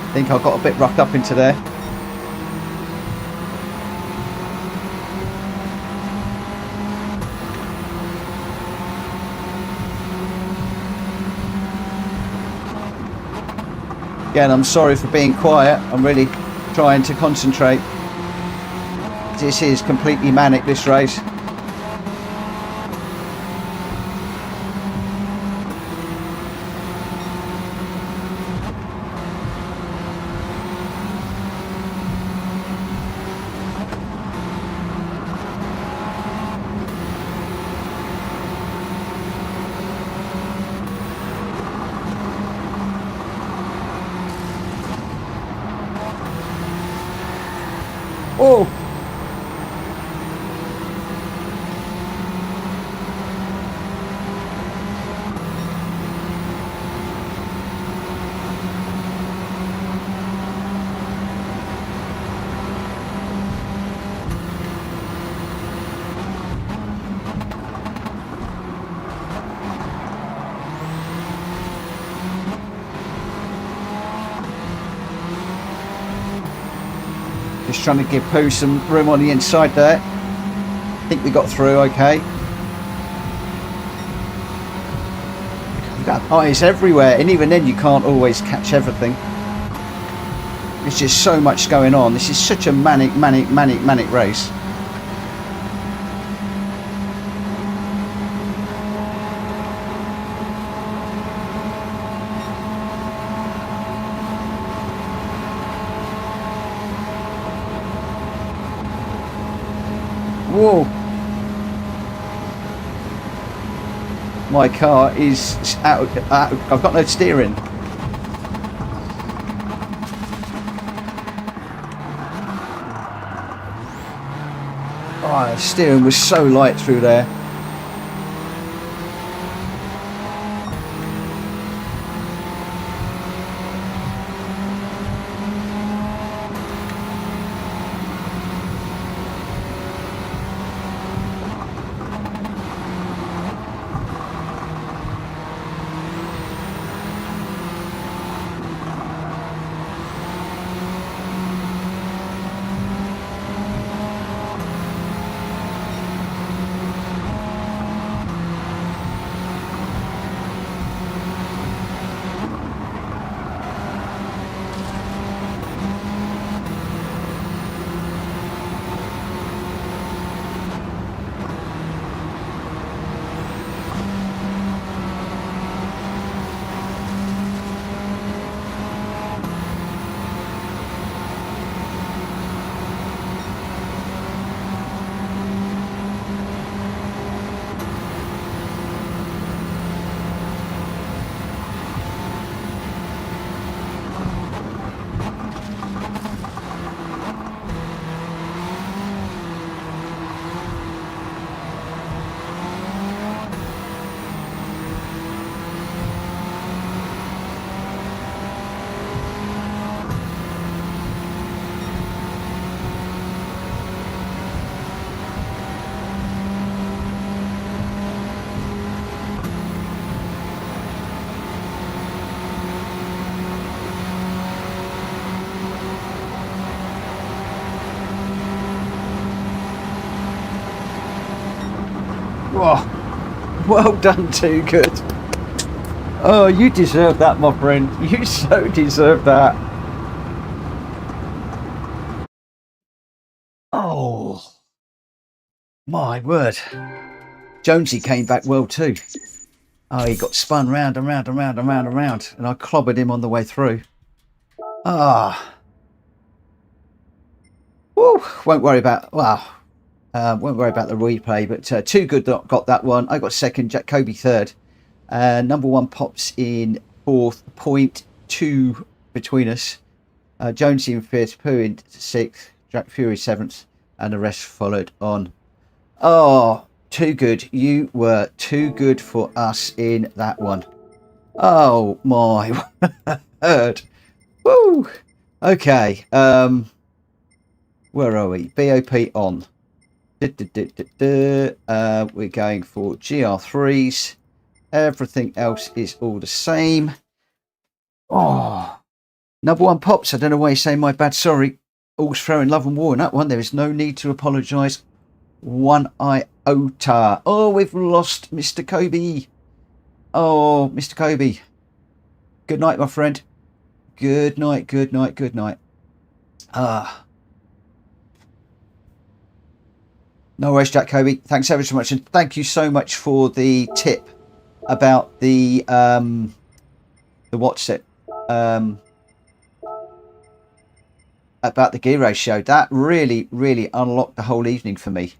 I think I got a bit roughed up into there. Again, I'm sorry for being quiet. I'm really trying to concentrate. This is completely manic, this race. Oh, just trying to give Pooh some room on the inside there. I think we got through okay. You've got eyes everywhere, and even then you can't always catch everything. There's just so much going on. This is such a manic race. Whoa. My car is out. I've got no steering. Oh, the steering was so light through there. Oh, well done, Too Good. Oh, you deserve that, my friend. You so deserve that. Oh, my word. Jonesy came back well too. Oh, he got spun round and round and round and round and round, and I clobbered him on the way through. Ah. Woo, won't worry about, won't worry about the replay, but Too Good got that one. I got second, Jack Kobe third. Number one Pops in fourth, 0.2 between us. Jonesy in fifth, Pooh in sixth, Jack Fury seventh, and the rest followed on. Oh, Too Good. You were too good for us in that one. Oh my word. Woo. Okay. Where are we? BOP on. We're going for GR3s. Everything else is all the same. Oh, number one Pops. I don't know why you're saying my bad. Sorry. All's throwing love and war in that one. There is no need to apologise. One iota. Oh, we've lost Mr. Kobe. Oh, Mr. Kobe. Good night, my friend. Good night, good night, good night. No worries, Jack Kobe. Thanks ever so much. And thank you so much for the tip about the what's it? About the gear ratio. That really, really unlocked the whole evening for me.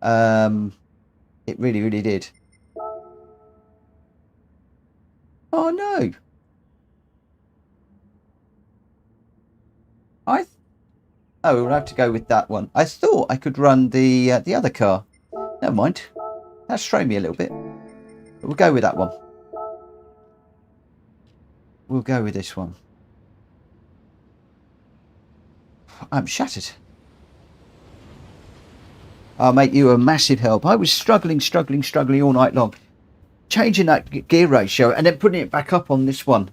It really, really did. Oh no. Oh, we'll have to go with that one. I thought I could run the other car. Never mind. That's thrown me a little bit. But we'll go with that one. We'll go with this one. I'm shattered. Oh, mate, you were a massive help. I was struggling all night long. Changing that gear ratio and then putting it back up on this one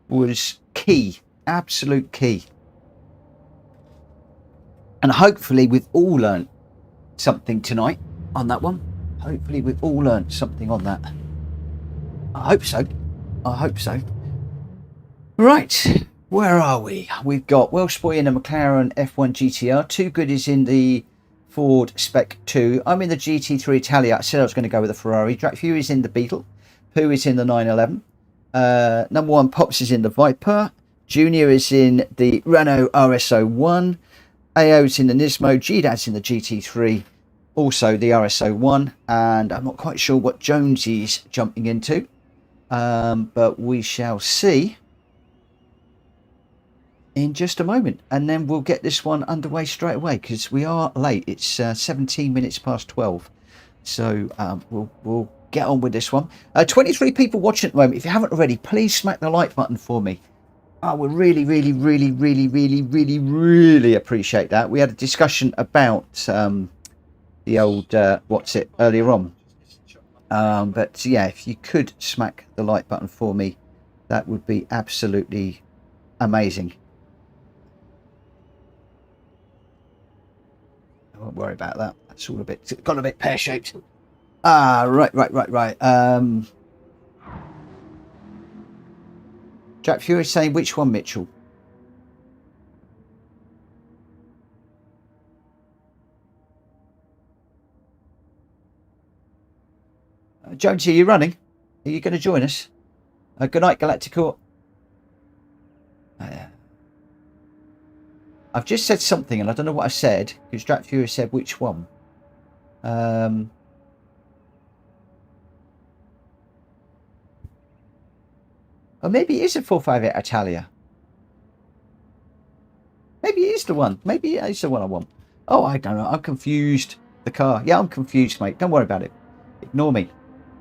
was key. Absolute key. And hopefully we've all learned something tonight on that one. Hopefully we've all learned something on that. I hope so. I hope so. Right, where are we? We've got Wellspoy in a McLaren F1 GTR. Two goodies in the Ford Spec 2. I'm in the GT3 Italia. I said I was going to go with a Ferrari. Drac Fury's in the Beetle. Pooh is in the 911. Number one Pops is in the Viper. Junior is in the Renault RS01. AO's in the Nismo. GDad's in the GT3. Also the RS01. And I'm not quite sure what Jonesy's jumping into. But we shall see in just a moment, and then we'll get this one underway straight away because we are late. It's 17 minutes past 12, so we'll get on with this one. 23 people watching at the moment. If you haven't already, please smack the like button for me. I would really appreciate that. We had a discussion about the old what's it earlier on, but yeah, if you could smack the like button for me, that would be absolutely amazing. I won't worry about that. That's all got a bit pear-shaped. Right. Jack Fury saying which one, Mitchell? Jonesy, are you running? Are you going to join us? Good night, Galacticor. I've just said something and I don't know what I said because Drac Fury said which one. Or maybe it is a 458 Italia. Maybe it is the one. Maybe it is the one I want. Oh, I don't know. I'm confused. The car. Yeah, I'm confused, mate. Don't worry about it. Ignore me.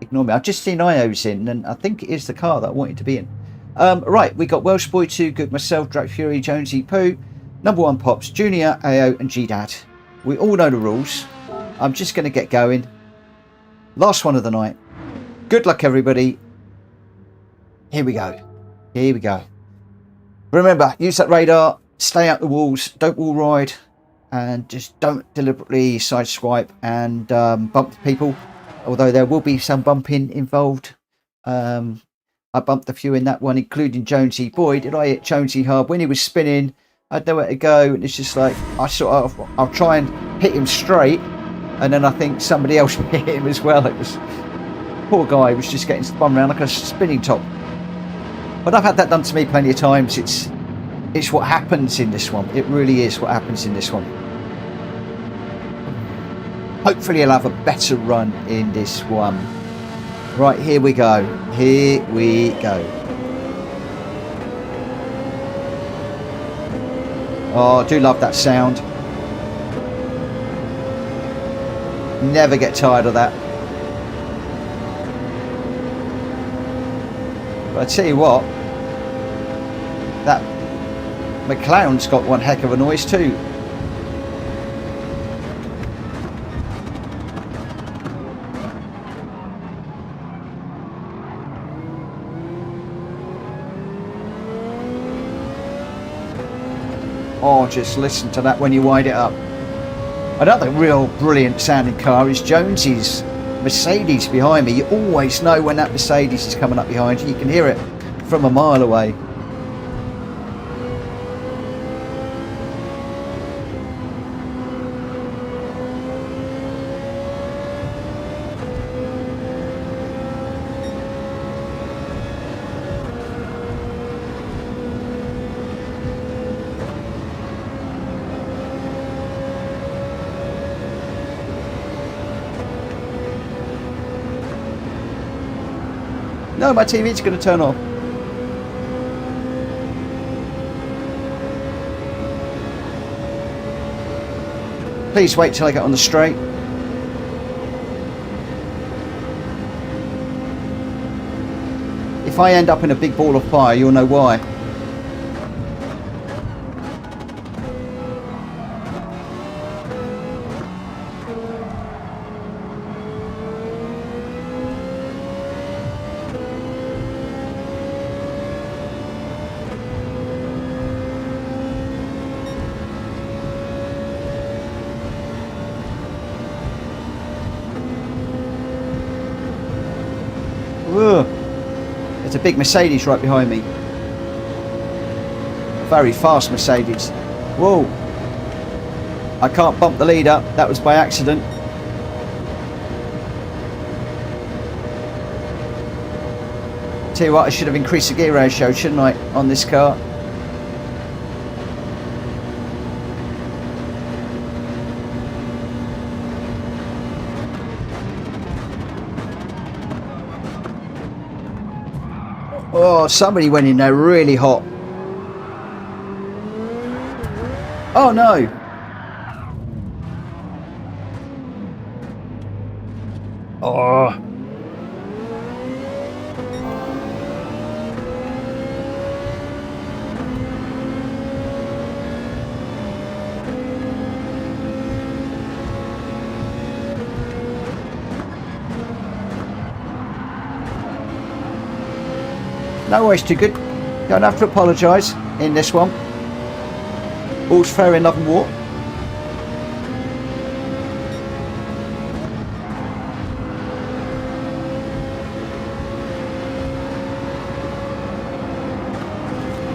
Ignore me. I've just seen IOs in and I think it is the car that I wanted to be in. Right, we got Welsh Boy 2, Good, myself, Drac Fury, Jonesy, Pooh. Number one Pops, Junior, AO and GDad. We all know the rules. I'm just going to get going. Last one of the night. Good luck, everybody. Here we go. Here we go. Remember, use that radar. Stay out the walls. Don't wall ride. And just don't deliberately sideswipe and bump people. Although there will be some bumping involved. I bumped a few in that one, including Jonesy. Boy, did I hit Jonesy hard. When he was spinning, I had nowhere to go, and it's just like I'll try and hit him straight, and then I think somebody else hit him as well. It was poor guy was just getting spun around like a spinning top. But I've had that done to me plenty of times. It's what happens in this one. It really is what happens in this one. Hopefully, I'll have a better run in this one. Right, here we go. Here we go. Oh, I do love that sound. Never get tired of that. But I tell you what, that McLaren's got one heck of a noise too. Oh, just listen to that when you wind it up. Another real brilliant sounding car is Jonesy's Mercedes behind me. You always know when that Mercedes is coming up behind you. You can hear it from a mile away. No, my TV's going to turn off. Please wait till I get on the straight. If I end up in a big ball of fire, you'll know why. Ugh. There's a big Mercedes right behind me. Very fast Mercedes. Whoa. I can't bump the lead up. That was by accident. Tell you what, I should have increased the gear ratio, shouldn't I, on this car? Oh, somebody went in there really hot. Oh no. Oh. No worries, too good. Don't have to apologise in this one. All's fair in love and war.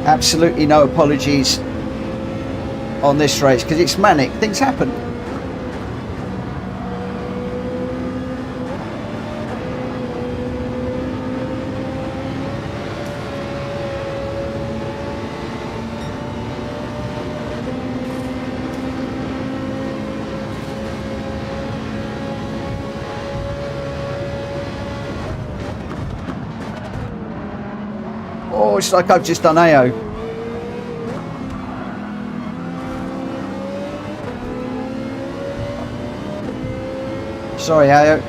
Absolutely no apologies on this race because it's Manic. Things happen. Oh, it's like I've just done AO. Sorry, AO.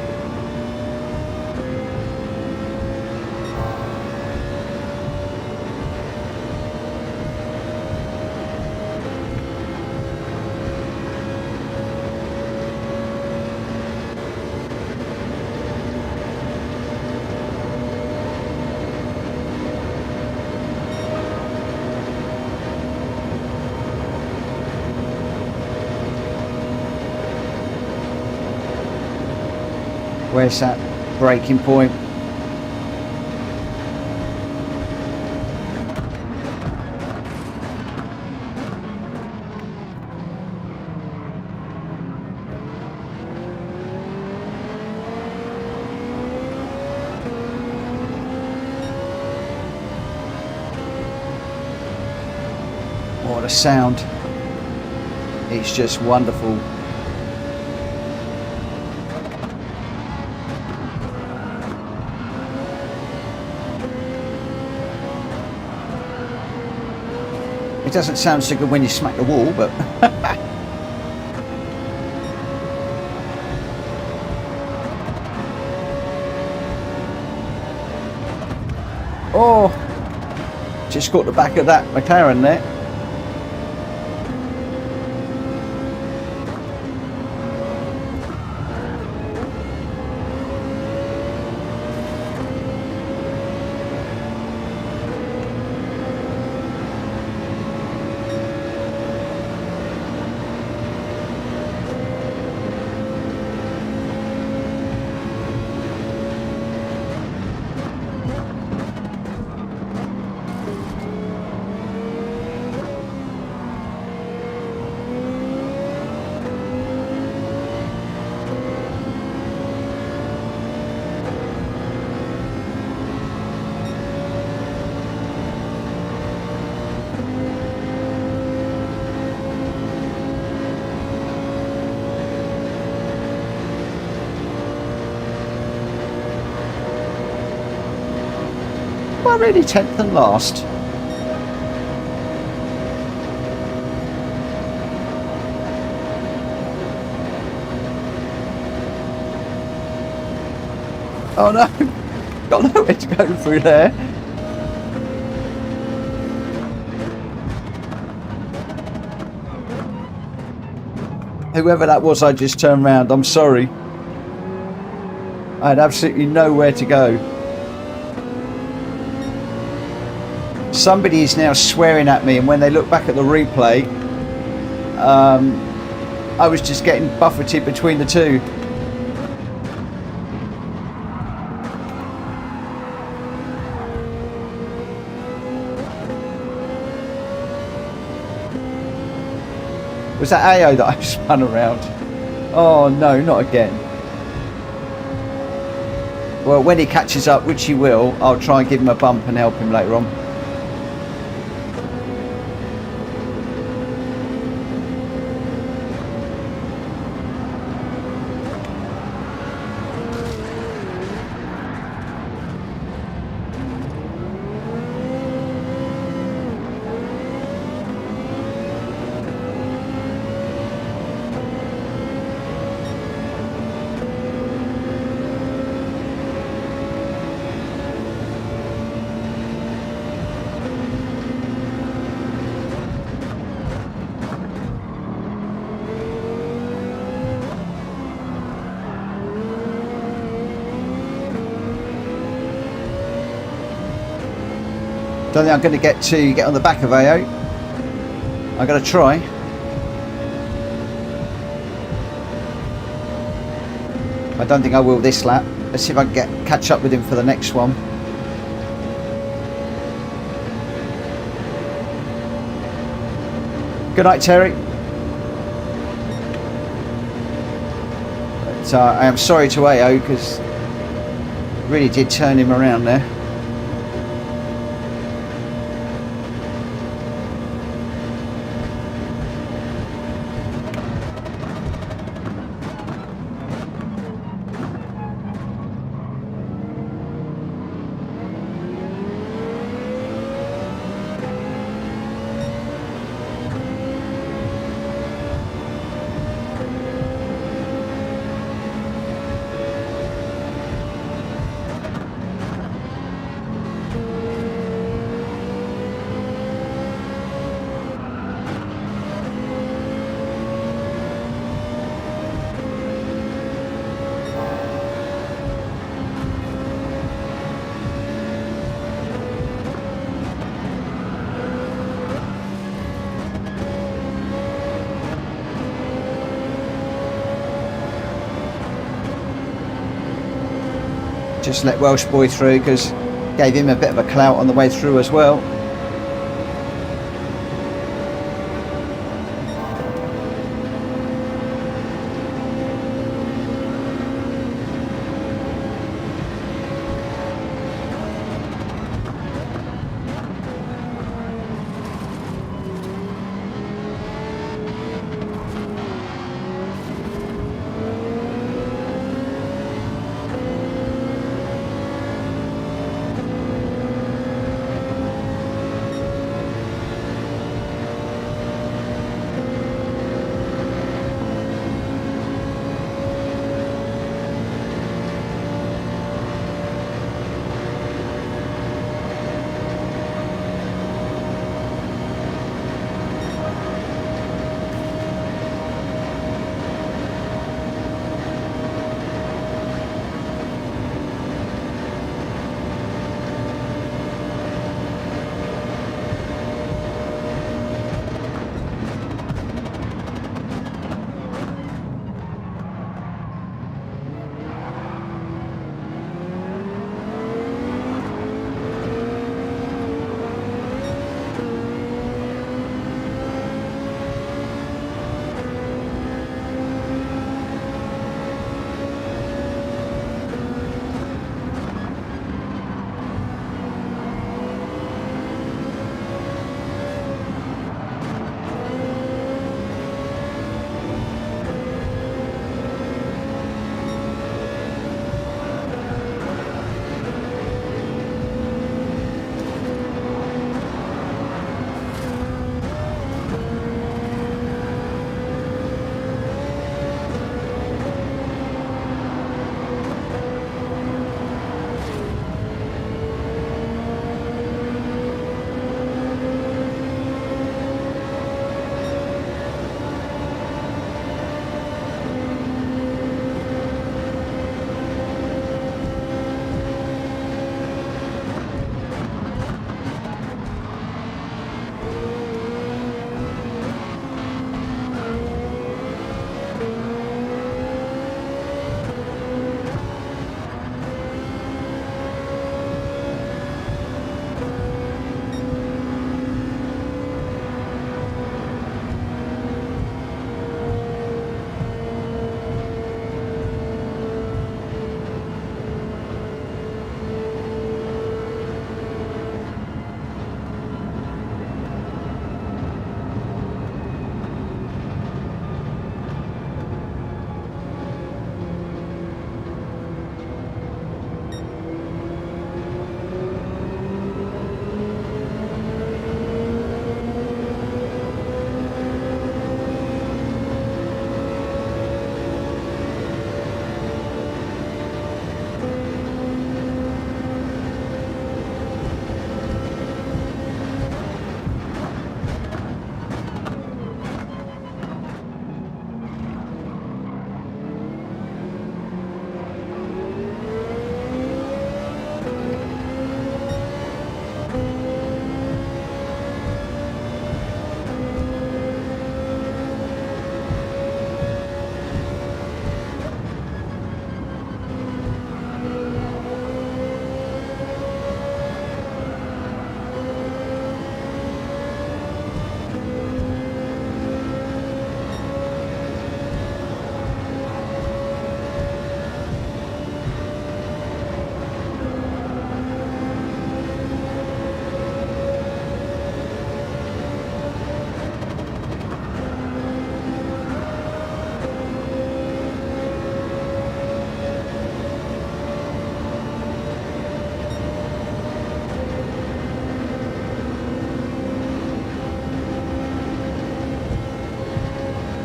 Where's that braking point? What a sound. It's just wonderful. It doesn't sound so good when you smack the wall, but oh, just caught the back of that McLaren there. Am I really 10th and last? Oh no, got nowhere to go through there. Whoever that was, I just turned round. I'm sorry. I had absolutely nowhere to go. Somebody is now swearing at me, and when they look back at the replay, I was just getting buffeted between the two. Was that AO that I spun around? Oh no, not again. Well, when he catches up, which he will, I'll try and give him a bump and help him later on. Don't think I'm going to get on the back of AO. I'm going to try. I don't think I will this lap. Let's see if I can catch up with him for the next one. Good night, Terry. But, I am sorry to AO because really did turn him around there. Just let Welsh Boy through because gave him a bit of a clout on the way through as well.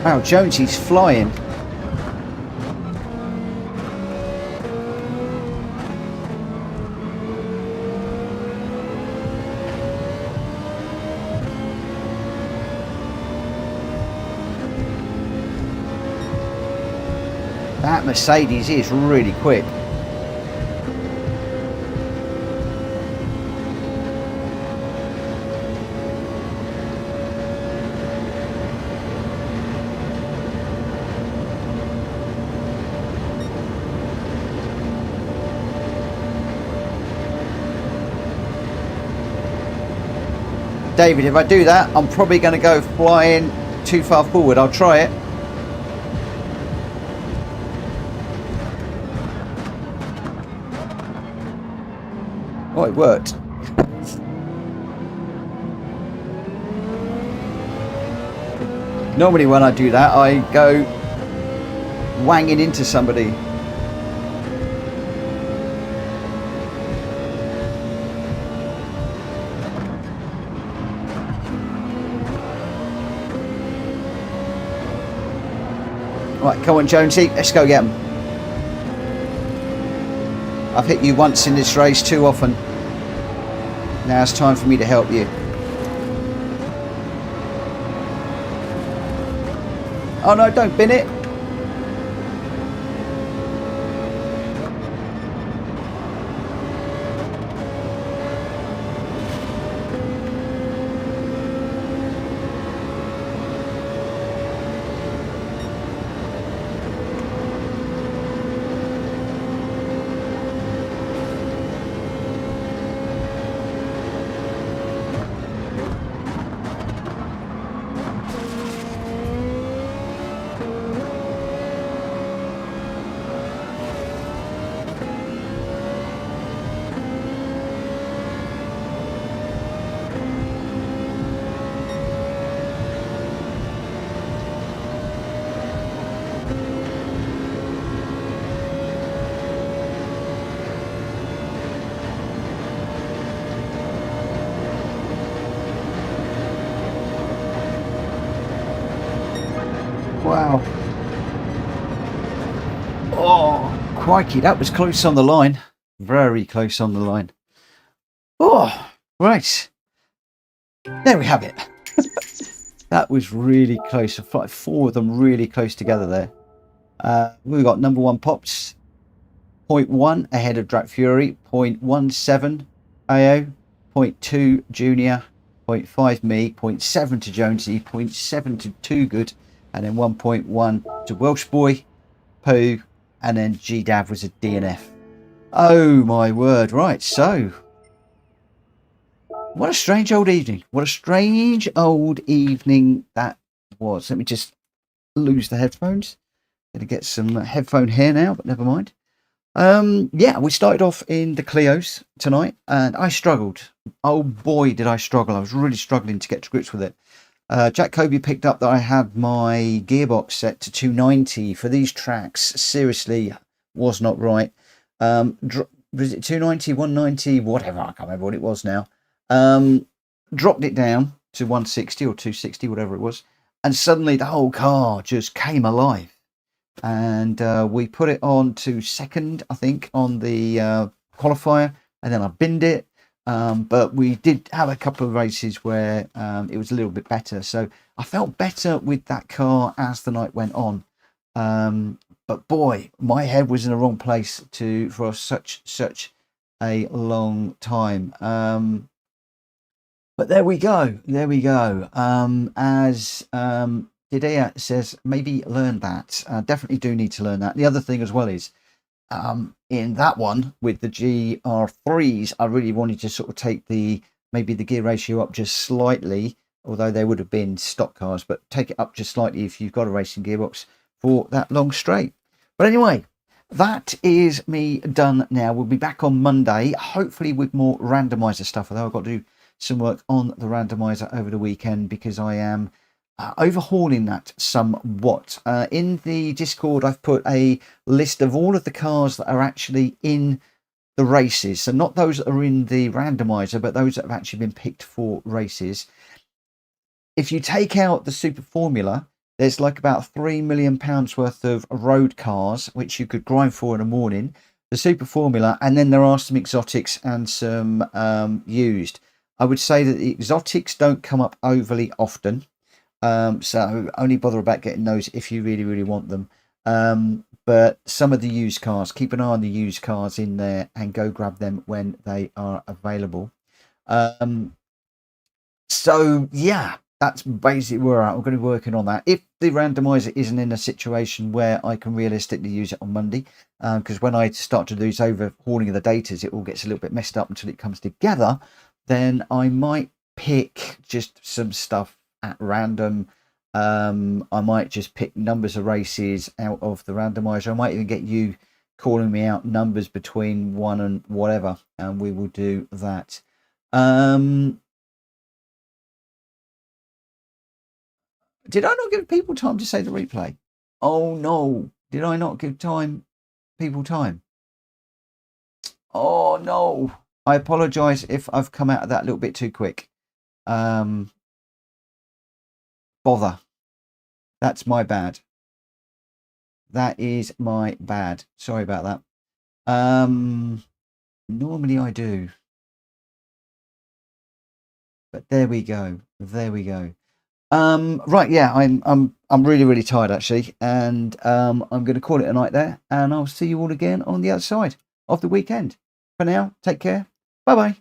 Wow, Jonesy's flying. That Mercedes is really quick. David, if I do that, I'm probably going to go flying too far forward. I'll try it. Oh, it worked. Normally when I do that, I go wanging into somebody. Right, come on, Jonesy, let's go get them. I've hit you once in this race too often. Now it's time for me to help you. Oh no, don't bin it. Wow. Oh, crikey, that was close on the line. Very close on the line. Oh, right. There we have it. That was really close. Like 4 of them really close together there. We've got number 1 Pops, 0.1 ahead of Drat Fury, 0.17 AO, 0.2 Junior, 0.5 me, 0.7 to Jonesy, 0.7 to Too Good, and then 1.1 to Welsh Boy, Pooh, and then GDAV was a DNF. Oh my word. Right, so what a strange old evening. What a strange old evening that was. Let me just lose the headphones. Gonna get some headphone hair now, but never mind. Yeah, we started off in the Clios tonight and I struggled. Oh boy, did I struggle. I was really struggling to get to grips with it. Jack Kobe picked up that I had my gearbox set to 290 for these tracks. Seriously, was not right. Was it 290, 190, whatever? I can't remember what it was now. Dropped it down to 160 or 260, whatever it was. And suddenly the whole car just came alive. And we put it on to second, I think, on the qualifier. And then I binned it. But we did have a couple of races where it was a little bit better. So I felt better with that car as the night went on. But boy, my head was in the wrong place for such a long time. But there we go. There we go. As Didea says, maybe learn that. Definitely do need to learn that. The other thing as well is, in that one with the GR3s, I really wanted to sort of take maybe the gear ratio up just slightly, although they would have been stock cars, but take it up just slightly if you've got a racing gearbox for that long straight. But anyway, that is me done now. We'll be back on Monday, hopefully with more randomizer stuff, although I've got to do some work on the randomizer over the weekend because I am overhauling that somewhat. In the Discord, I've put a list of all of the cars that are actually in the races. So not those that are in the randomizer, but those that have actually been picked for races. If you take out the Super Formula, there's like about £3 million worth of road cars which you could grind for in the morning, the Super Formula, and then there are some exotics and some used. I would say that the exotics don't come up overly often, so only bother about getting those if you really, really want them. But some of the used cars, keep an eye on the used cars in there and go grab them when they are available. So yeah, that's basically where I'm going to be working on that. If the randomizer isn't in a situation where I can realistically use it on Monday, because when I start to do this overhauling of the datas, it all gets a little bit messed up until it comes together, then I might pick just some stuff at random. I might just pick numbers of races out of the randomizer. I might even get you calling me out numbers between 1 and whatever, and we will do that. Did I not give people time to say the replay? Oh no, did I not give people time? Oh no, I apologise if I've come out of that a little bit too quick. Bother. That's my bad. That is my bad. Sorry about that. Normally I do. But there we go. There we go. Right, yeah, I'm really, really tired actually, and I'm going to call it a night there, and I'll see you all again on the other side of the weekend. For now, take care. Bye bye.